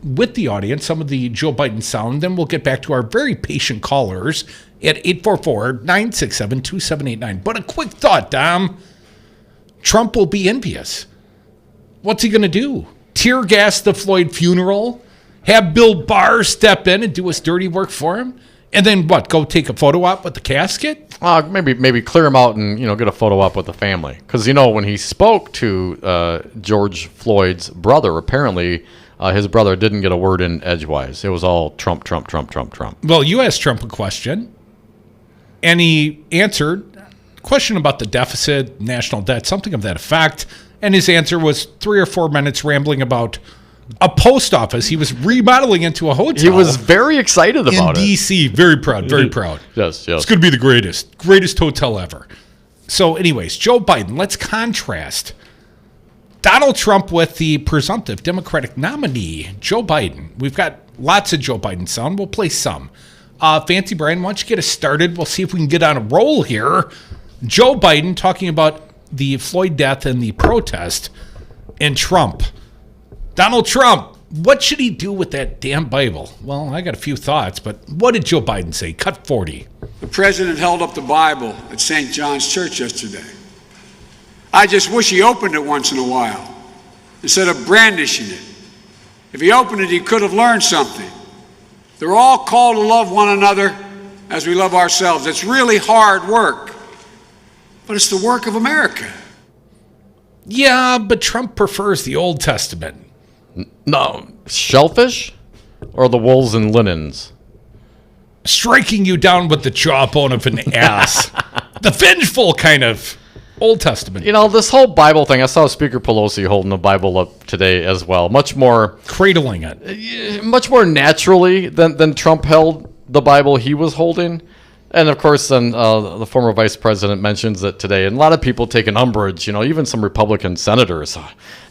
with the audience some of the Joe Biden sound. Then we'll get back to our very patient callers at 844-967-2789. But a quick thought, Dom. Trump will be envious. What's he going to do? Tear gas the Floyd funeral? Have Bill Barr step in and do his dirty work for him? And then what? Go take a photo op with the casket? Maybe clear him out and get a photo op with the family. Because when he spoke to George Floyd's brother, apparently his brother didn't get a word in edgewise. It was all Trump. Well, you asked Trump a question, and he answered a question about the deficit, national debt, something of that effect. And his answer was 3 or 4 minutes rambling about a post office he was remodeling into a hotel. He was very excited about it. In D.C. Very proud. Yes. It's going to be the greatest hotel ever. So anyways, Joe Biden, let's contrast Donald Trump with the presumptive Democratic nominee, Joe Biden. We've got lots of Joe Biden sound. We'll play some. Fancy Brian, why don't you get us started? We'll see if we can get on a roll here. Joe Biden talking about the Floyd death and the protest. and Trump. Donald Trump, what should he do with that damn Bible? Well, I got a few thoughts, but what did Joe Biden say? Cut 40. The president held up the Bible at St. John's Church yesterday. I just wish he opened it once in a while instead of brandishing it. If he opened it, he could have learned something. They're all called to love one another as we love ourselves. It's really hard work, but it's the work of America. Yeah, but Trump prefers the Old Testament. No, shellfish or the wools and linens? Striking you down with the jawbone of an ass. The vengeful kind of Old Testament. You know, this whole Bible thing, I saw Speaker Pelosi holding the Bible up today as well. Much more... cradling it. Much more naturally than Trump held the Bible he was holding. And, of course, then the former vice president mentions it today. And a lot of people take an umbrage, you know, even some Republican senators.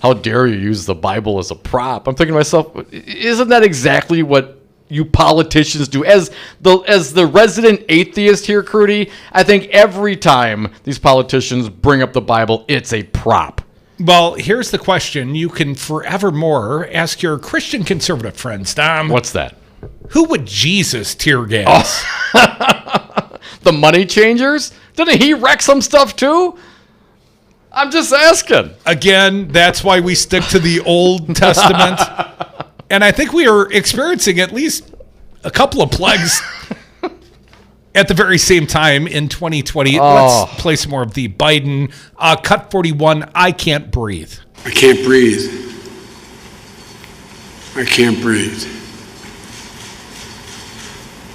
How dare you use the Bible as a prop? I'm thinking to myself, isn't that exactly what you politicians do? As the resident atheist here, Crudy, I think every time these politicians bring up the Bible, it's a prop. Well, here's the question you can forevermore ask your Christian conservative friends, Dom. What's that? Who would Jesus tear gas? The money changers? Didn't he wreck some stuff too? I'm just asking. Again, that's why we stick to the Old Testament. And I think we are experiencing at least a couple of plagues at the very same time in 2020. Let's play some more of the Biden. Cut 41, I can't breathe. I can't breathe. I can't breathe.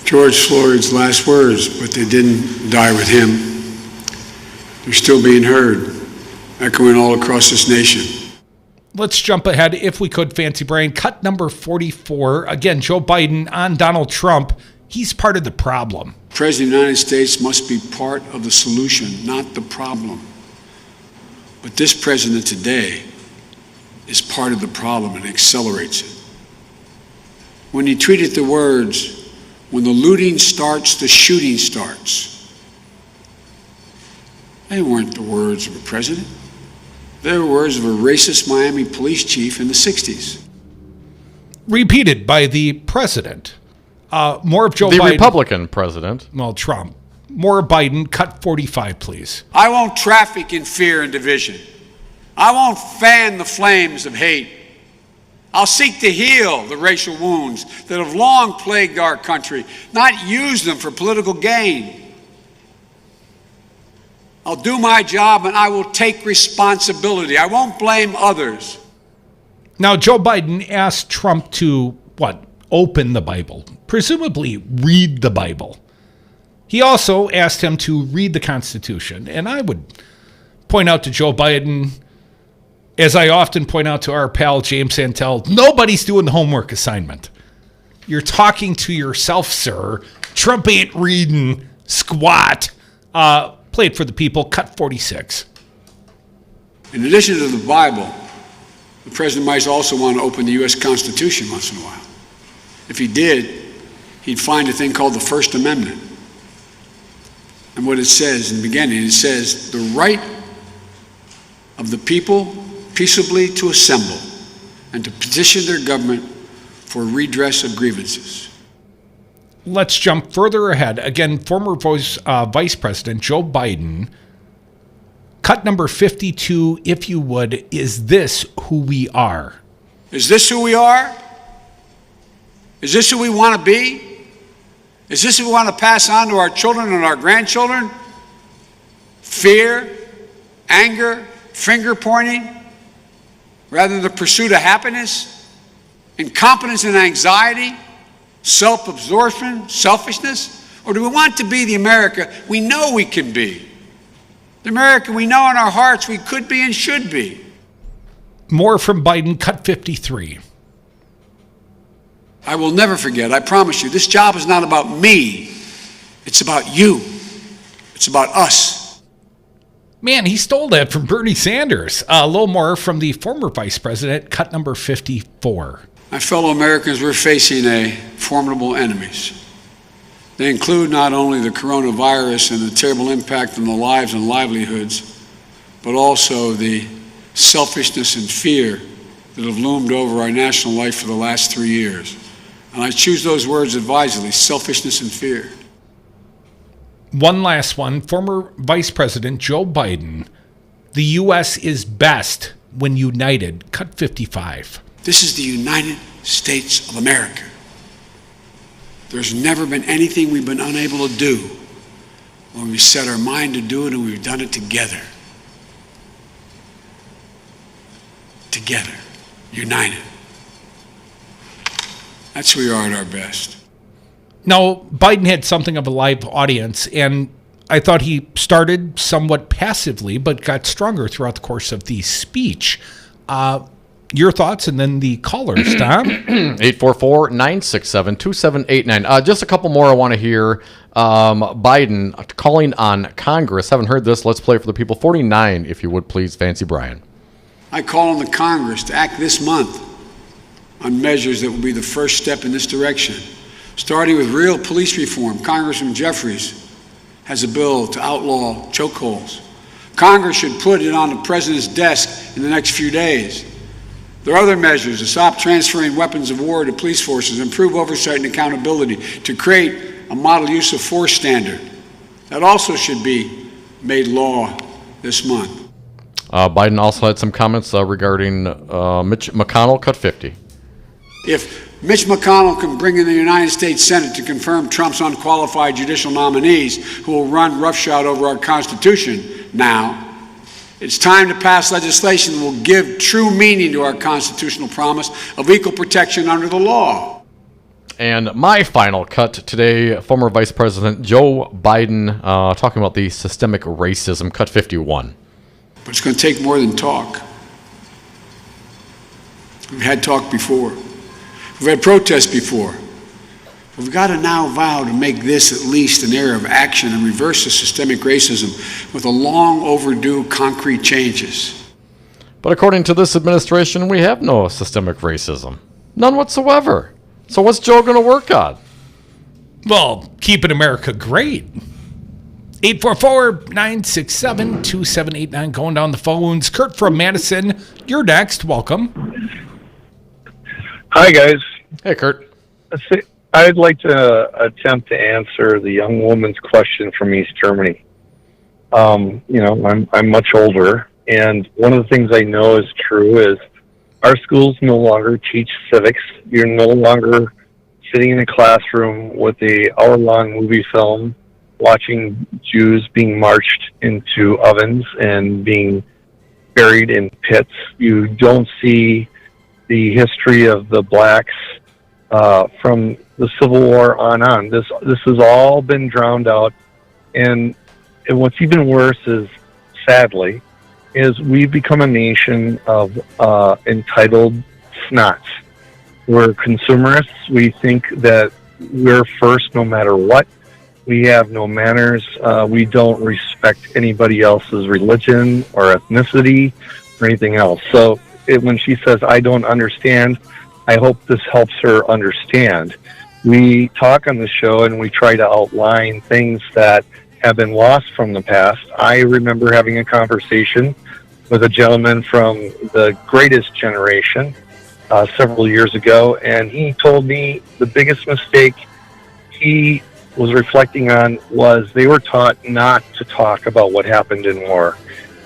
George Floyd's last words, but they didn't die with him. They're still being heard, echoing all across this nation. Let's jump ahead, if we could, Fancy Brain. Cut number 44. Again, Joe Biden on Donald Trump. He's part of the problem. The President of the United States must be part of the solution, not the problem. But this president today is part of the problem and accelerates it. When he tweeted the words, "When the looting starts, the shooting starts," they weren't the words of a president. They were words of a racist Miami police chief in the 60s. Repeated by the president. More of Joe Biden. The Republican president. Well, Trump. More of Biden. Cut 45, please. I won't traffic in fear and division. I won't fan the flames of hate. I'll seek to heal the racial wounds that have long plagued our country, not use them for political gain. I'll do my job and I will take responsibility. I won't blame others. Now, Joe Biden asked Trump to, open the Bible, presumably read the Bible. He also asked him to read the Constitution. And I would point out to Joe Biden, as I often point out to our pal James Santel, nobody's doing the homework assignment. You're talking to yourself, sir. Trump ain't reading squat. Play it for the people. Cut 46. In addition to the Bible, the president might also want to open the U.S. Constitution once in a while. If he did, he'd find a thing called the First Amendment. And what it says in the beginning, it says, the right of the people peaceably to assemble and to petition their government for redress of grievances. Let's jump further ahead. Again, former Vice President Joe Biden. Cut number 52, if you would. Is this who we are? Is this who we are? Is this who we want to be? Is this who we want to pass on to our children and our grandchildren? Fear, anger, finger pointing, rather than the pursuit of happiness, incompetence and anxiety, self-absorption, selfishness? Or do we want to be the America we know we can be? The America we know in our hearts we could be and should be. More from Biden, cut 53. I will never forget, I promise you, this job is not about me. It's about you. It's about us. Man, he stole that from Bernie Sanders. A little more from the former vice president, cut number 54. My fellow Americans, we're facing formidable enemies. They include not only the coronavirus and the terrible impact on the lives and livelihoods, but also the selfishness and fear that have loomed over our national life for the last 3 years. And I choose those words advisedly, selfishness and fear. One last one. Former Vice President Joe Biden. The U.S. is best when united. Cut 55. This is the United States of America. There's never been anything we've been unable to do when we set our mind to do it, and we've done it together. Together. United. That's who we are at our best. Now, Biden had something of a live audience, and I thought he started somewhat passively, but got stronger throughout the course of the speech. Your thoughts, and then the callers, Tom? 844-967-2789. Just a couple more I want to hear. Biden calling on Congress. Haven't heard this. Let's play it for the people. 49, if you would, please. Fancy Brian. I call on the Congress to act this month on measures that will be the first step in this direction. Starting with real police reform, Congressman Jeffries has a bill to outlaw chokeholds. Congress should put it on the president's desk in the next few days. There are other measures to stop transferring weapons of war to police forces, improve oversight and accountability, to create a model use of force standard. That also should be made law this month. Biden also had some comments regarding Mitch McConnell, cut 50. If Mitch McConnell can bring in the United States Senate to confirm Trump's unqualified judicial nominees who will run roughshod over our Constitution now, it's time to pass legislation that will give true meaning to our constitutional promise of equal protection under the law. And my final cut today, former Vice President Joe Biden talking about the systemic racism, cut 51. But it's going to take more than talk. We've had talk before. We've had protests before. We've got to now vow to make this at least an era of action and reverse the systemic racism with a long overdue concrete changes. But according to this administration, we have no systemic racism. None whatsoever. So what's Joe going to work on? Well, keeping America great. 844-967-2789. Going down the phones. Kurt from Madison, you're next. Welcome. Hi, guys. Hey, Kurt. I'd like to attempt to answer the young woman's question from East Germany. I'm much older, and one of the things I know is true is our schools no longer teach civics. You're no longer sitting in a classroom with a hour-long movie film watching Jews being marched into ovens and being buried in pits. You don't see the history of the blacks from the Civil War on. This has all been drowned out, and what's even worse is, sadly, is we've become a nation of entitled snots. We're consumerists. We think that we're first no matter what. We have no manners. We don't respect anybody else's religion or ethnicity or anything else. So when she says, I don't understand, I hope this helps her understand. We talk on the show and we try to outline things that have been lost from the past. I remember having a conversation with a gentleman from the greatest generation several years ago, and he told me the biggest mistake he was reflecting on was they were taught not to talk about what happened in war.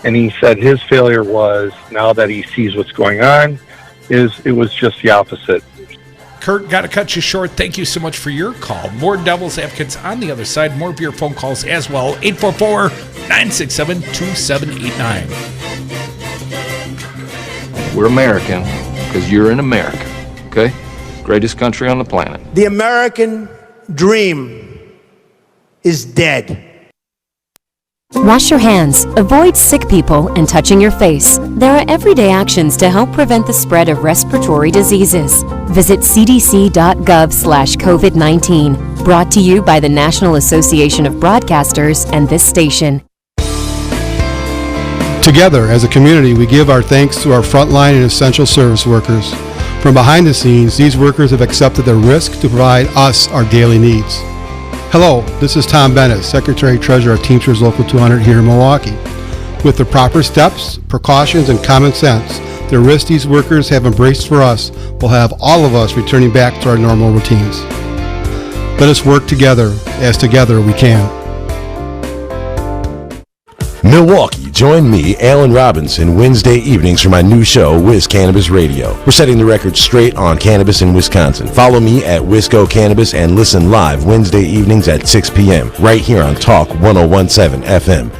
And he said his failure was, now that he sees what's going on, it was just the opposite. Kurt, got to cut you short. Thank you so much for your call. More Devil's Advocates on the other side. More of your phone calls as well. 844-967-2789. We're American because you're in America, okay? Greatest country on the planet. The American dream is dead. Wash your hands, avoid sick people, and touching your face. There are everyday actions to help prevent the spread of respiratory diseases. Visit cdc.gov/COVID-19. Brought to you by the National Association of Broadcasters and this station. Together, as a community, we give our thanks to our frontline and essential service workers. From behind the scenes, these workers have accepted the risk to provide us our daily needs. Hello, this is Tom Bennett, Secretary-Treasurer of Teamsters Local 200 here in Milwaukee. With the proper steps, precautions, and common sense, the risk these workers have embraced for us will have all of us returning back to our normal routines. Let us work together, as together we can. Milwaukee, join me, Alan Robinson, Wednesday evenings for my new show, Whiz Cannabis Radio. We're setting the record straight on cannabis in Wisconsin. Follow me at Wisco Cannabis and listen live Wednesday evenings at 6 p.m. right here on Talk 1017 FM.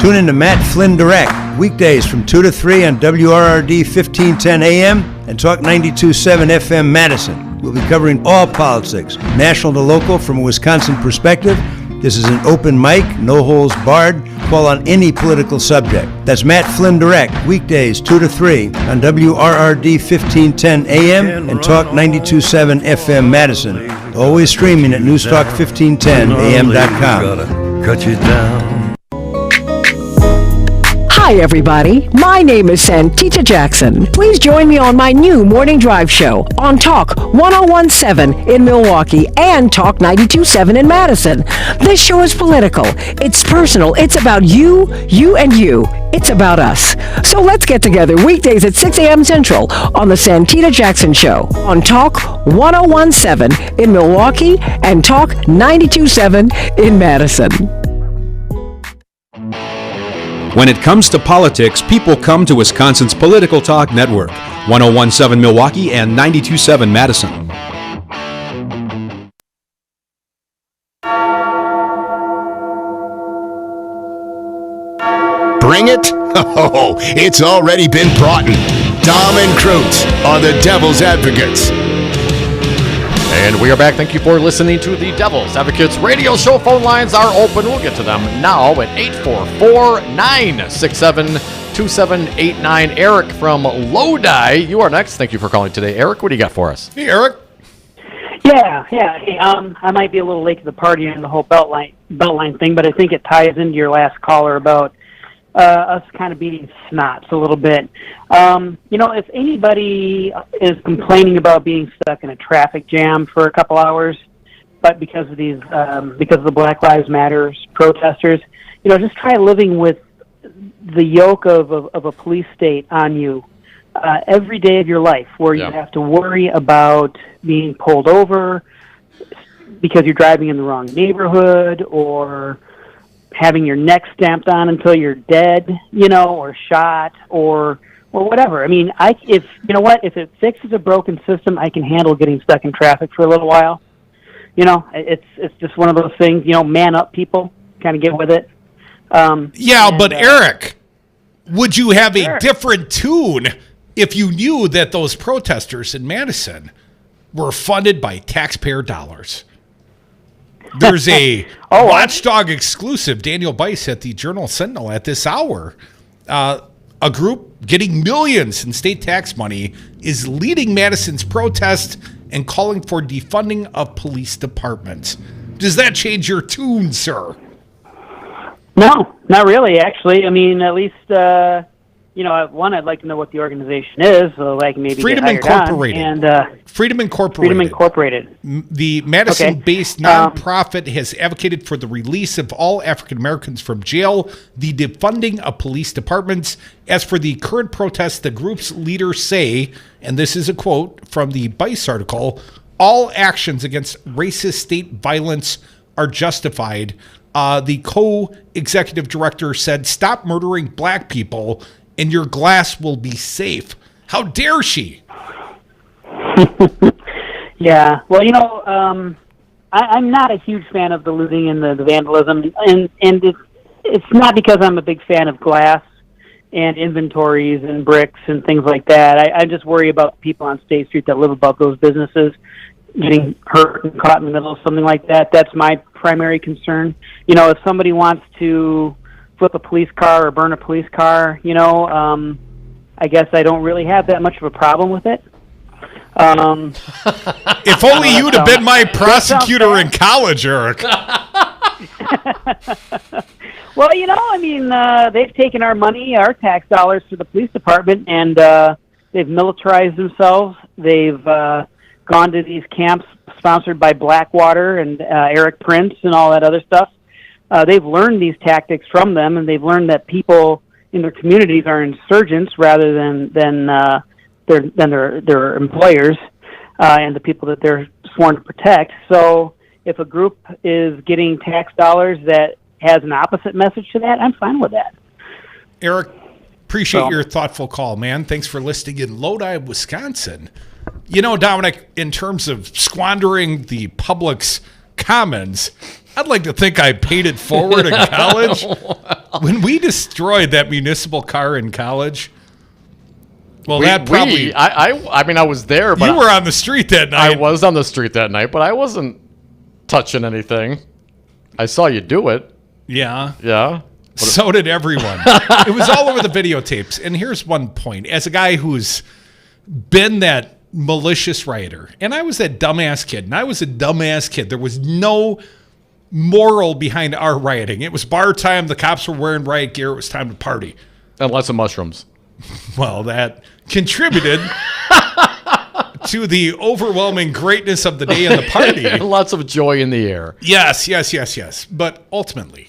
Tune in to Matt Flynn Direct, weekdays from 2 to 3 on WRRD 1510 AM and Talk 92.7 FM Madison. We'll be covering all politics, national to local, from a Wisconsin perspective. This is an open mic, no holds barred, call on any political subject. That's Matt Flynn Direct, weekdays 2 to 3 on WRRD 1510 AM and Talk 92.7 FM Madison. Always streaming at newstalk1510am.com. Cut you down. Hi, everybody. My name is Santita Jackson. Please join me on my new morning drive show on Talk 1017 in Milwaukee and Talk 92.7 in Madison. This show is political. It's personal. It's about you, and you. It's about us. So let's get together weekdays at 6 a.m. Central on the Santita Jackson Show on Talk 1017 in Milwaukee and Talk 92.7 in Madison. When it comes to politics, people come to Wisconsin's Political Talk Network, 1017 Milwaukee and 92.7 Madison. Bring it? Oh, it's already been brought in. Dom and Krutz are the Devil's Advocates. And we are back. Thank you for listening to the Devil's Advocates radio show. Phone lines are open. We'll get to them now at 844-967-2789. Eric from Lodi, you are next. Thank you for calling today. Eric, what do you got for us? Hey, Eric. Yeah. Hey, I might be a little late to the party on the whole Beltline thing, but I think it ties into your last caller about us kind of being snots a little bit. If anybody is complaining about being stuck in a traffic jam for a couple hours, but because of the Black Lives Matter protesters, just try living with the yoke of a police state on you every day of your life, where you have to worry about being pulled over because you're driving in the wrong neighborhood, or having your neck stamped on until you're dead, or shot, or whatever. I mean, if it fixes a broken system, I can handle getting stuck in traffic for a little while. It's just one of those things. Man up, people. Kind of get with it. But Eric, would you have a different tune if you knew that those protesters in Madison were funded by taxpayer dollars? There's a Watchdog exclusive, Daniel Bice at the Journal-Sentinel at this hour. A group getting millions in state tax money is leading Madison's protest and calling for defunding of police departments. Does that change your tune, sir? No, not really, actually. I mean, at least, one, I'd like to know what the organization is, so I can maybe Freedom get hired Incorporated. on. Freedom Incorporated. Freedom Incorporated. The Madison-based nonprofit has advocated for the release of all African Americans from jail, the defunding of police departments. As for the current protests, the group's leaders say, and this is a quote from the Bice article, all actions against racist state violence are justified. The co-executive director said, "Stop murdering black people and your glass will be safe." How dare she? Yeah, well, I'm not a huge fan of the looting and the vandalism, and it's not because I'm a big fan of glass and inventories and bricks and things like that. I just worry about people on State Street that live above those businesses getting hurt and caught in the middle of something like that. That's my primary concern. If somebody wants to flip a police car or burn a police car, I guess I don't really have that much of a problem with it. If only you'd have been my prosecutor in college, Eric. Well, they've taken our money, our tax dollars to the police department, and they've militarized themselves. They've gone to these camps sponsored by Blackwater and Eric Prince and all that other stuff. they've learned these tactics from them, and they've learned that people in their communities are insurgents rather than their employers and the people that they're sworn to protect. So if a group is getting tax dollars that has an opposite message to that, I'm fine with that. Eric, appreciate your thoughtful call, man. Thanks for listening in Lodi, Wisconsin. You know, Dominic, in terms of squandering the public's commons, I'd like to think I paid it forward in college. When we destroyed that municipal car in college, I was there, but you were on the street that night. I was on the street that night, but I wasn't touching anything. I saw you do it. Yeah. Yeah. So did everyone. It was all over the videotapes. And here's one point. As a guy who's been that malicious rioter, and I was that dumbass kid, and I was a dumbass kid. There was no moral behind our rioting. It was bar time. The cops were wearing riot gear. It was time to party. And lots of mushrooms. Well, that contributed to the overwhelming greatness of the day and the party. Lots of joy in the air. Yes. But ultimately,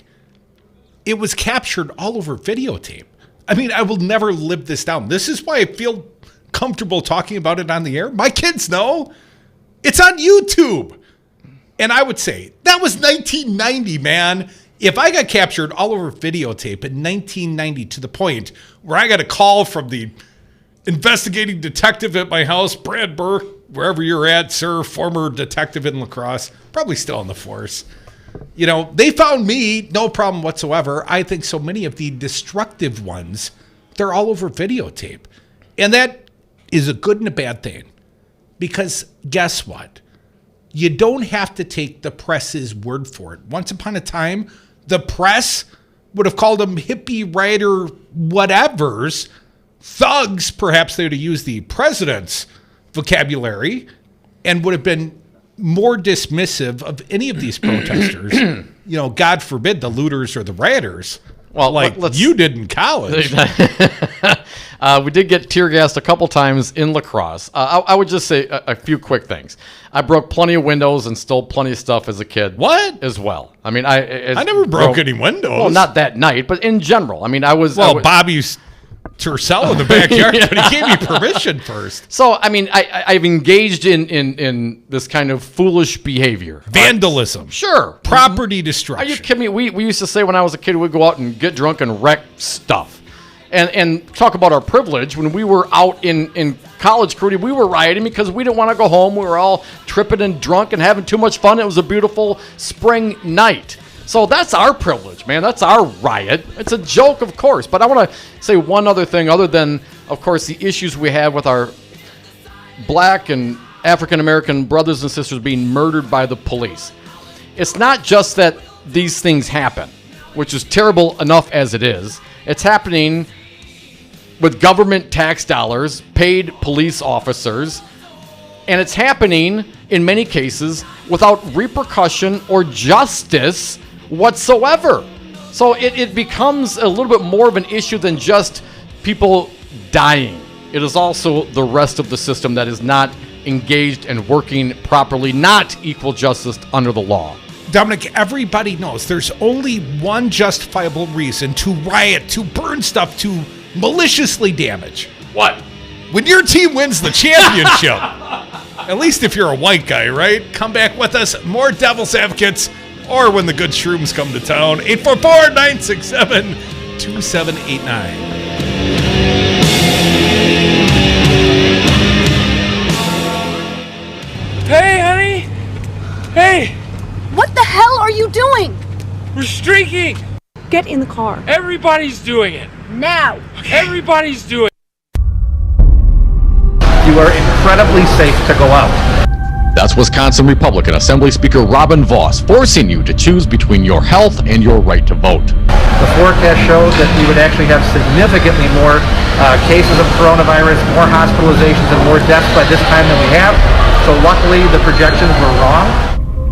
it was captured all over videotape. I mean, I will never live this down. This is why I feel comfortable talking about it on the air. My kids know. It's on YouTube. And I would say, that was 1990, man. If I got captured all over videotape in 1990 to the point where I got a call from the investigating detective at my house, Brad Burke, wherever you're at, sir, former detective in La Crosse, probably still on the force. You know, they found me, no problem whatsoever. I think so many of the destructive ones, they're all over videotape. And that is a good and a bad thing. Because guess what? You don't have to take the press's word for it. Once upon a time, the press would have called them hippie writer whatevers, thugs. Perhaps they would have used the president's vocabulary and would have been more dismissive of any of these protesters. You know, God forbid the looters or the rioters. Well, like you did in college. We did get tear gassed a couple times in La Crosse. I would just say a few quick things. I broke plenty of windows and stole plenty of stuff as a kid. What? As well. I mean, I never broke any windows. Well, not that night, but in general. I mean, Bobby's Tercel in the backyard, but he gave me permission first. So, I mean, I've engaged in this kind of foolish behavior. Vandalism. Sure. Property destruction. Are you kidding me? We used to say when I was a kid, we'd go out and get drunk and wreck stuff. And talk about our privilege. When we were out in college, Crudy, we were rioting because we didn't want to go home. We were all tripping and drunk and having too much fun. It was a beautiful spring night. So that's our privilege, man. That's our riot. It's a joke, of course. But I want to say one other thing other than, of course, the issues we have with our black and African-American brothers and sisters being murdered by the police. It's not just that these things happen, which is terrible enough as it is. It's happening with government tax dollars, paid police officers, and it's happening in many cases without repercussion or justice whatsoever. So it becomes a little bit more of an issue than just people dying. It is also the rest of the system that is not engaged and working properly, not equal justice under the law. Dominic, everybody knows there's only one justifiable reason to riot, to burn stuff, to maliciously damage. What? When your team wins the championship. At least if you're a white guy, right? Come back with us. More Devil's Advocates, or when the good shrooms come to town. 844-967-2789. Hey, honey! Hey! What the hell are you doing? We're streaking! Get in the car. Everybody's doing it. Now. Okay. Everybody's doing it. You are incredibly safe to go out. That's Wisconsin Republican Assembly Speaker Robin Vos forcing you to choose between your health and your right to vote. The forecast shows that we would actually have significantly more cases of coronavirus, more hospitalizations, and more deaths by this time than we have. So luckily, the projections were wrong.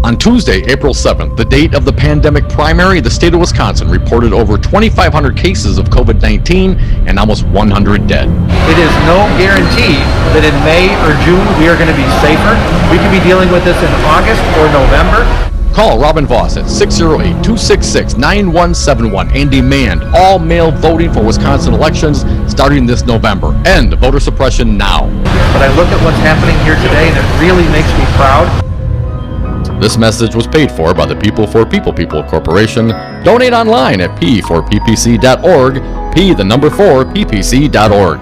On Tuesday, April 7th, the date of the pandemic primary, the state of Wisconsin reported over 2,500 cases of COVID-19 and almost 100 dead. It is no guarantee that in May or June we are going to be safer. We could be dealing with this in August or November. Call Robin Voss at 608-266-9171 and demand all-mail voting for Wisconsin elections starting this November. End voter suppression now. But I look at what's happening here today, and it really makes me proud. This message was paid for by the People for People Corporation. Donate online at p4ppc.org, p4ppc.org.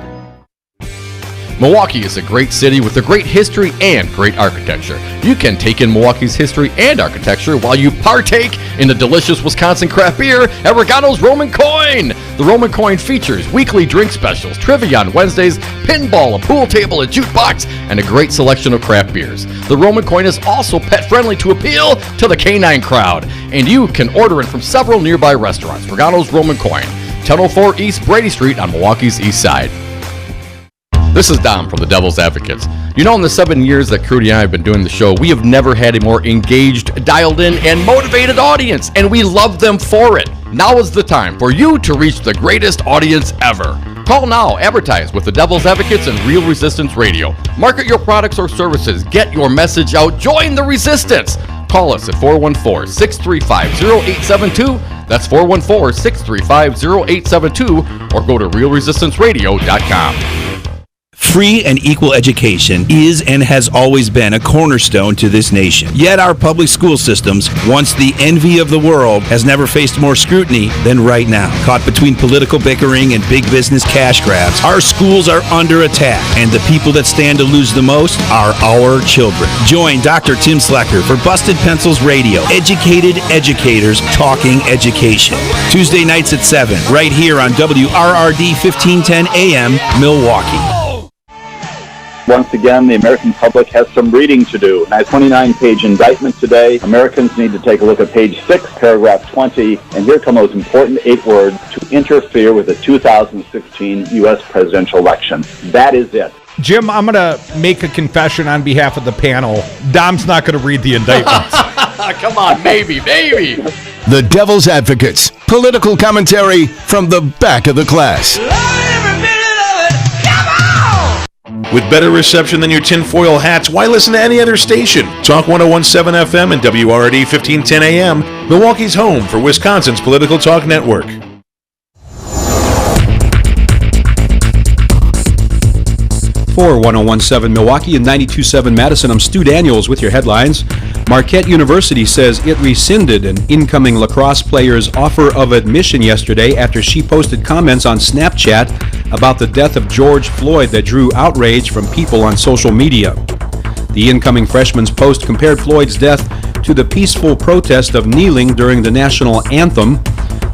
Milwaukee is a great city with a great history and great architecture. You can take in Milwaukee's history and architecture while you partake in the delicious Wisconsin craft beer at Regano's Roman Coin. The Roman Coin features weekly drink specials, trivia on Wednesdays, pinball, a pool table, a jukebox, and a great selection of craft beers. The Roman Coin is also pet-friendly to appeal to the canine crowd, and you can order it from several nearby restaurants. Regano's Roman Coin, 1004 East Brady Street on Milwaukee's east side. This is Dom from the Devil's Advocates. You know, in the 7 years that Crudy and I have been doing the show, we have never had a more engaged, dialed in, and motivated audience, and we love them for it. Now is the time for you to reach the greatest audience ever. Call now, advertise with the Devil's Advocates and Real Resistance Radio. Market your products or services, get your message out, join the resistance. Call us at 414-635-0872. That's 414-635-0872, or go to realresistanceradio.com. Free and equal education is and has always been a cornerstone to this nation. Yet our public school systems, once the envy of the world, has never faced more scrutiny than right now. Caught between political bickering and big business cash grabs, our schools are under attack, and the people that stand to lose the most are our children. Join Dr. Tim Slecker for Busted Pencils Radio. Educated educators talking education. Tuesday nights at 7, right here on WRRD 1510 AM, Milwaukee. Once again, the American public has some reading to do. In a 29-page indictment today, Americans need to take a look at page 6, paragraph 20, and here come those important 8 words: to interfere with the 2016 U.S. presidential election. That is it. Jim, I'm going to make a confession on behalf of the panel. Dom's not going to read the indictment. Come on, maybe. The Devil's Advocates, political commentary from the back of the class. With better reception than your tinfoil hats, why listen to any other station? Talk 1017 FM and WRD 1510 AM, Milwaukee's home for Wisconsin's political talk network. For 1017 Milwaukee and 92.7 Madison, I'm Stu Daniels with your headlines. Marquette University says it rescinded an incoming lacrosse player's offer of admission yesterday after she posted comments on Snapchat about the death of George Floyd that drew outrage from people on social media. The incoming freshman's post compared Floyd's death to the peaceful protest of kneeling during the national anthem.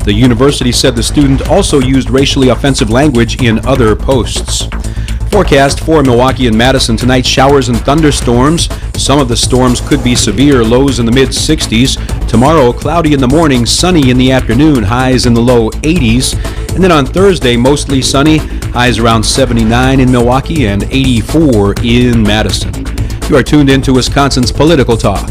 The university said the student also used racially offensive language in other posts. Forecast for Milwaukee and Madison tonight: showers and thunderstorms. Some of the storms could be severe, lows in the mid-60s. Tomorrow, cloudy in the morning, sunny in the afternoon, highs in the low 80s. And then on Thursday, mostly sunny, highs around 79 in Milwaukee and 84 in Madison. You are tuned into Wisconsin's Political Talk.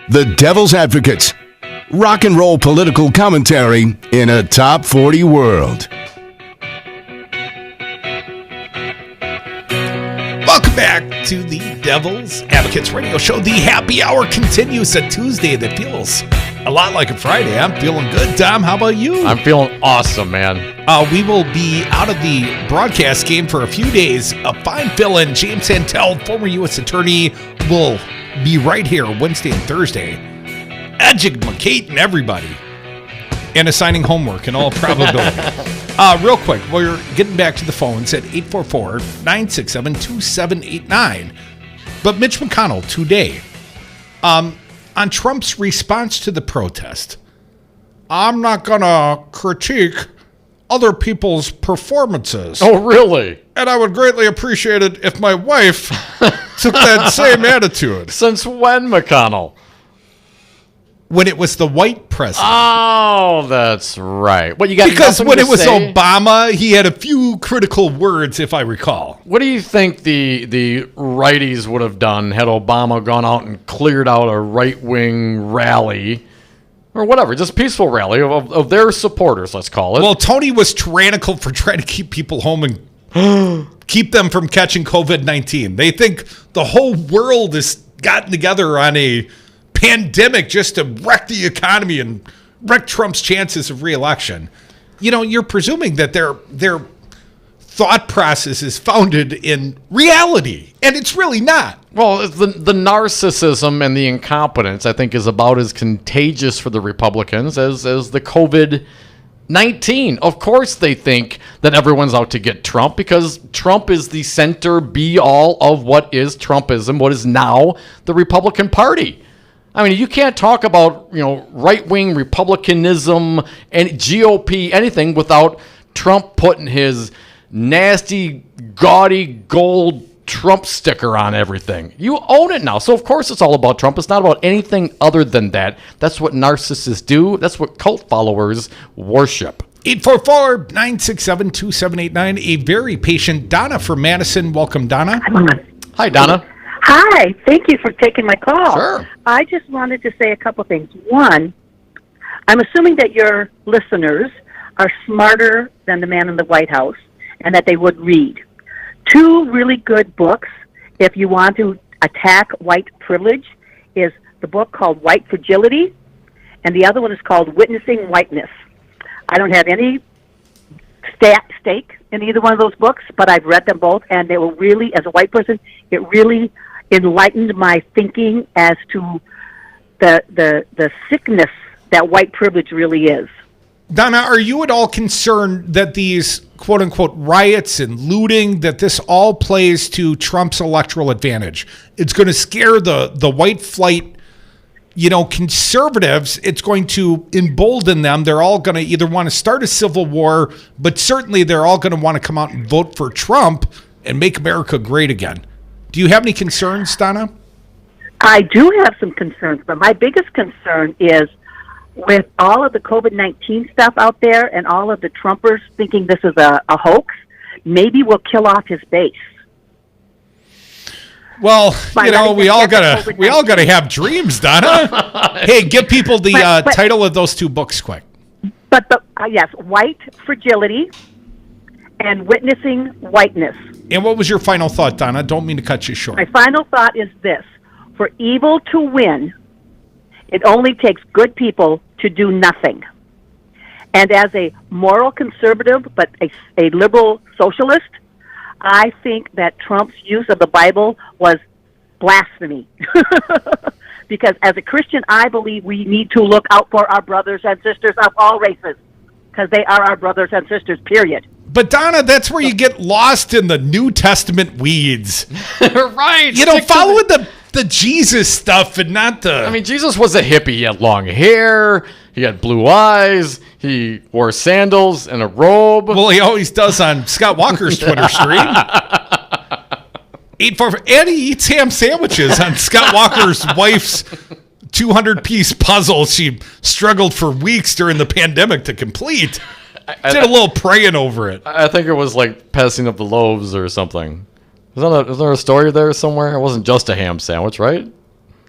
The Devil's Advocates. Rock and roll political commentary in a top 40 world. Welcome back to the Devil's Advocates Radio Show. The happy hour continues a Tuesday that feels a lot like a Friday. I'm feeling good. Dom, how about you? I'm feeling awesome, man. We will be out of the broadcast game for a few days. A fine fill-in. James Santel, former U.S. attorney, will be right here Wednesday and Thursday, educating everybody and assigning homework in all probability. Real quick, we're getting back to the phones at 844-967-2789. But Mitch McConnell today, on Trump's response to the protest, I'm not going to critique other people's performances. Oh, really? And I would greatly appreciate it if my wife took that same attitude. Since when, McConnell? When it was the white president. Oh, that's right. What, you got? Because when it was Obama, he had a few critical words, if I recall. What do you think the righties would have done had Obama gone out and cleared out a right-wing rally or whatever, just peaceful rally of their supporters, let's call it. Well, Tony was tyrannical for trying to keep people home and keep them from catching COVID-19. They think the whole world has gotten together on a pandemic just to wreck the economy and wreck Trump's chances of re-election. You know, you're presuming that their thought process is founded in reality, and it's really not. Well, the narcissism and the incompetence, I think, is about as contagious for the Republicans as the COVID-19. Of course they think that everyone's out to get Trump because Trump is the center be-all of what is Trumpism, what is now the Republican Party. I mean, you can't talk about, right-wing Republicanism and GOP, anything, without Trump putting his nasty, gaudy gold Trump sticker on everything. You own it now. So, of course, it's all about Trump. It's not about anything other than that. That's what narcissists do. That's what cult followers worship. 844-967-2789. A very patient Donna from Madison. Welcome, Donna. Hi, Donna. Hi. Thank you for taking my call. Sure. I just wanted to say a couple things. One, I'm assuming that your listeners are smarter than the man in the White House and that they would read. Two really good books, if you want to attack white privilege, is the book called White Fragility, and the other one is called Witnessing Whiteness. I don't have any stake in either one of those books, but I've read them both, and they were really, as a white person, it really enlightened my thinking as to the sickness that white privilege really is. Donna, are you at all concerned that these quote-unquote riots and looting, that this all plays to Trump's electoral advantage? It's going to scare the white flight, conservatives. It's going to embolden them. They're all going to either want to start a civil war, but certainly they're all going to want to come out and vote for Trump and make America great again. Do you have any concerns, Donna? I do have some concerns, but my biggest concern is with all of the COVID-19 stuff out there and all of the Trumpers thinking this is a hoax, maybe we'll kill off his base. Well, we all gotta have dreams, Donna. Hey, give people the title of those two books quick. But yes, White Fragility and Witnessing Whiteness. And what was your final thought, Donna? Don't mean to cut you short. My final thought is this: for evil to win, it only takes good people to do nothing. And as a moral conservative, but a liberal socialist, I think that Trump's use of the Bible was blasphemy. Because as a Christian, I believe we need to look out for our brothers and sisters of all races, because they are our brothers and sisters, period. But Donna, that's where you get lost in the New Testament weeds. Right. Following the Jesus stuff and not the... I mean, Jesus was a hippie. He had long hair. He had blue eyes. He wore sandals and a robe. Well, he always does on Scott Walker's Twitter stream. And he eats ham sandwiches on Scott Walker's wife's 200-piece puzzle she struggled for weeks during the pandemic to complete. Did a little praying over it. I think it was like passing of the loaves or something. Is there a story there somewhere? It wasn't just a ham sandwich, right?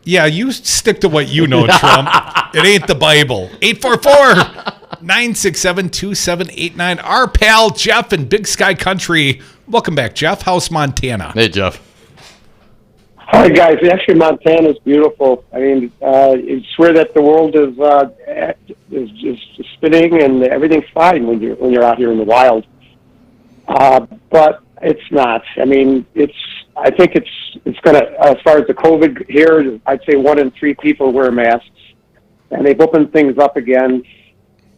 Yeah, you stick to what you know, Trump. It ain't the Bible. 844-967-2789. Our pal Jeff in Big Sky Country. Welcome back, Jeff. How's Montana? Hey, Jeff. Hi, guys. Actually, Montana's beautiful. I mean, I swear that the world is spinning and everything's fine when you're out here in the wild. But it's not. I mean, I think it's going to, as far as the COVID here, I'd say 1 in 3 people wear masks, and they've opened things up again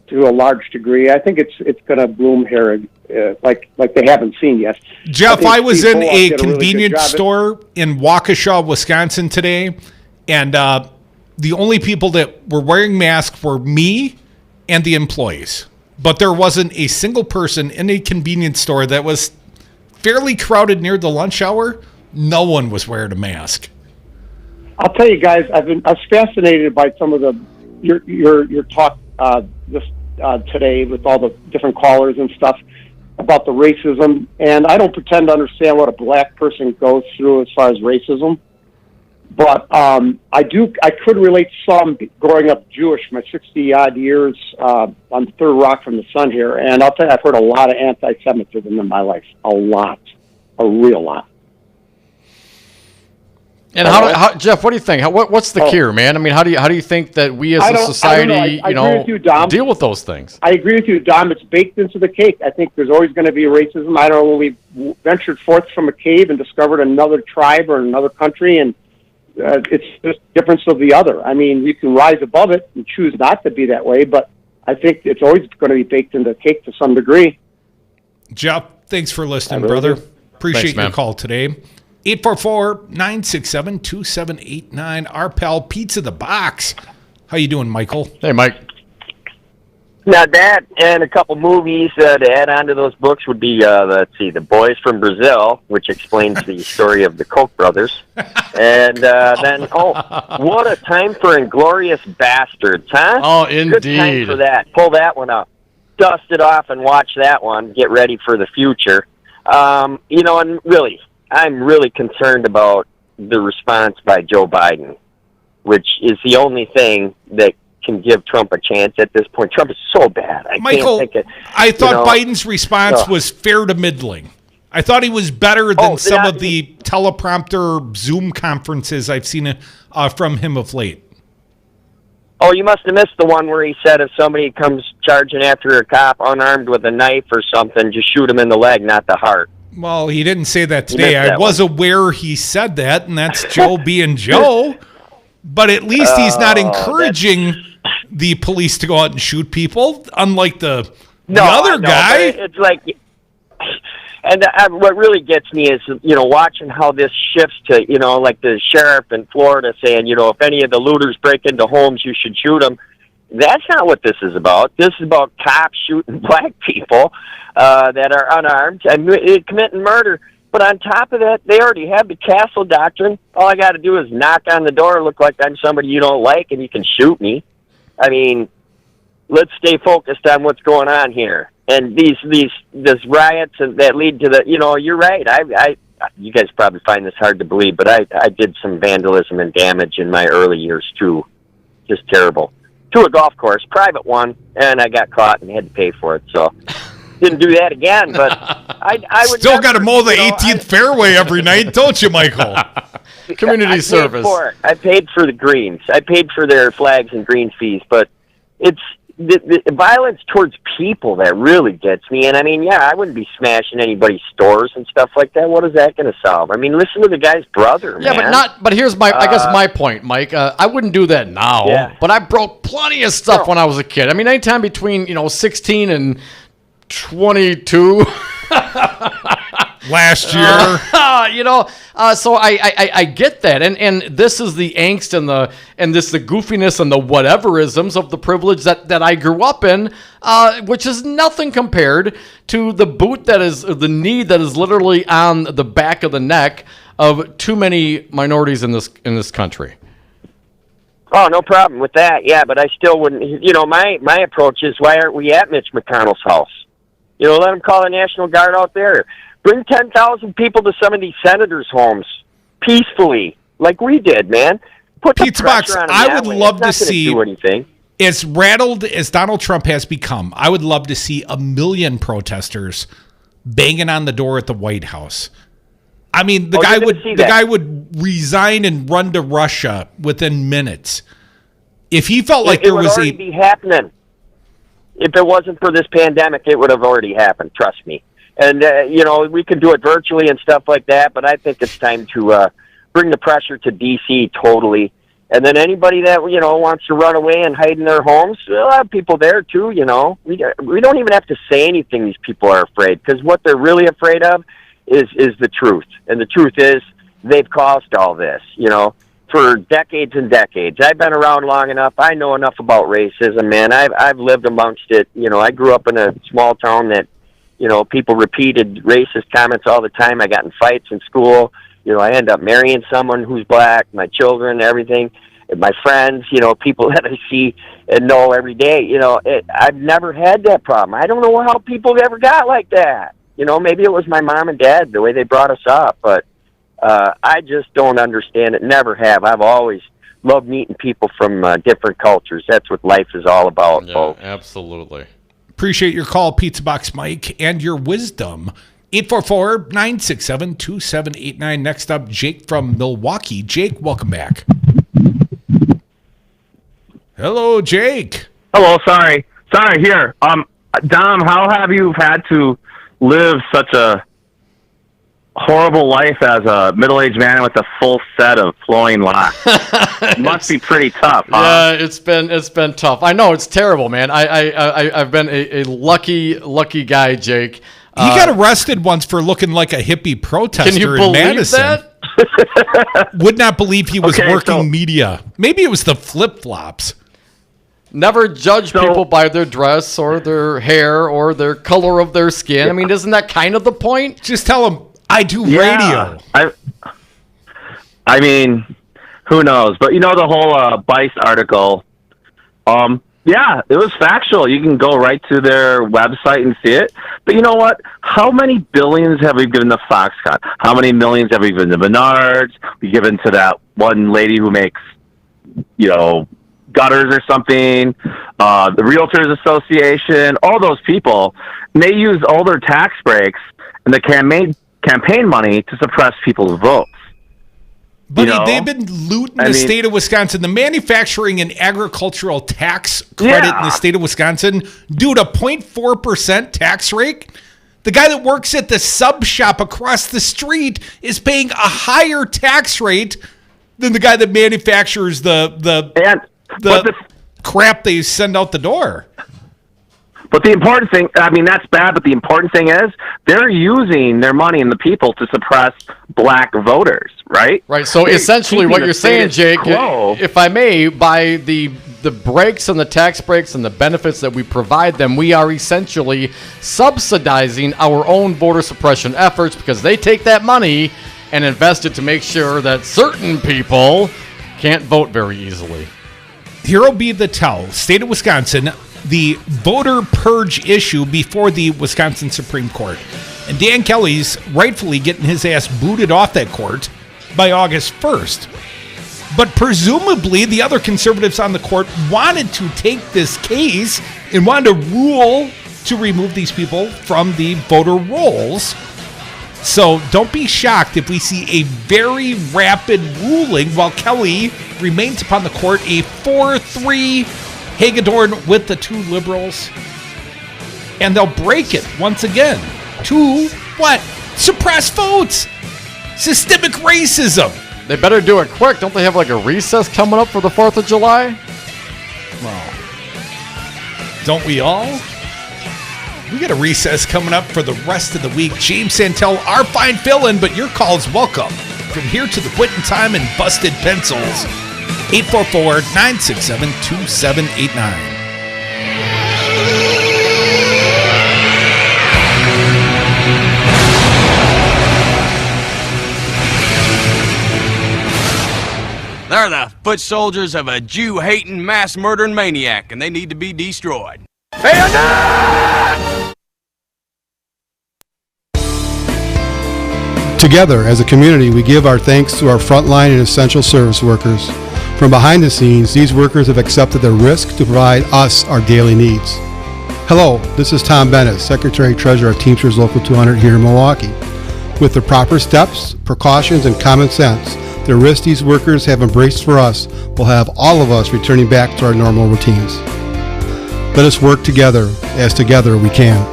to a large degree. I think it's going to bloom here like they haven't seen yet. Jeff, I was in a convenience store in Waukesha, Wisconsin today, and the only people that were wearing masks were me and the employees. But there wasn't a single person in a convenience store that was fairly crowded near the lunch hour. No one was wearing a mask. I'll tell you guys, I was fascinated by some of your talk today with all the different callers and stuff about the racism. And I don't pretend to understand what a black person goes through as far as racism. But I could relate some growing up Jewish, my 60-odd years on the third rock from the sun here. And I'll tell you, I've heard a lot of anti-Semitism in my life. A lot. A real lot. And how Jeff, what do you think? What's the cure, man? I mean, how do you think that we as a society, I agree with you, Dom. deal with those things? I agree with you, Dom. It's baked into the cake. I think there's always going to be racism. I don't know, when we ventured forth from a cave and discovered another tribe or another country, and it's just difference of the other. I mean, you can rise above it and choose not to be that way, but I think it's always going to be baked into the cake to some degree. Jeff, thanks for listening, brother. Appreciate your call today. 844-967-2789. Our pal Pizza the Box. How you doing, Michael? Hey, Mike. Now, that and a couple movies to add on to those books would be, The Boys from Brazil, which explains the story of the Koch brothers. And then, what a time for Inglourious Bastards, huh? Oh, indeed. Good time for that. Pull that one up. Dust it off and watch that one. Get ready for the future. And really, I'm really concerned about the response by Joe Biden, which is the only thing that can give Trump a chance at this point. Trump is so bad. Michael, I thought Biden's response was fair to middling. I thought he was better than some of the teleprompter Zoom conferences I've seen from him of late. Oh, you must have missed the one where he said if somebody comes charging after a cop unarmed with a knife or something, just shoot him in the leg, not the heart. Well, he didn't say that today. I was aware he said that, and that's Joe being Joe. But at least he's not encouraging the police to go out and shoot people, unlike the other guy. It's like, and what really gets me is, watching how this shifts to, like the sheriff in Florida saying, if any of the looters break into homes, you should shoot them. That's not what this is about. This is about cops shooting black people that are unarmed and committing murder. But on top of that, they already have the castle doctrine. All I got to do is knock on the door, look like I'm somebody you don't like, and you can shoot me. I mean, let's stay focused on what's going on here. And these riots that lead to the, you're right. You guys probably find this hard to believe, but I did some vandalism and damage in my early years too. Just terrible. To a golf course, private one, and I got caught and had to pay for it. So didn't do that again. But I would still got to mow the 18th fairway every night, don't you, Michael? Community service. For it. I paid for the greens. I paid for their flags and green fees. But it's the violence towards people that really gets me. And I mean, I wouldn't be smashing anybody's stores and stuff like that. What is that going to solve? I mean, listen to the guy's brother, man. But here's I guess my point, Mike. I wouldn't do that now, but I broke plenty of stuff when I was a kid. I mean, anytime between, 16 and 22. Last year, so I get that, and this is the angst and the goofiness and the whateverisms of the privilege that I grew up in, which is nothing compared to the boot that is the knee that is literally on the back of the neck of too many minorities in this country. Oh, no problem with that. Yeah, but I still wouldn't. My approach is, why aren't we at Mitch McConnell's house? Let him call the National Guard out there. Bring 10,000 people to some of these senators' homes peacefully, like we did, man. Put the Pizza Box, pressure on them I would that way. love It's not to gonna see, do anything. as rattled as Donald Trump has become, I would love to see 1 million protesters banging on the door at the White House. I mean, the guy would resign and run to Russia within minutes. If he felt like there was already be happening. If it wasn't for this pandemic, it would have already happened. Trust me. And, we can do it virtually and stuff like that, but I think it's time to bring the pressure to D.C. totally. And then anybody that, wants to run away and hide in their homes, we'll have people there too, We don't even have to say anything these people are afraid, because what they're really afraid of is the truth. And the truth is they've caused all this, for decades and decades. I've been around long enough. I know enough about racism, man. I've lived amongst it. I grew up in a small town that, people repeated racist comments all the time. I got in fights in school. I end up marrying someone who's black, my children, everything, and my friends, people that I see and know every day. I've never had that problem. I don't know how people ever got like that. Maybe it was my mom and dad, the way they brought us up, but I just don't understand it. Never have. I've always loved meeting people from different cultures. That's what life is all about, folks. Absolutely. Appreciate your call, Pizza Box Mike, and your wisdom. 844-967-2789. Next up, Jake from Milwaukee. Jake, welcome back. Hello, Jake. Hello, sorry, here. Dom, how have you had to live such a horrible life as a middle-aged man with a full set of flowing locks? It must be pretty tough, huh? Yeah, it's been tough. I know, it's terrible, man. I've been a lucky guy, Jake. He got arrested once for looking like a hippie protester can you in believe Madison. That? Would not believe he was working media. Maybe it was the flip-flops. Never judge people by their dress or their hair or their color of their skin. I mean, isn't that kind of the point? Just tell them, I do radio. I mean, who knows? But you know the whole Vice article. Yeah, it was factual. You can go right to their website and see it. But you know what? How many billions have we given to Foxconn? How many millions have we given to Menards? We given to that one lady who makes, gutters or something, the Realtors Association, all those people. And they use all their tax breaks and the campaign money to suppress people's votes. But they've been looting the state of Wisconsin. The manufacturing and agricultural tax credit in the state of Wisconsin, due to 0.4% tax rate. The guy that works at the sub shop across the street is paying a higher tax rate than the guy that manufactures the crap they send out the door. But the important thing, that's bad, but the important thing is they're using their money and the people to suppress black voters, right? Right, so essentially what you're saying, Jake, if I may, by the breaks and the tax breaks and the benefits that we provide them, we are essentially subsidizing our own voter suppression efforts because they take that money and invest it to make sure that certain people can't vote very easily. Here will be the tell. State of Wisconsin, the voter purge issue before the Wisconsin Supreme Court. And Dan Kelly's rightfully getting his ass booted off that court by August 1st. But presumably the other conservatives on the court wanted to take this case and wanted to rule to remove these people from the voter rolls. So don't be shocked if we see a very rapid ruling while Kelly remains upon the court, a 4-3 Hagedorn with the two liberals. And they'll break it once again to what? Suppress votes. Systemic racism. They better do it quick. Don't they have like a recess coming up for the 4th of July? Well, don't we all? We got a recess coming up for the rest of the week. James Santel, our fine fill-in, but your call's welcome. From here to the quitting time and busted pencils. 844-967-2789. They're the foot soldiers of a Jew-hating, mass-murdering maniac, and they need to be destroyed. Together, as a community, we give our thanks to our frontline and essential service workers. From behind the scenes, these workers have accepted the risk to provide us our daily needs. Hello, this is Tom Bennett, Secretary-Treasurer of Teamsters Local 200 here in Milwaukee. With the proper steps, precautions, and common sense, the risk these workers have embraced for us will have all of us returning back to our normal routines. Let us work together, as together we can.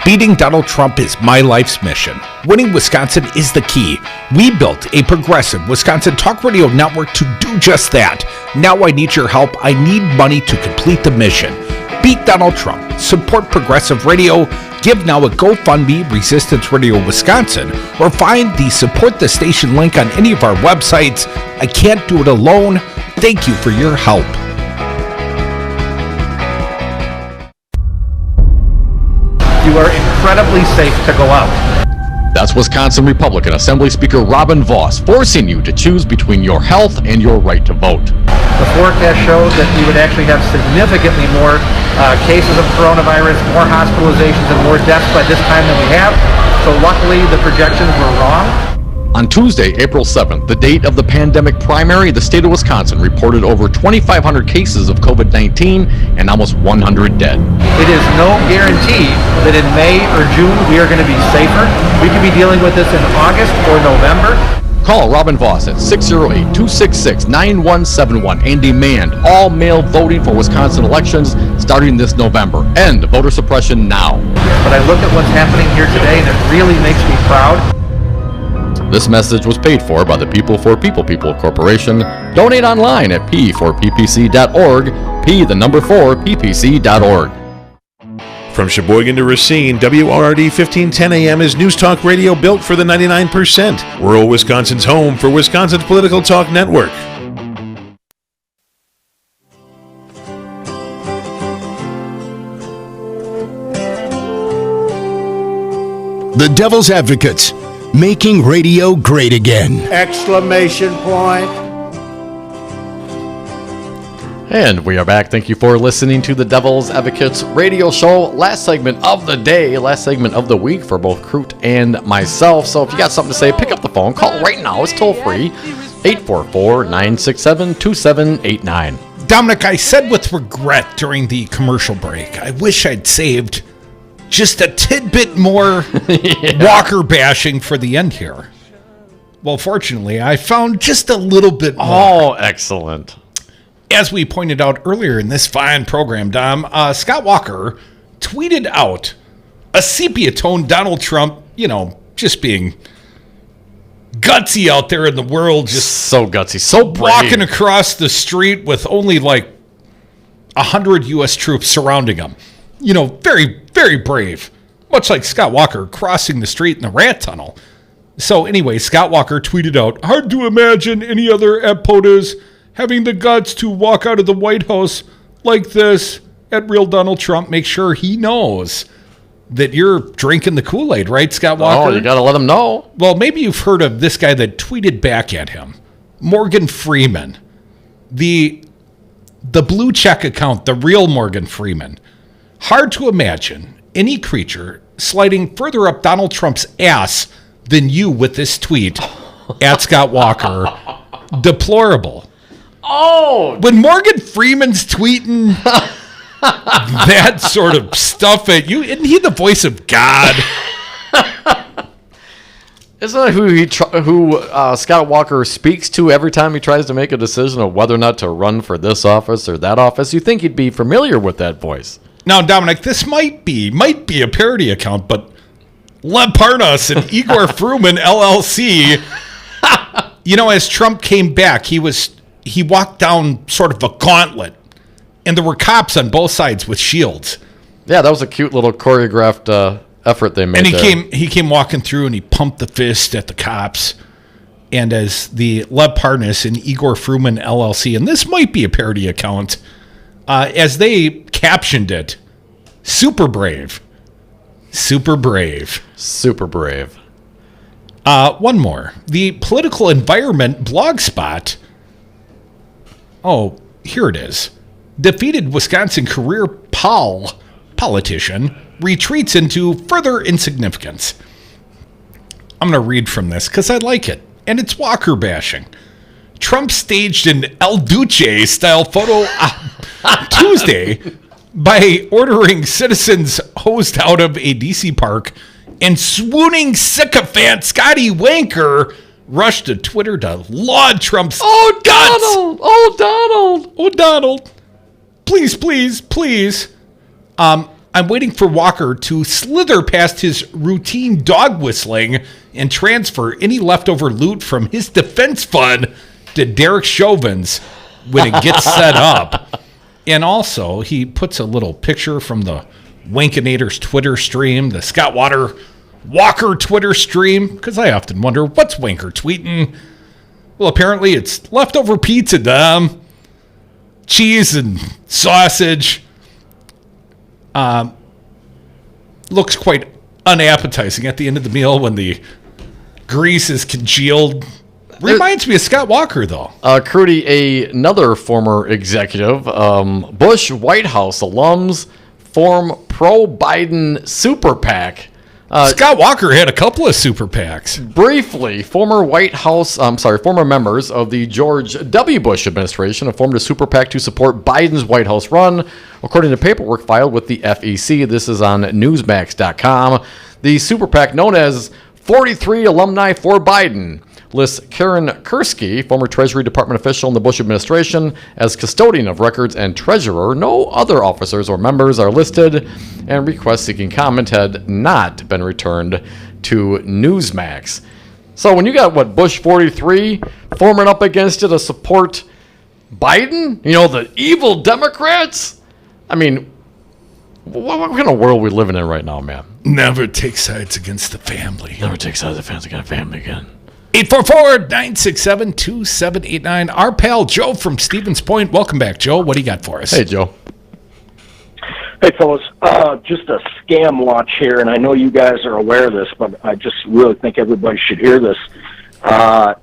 Beating Donald Trump is my life's mission. Winning Wisconsin is the key. We built a progressive Wisconsin talk radio network to do just that. Now I need your help. I need money to complete the mission. Beat Donald Trump. Support progressive radio. Give now at GoFundMe Resistance Radio Wisconsin or find the Support the Station link on any of our websites. I can't do it alone. Thank you for your help. You are incredibly safe to go out. That's Wisconsin Republican Assembly Speaker Robin Voss forcing you to choose between your health and your right to vote. The The forecast showed that we would actually have significantly more cases of coronavirus, more hospitalizations, and more deaths by this time than we have. So luckily, the projections were wrong. On Tuesday, April 7th, the date of the pandemic primary, the state of Wisconsin reported over 2,500 cases of COVID-19 and almost 100 dead. It is no guarantee that in May or June we are going to be safer. We could be dealing with this in August or November. Call Robin Voss at 608-266-9171 and demand all mail voting for Wisconsin elections starting this November. End voter suppression now. But I look at what's happening here today and it really makes me proud. This message was paid for by the People for People Corporation. Donate online at p4ppc.org, p4ppc.org. From Sheboygan to Racine, WRRD 1510 AM is news talk radio built for the 99%. Rural Wisconsin's home for Wisconsin's Political Talk Network. The Devil's Advocates, making radio great again! Exclamation point. And we are back. Thank you for listening to the Devil's Advocates radio show. Last segment of the day, last segment of the week for both Crute and myself. So if you got something to say, pick up the phone. Call right now. It's toll free. 844-967-2789. Dominic, I said with regret during the commercial break, I wish I'd saved just a tidbit more Walker bashing for the end here. Well, fortunately, I found just a little bit more. Oh, excellent. As we pointed out earlier in this fine program, Dom, Scott Walker tweeted out a sepia-toned Donald Trump, just being gutsy out there in the world. Just so gutsy, so brave. Walking across the street with only like 100 U.S. troops surrounding him. Very, very brave. Much like Scott Walker crossing the street in the rat tunnel. So anyway, Scott Walker tweeted out, hard to imagine any other POTUS having the guts to walk out of the White House like this. At Real Donald Trump, make sure he knows that you're drinking the Kool-Aid, right, Scott Walker? Oh, you got to let him know. Well, maybe you've heard of this guy that tweeted back at him. Morgan Freeman. The blue check account, the real Morgan Freeman. Hard to imagine any creature sliding further up Donald Trump's ass than you with this tweet at Scott Walker. Deplorable. Oh! When Morgan Freeman's tweeting that sort of stuff at you, isn't he the voice of God? Isn't that who Scott Walker speaks to every time he tries to make a decision of whether or not to run for this office or that office? You think he'd be familiar with that voice. Now, Dominic, this might be a parody account, but Lev Parnas and Igor Fruman, LLC, as Trump came back, he walked down sort of a gauntlet, and there were cops on both sides with shields. Yeah, that was a cute little choreographed effort they made. And he came walking through, and he pumped the fist at the cops. And as the Lev Parnas and Igor Fruman, LLC, and this might be a parody account, as they captioned it, super brave. Super brave. Super brave. One more. The Political Environment blogspot. Oh, here it is. Defeated Wisconsin career politician retreats into further insignificance. I'm going to read from this because I like it. And it's Walker bashing. Trump staged an El Duce style photo Tuesday by ordering citizens hosed out of a DC park, and swooning sycophant Scotty Wanker rushed to Twitter to laud Trump's guts. Donald! Oh, Donald. Please, please, please. I'm waiting for Walker to slither past his routine dog whistling and transfer any leftover loot from his defense fund to Derek Chauvin's when it gets set up. And also, he puts a little picture from the Wankinator's Twitter stream, the Scott Walker Twitter stream, because I often wonder, what's Wanker tweeting? Well, apparently it's leftover pizza, Dom. Cheese and sausage. Looks quite unappetizing at the end of the meal when the grease is congealed Reminds me of Scott Walker, though. Crudy, another former executive, Bush White House alums form pro-Biden super PAC. Scott Walker had a couple of super PACs. Briefly, former members of the George W. Bush administration have formed a super PAC to support Biden's White House run, according to paperwork filed with the FEC. This is on Newsmax.com. The super PAC, known as 43 Alumni for Biden, lists Karen Kursky, former Treasury Department official in the Bush administration, as custodian of records and treasurer. No other officers or members are listed, and requests seeking comment had not been returned to Newsmax. So when you got, Bush 43 forming up against it to support Biden, the evil Democrats? I mean, what kind of world are we living in right now, man? Never take sides against the family. Never take sides against the family again. 844-967-2789. Our pal Joe from Stevens Point. Welcome back, Joe. What do you got for us? Hey, Joe. Hey, fellas. Just a scam watch here, and I know you guys are aware of this, but I just really think everybody should hear this.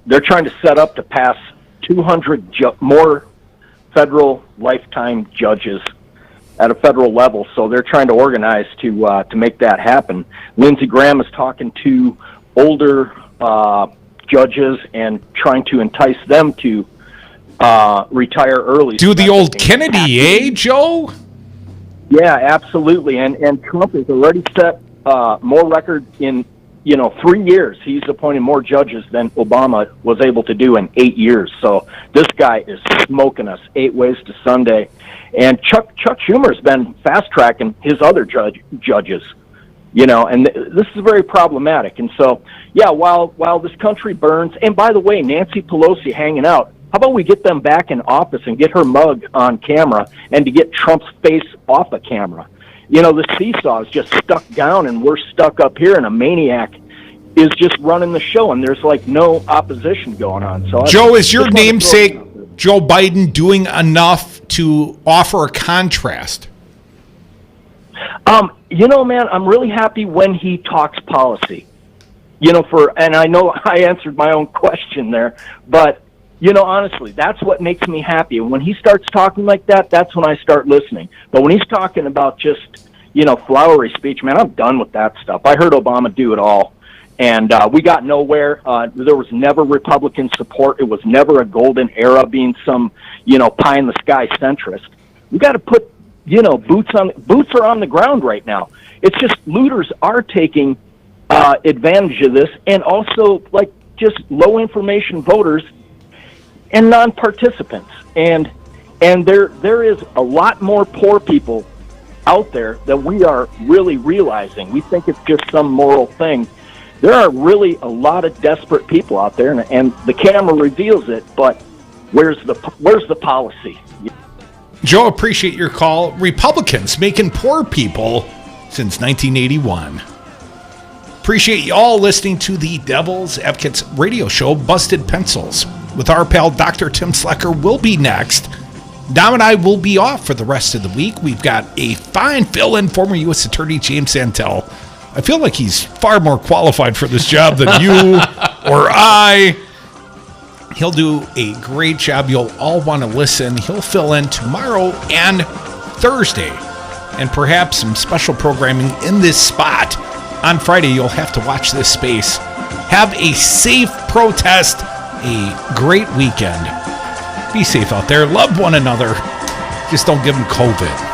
They're trying to set up to pass 200 more federal lifetime judges at a federal level, so they're trying to organize to make that happen. Lindsey Graham is talking to older judges and trying to entice them to retire early. Do the old Kennedy, Joe? Yeah, absolutely. And Trump has already set more records in 3 years. He's appointed more judges than Obama was able to do in 8 years. So this guy is smoking us 8 ways to Sunday. And Chuck Schumer's been fast tracking his other judges. And this is very problematic. And so, yeah, while this country burns, and by the way, Nancy Pelosi hanging out, how about we get them back in office and get her mug on camera and to get Trump's face off of camera? The seesaw is just stuck down and we're stuck up here, and a maniac is just running the show, and there's no opposition going on. So, Joe, is your namesake Joe Biden doing enough to offer a contrast? Man, I'm really happy when he talks policy. And I know I answered my own question there, but honestly, that's what makes me happy. And when he starts talking like that, that's when I start listening. But when he's talking about just, flowery speech, man, I'm done with that stuff. I heard Obama do it all, and we got nowhere. There was never Republican support. It was never a golden era being some, pie in the sky centrist. We got to put boots are on the ground right now. It's just looters are taking advantage of this, and also just low information voters and non-participants. And there is a lot more poor people out there that we are really realizing. We think it's just some moral thing. There are really a lot of desperate people out there, and the camera reveals it. But where's the policy? Joe, appreciate your call. Republicans making poor people since 1981. Appreciate you all listening to the Devil's Advocates radio show, Busted Pencils, with our pal Dr. Tim Slecker. Will be next. Dom and I will be off for the rest of the week. We've got a fine fill-in, former U.S. Attorney James Santel. I feel like he's far more qualified for this job than you or I. He'll do a great job. You'll all want to listen. He'll fill in tomorrow and Thursday, and perhaps some special programming in this spot. On Friday, you'll have to watch this space. Have a safe protest, a great weekend. Be safe out there. Love one another. Just don't give them COVID.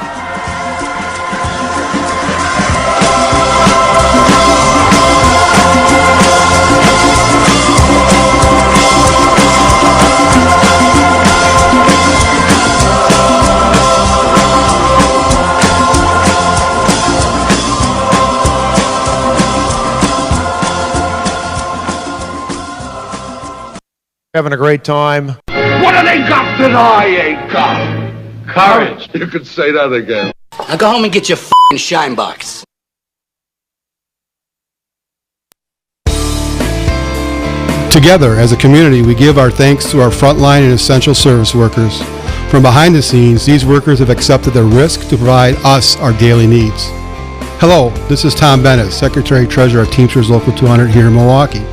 Having a great time. What have they got that I ain't got? Courage. You could say that again. Now go home and get your f***ing shine box. Together, as a community, we give our thanks to our frontline and essential service workers. From behind the scenes, these workers have accepted the risk to provide us our daily needs. Hello, this is Tom Bennett, Secretary-Treasurer of Teamsters Local 200 here in Milwaukee.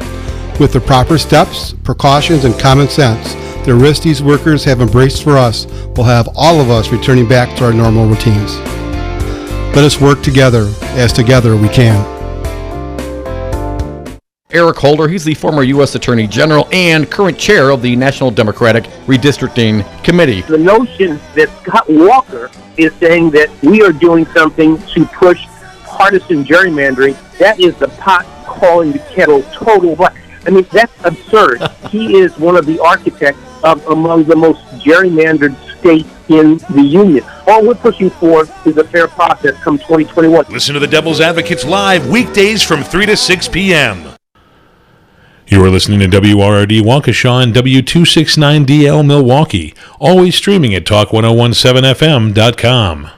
With the proper steps, precautions, and common sense, the risk these workers have embraced for us will have all of us returning back to our normal routines. Let us work together, as together we can. Eric Holder, he's the former U.S. Attorney General and current chair of the National Democratic Redistricting Committee. The notion that Scott Walker is saying that we are doing something to push partisan gerrymandering, that is the pot calling the kettle total black. I mean, that's absurd. He is one of the architects of among the most gerrymandered states in the union. All we're pushing for is a fair process come 2021. Listen to the Devil's Advocates live weekdays from 3 to 6 p.m. You are listening to WRRD Waukesha and W269DL Milwaukee, always streaming at Talk1017FM.com.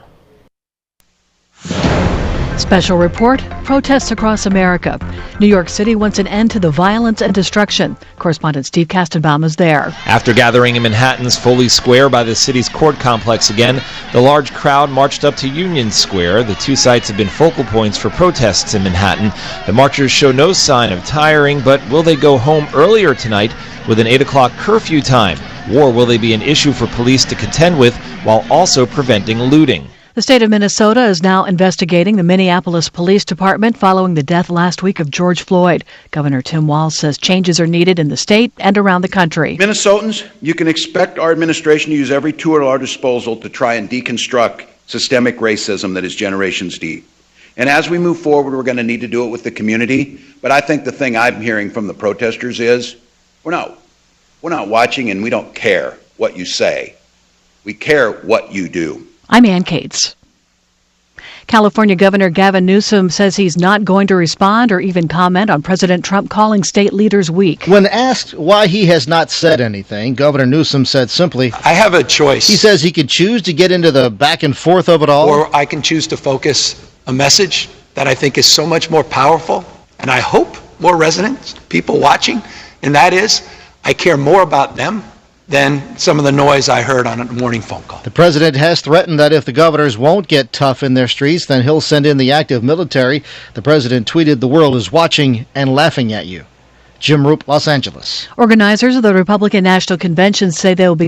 Special report, protests across America. New York City wants an end to the violence and destruction. Correspondent Steve Kastenbaum is there. After gathering in Manhattan's Foley Square by the city's court complex again, the large crowd marched up to Union Square. The two sites have been focal points for protests in Manhattan. The marchers show no sign of tiring, but will they go home earlier tonight with an 8 o'clock curfew time? Or will they be an issue for police to contend with while also preventing looting? The state of Minnesota is now investigating the Minneapolis Police Department following the death last week of George Floyd. Governor Tim Walz says changes are needed in the state and around the country. Minnesotans, you can expect our administration to use every tool at our disposal to try and deconstruct systemic racism that is generations deep. And as we move forward, we're going to need to do it with the community. But I think the thing I'm hearing from the protesters is we're not watching and we don't care what you say. We care what you do. I'm Ann Cates. California Governor Gavin Newsom says he's not going to respond or even comment on President Trump calling state leaders weak. When asked why he has not said anything, Governor Newsom said simply, I have a choice. He says he can choose to get into the back and forth of it all. Or I can choose to focus a message that I think is so much more powerful, and I hope more resonant, people watching, and that is, I care more about them than some of the noise I heard on a morning phone call. The president has threatened that if the governors won't get tough in their streets, then he'll send in the active military. The president tweeted, "The world is watching and laughing at you." Jim Roop, Los Angeles. Organizers of the Republican National Convention say they will be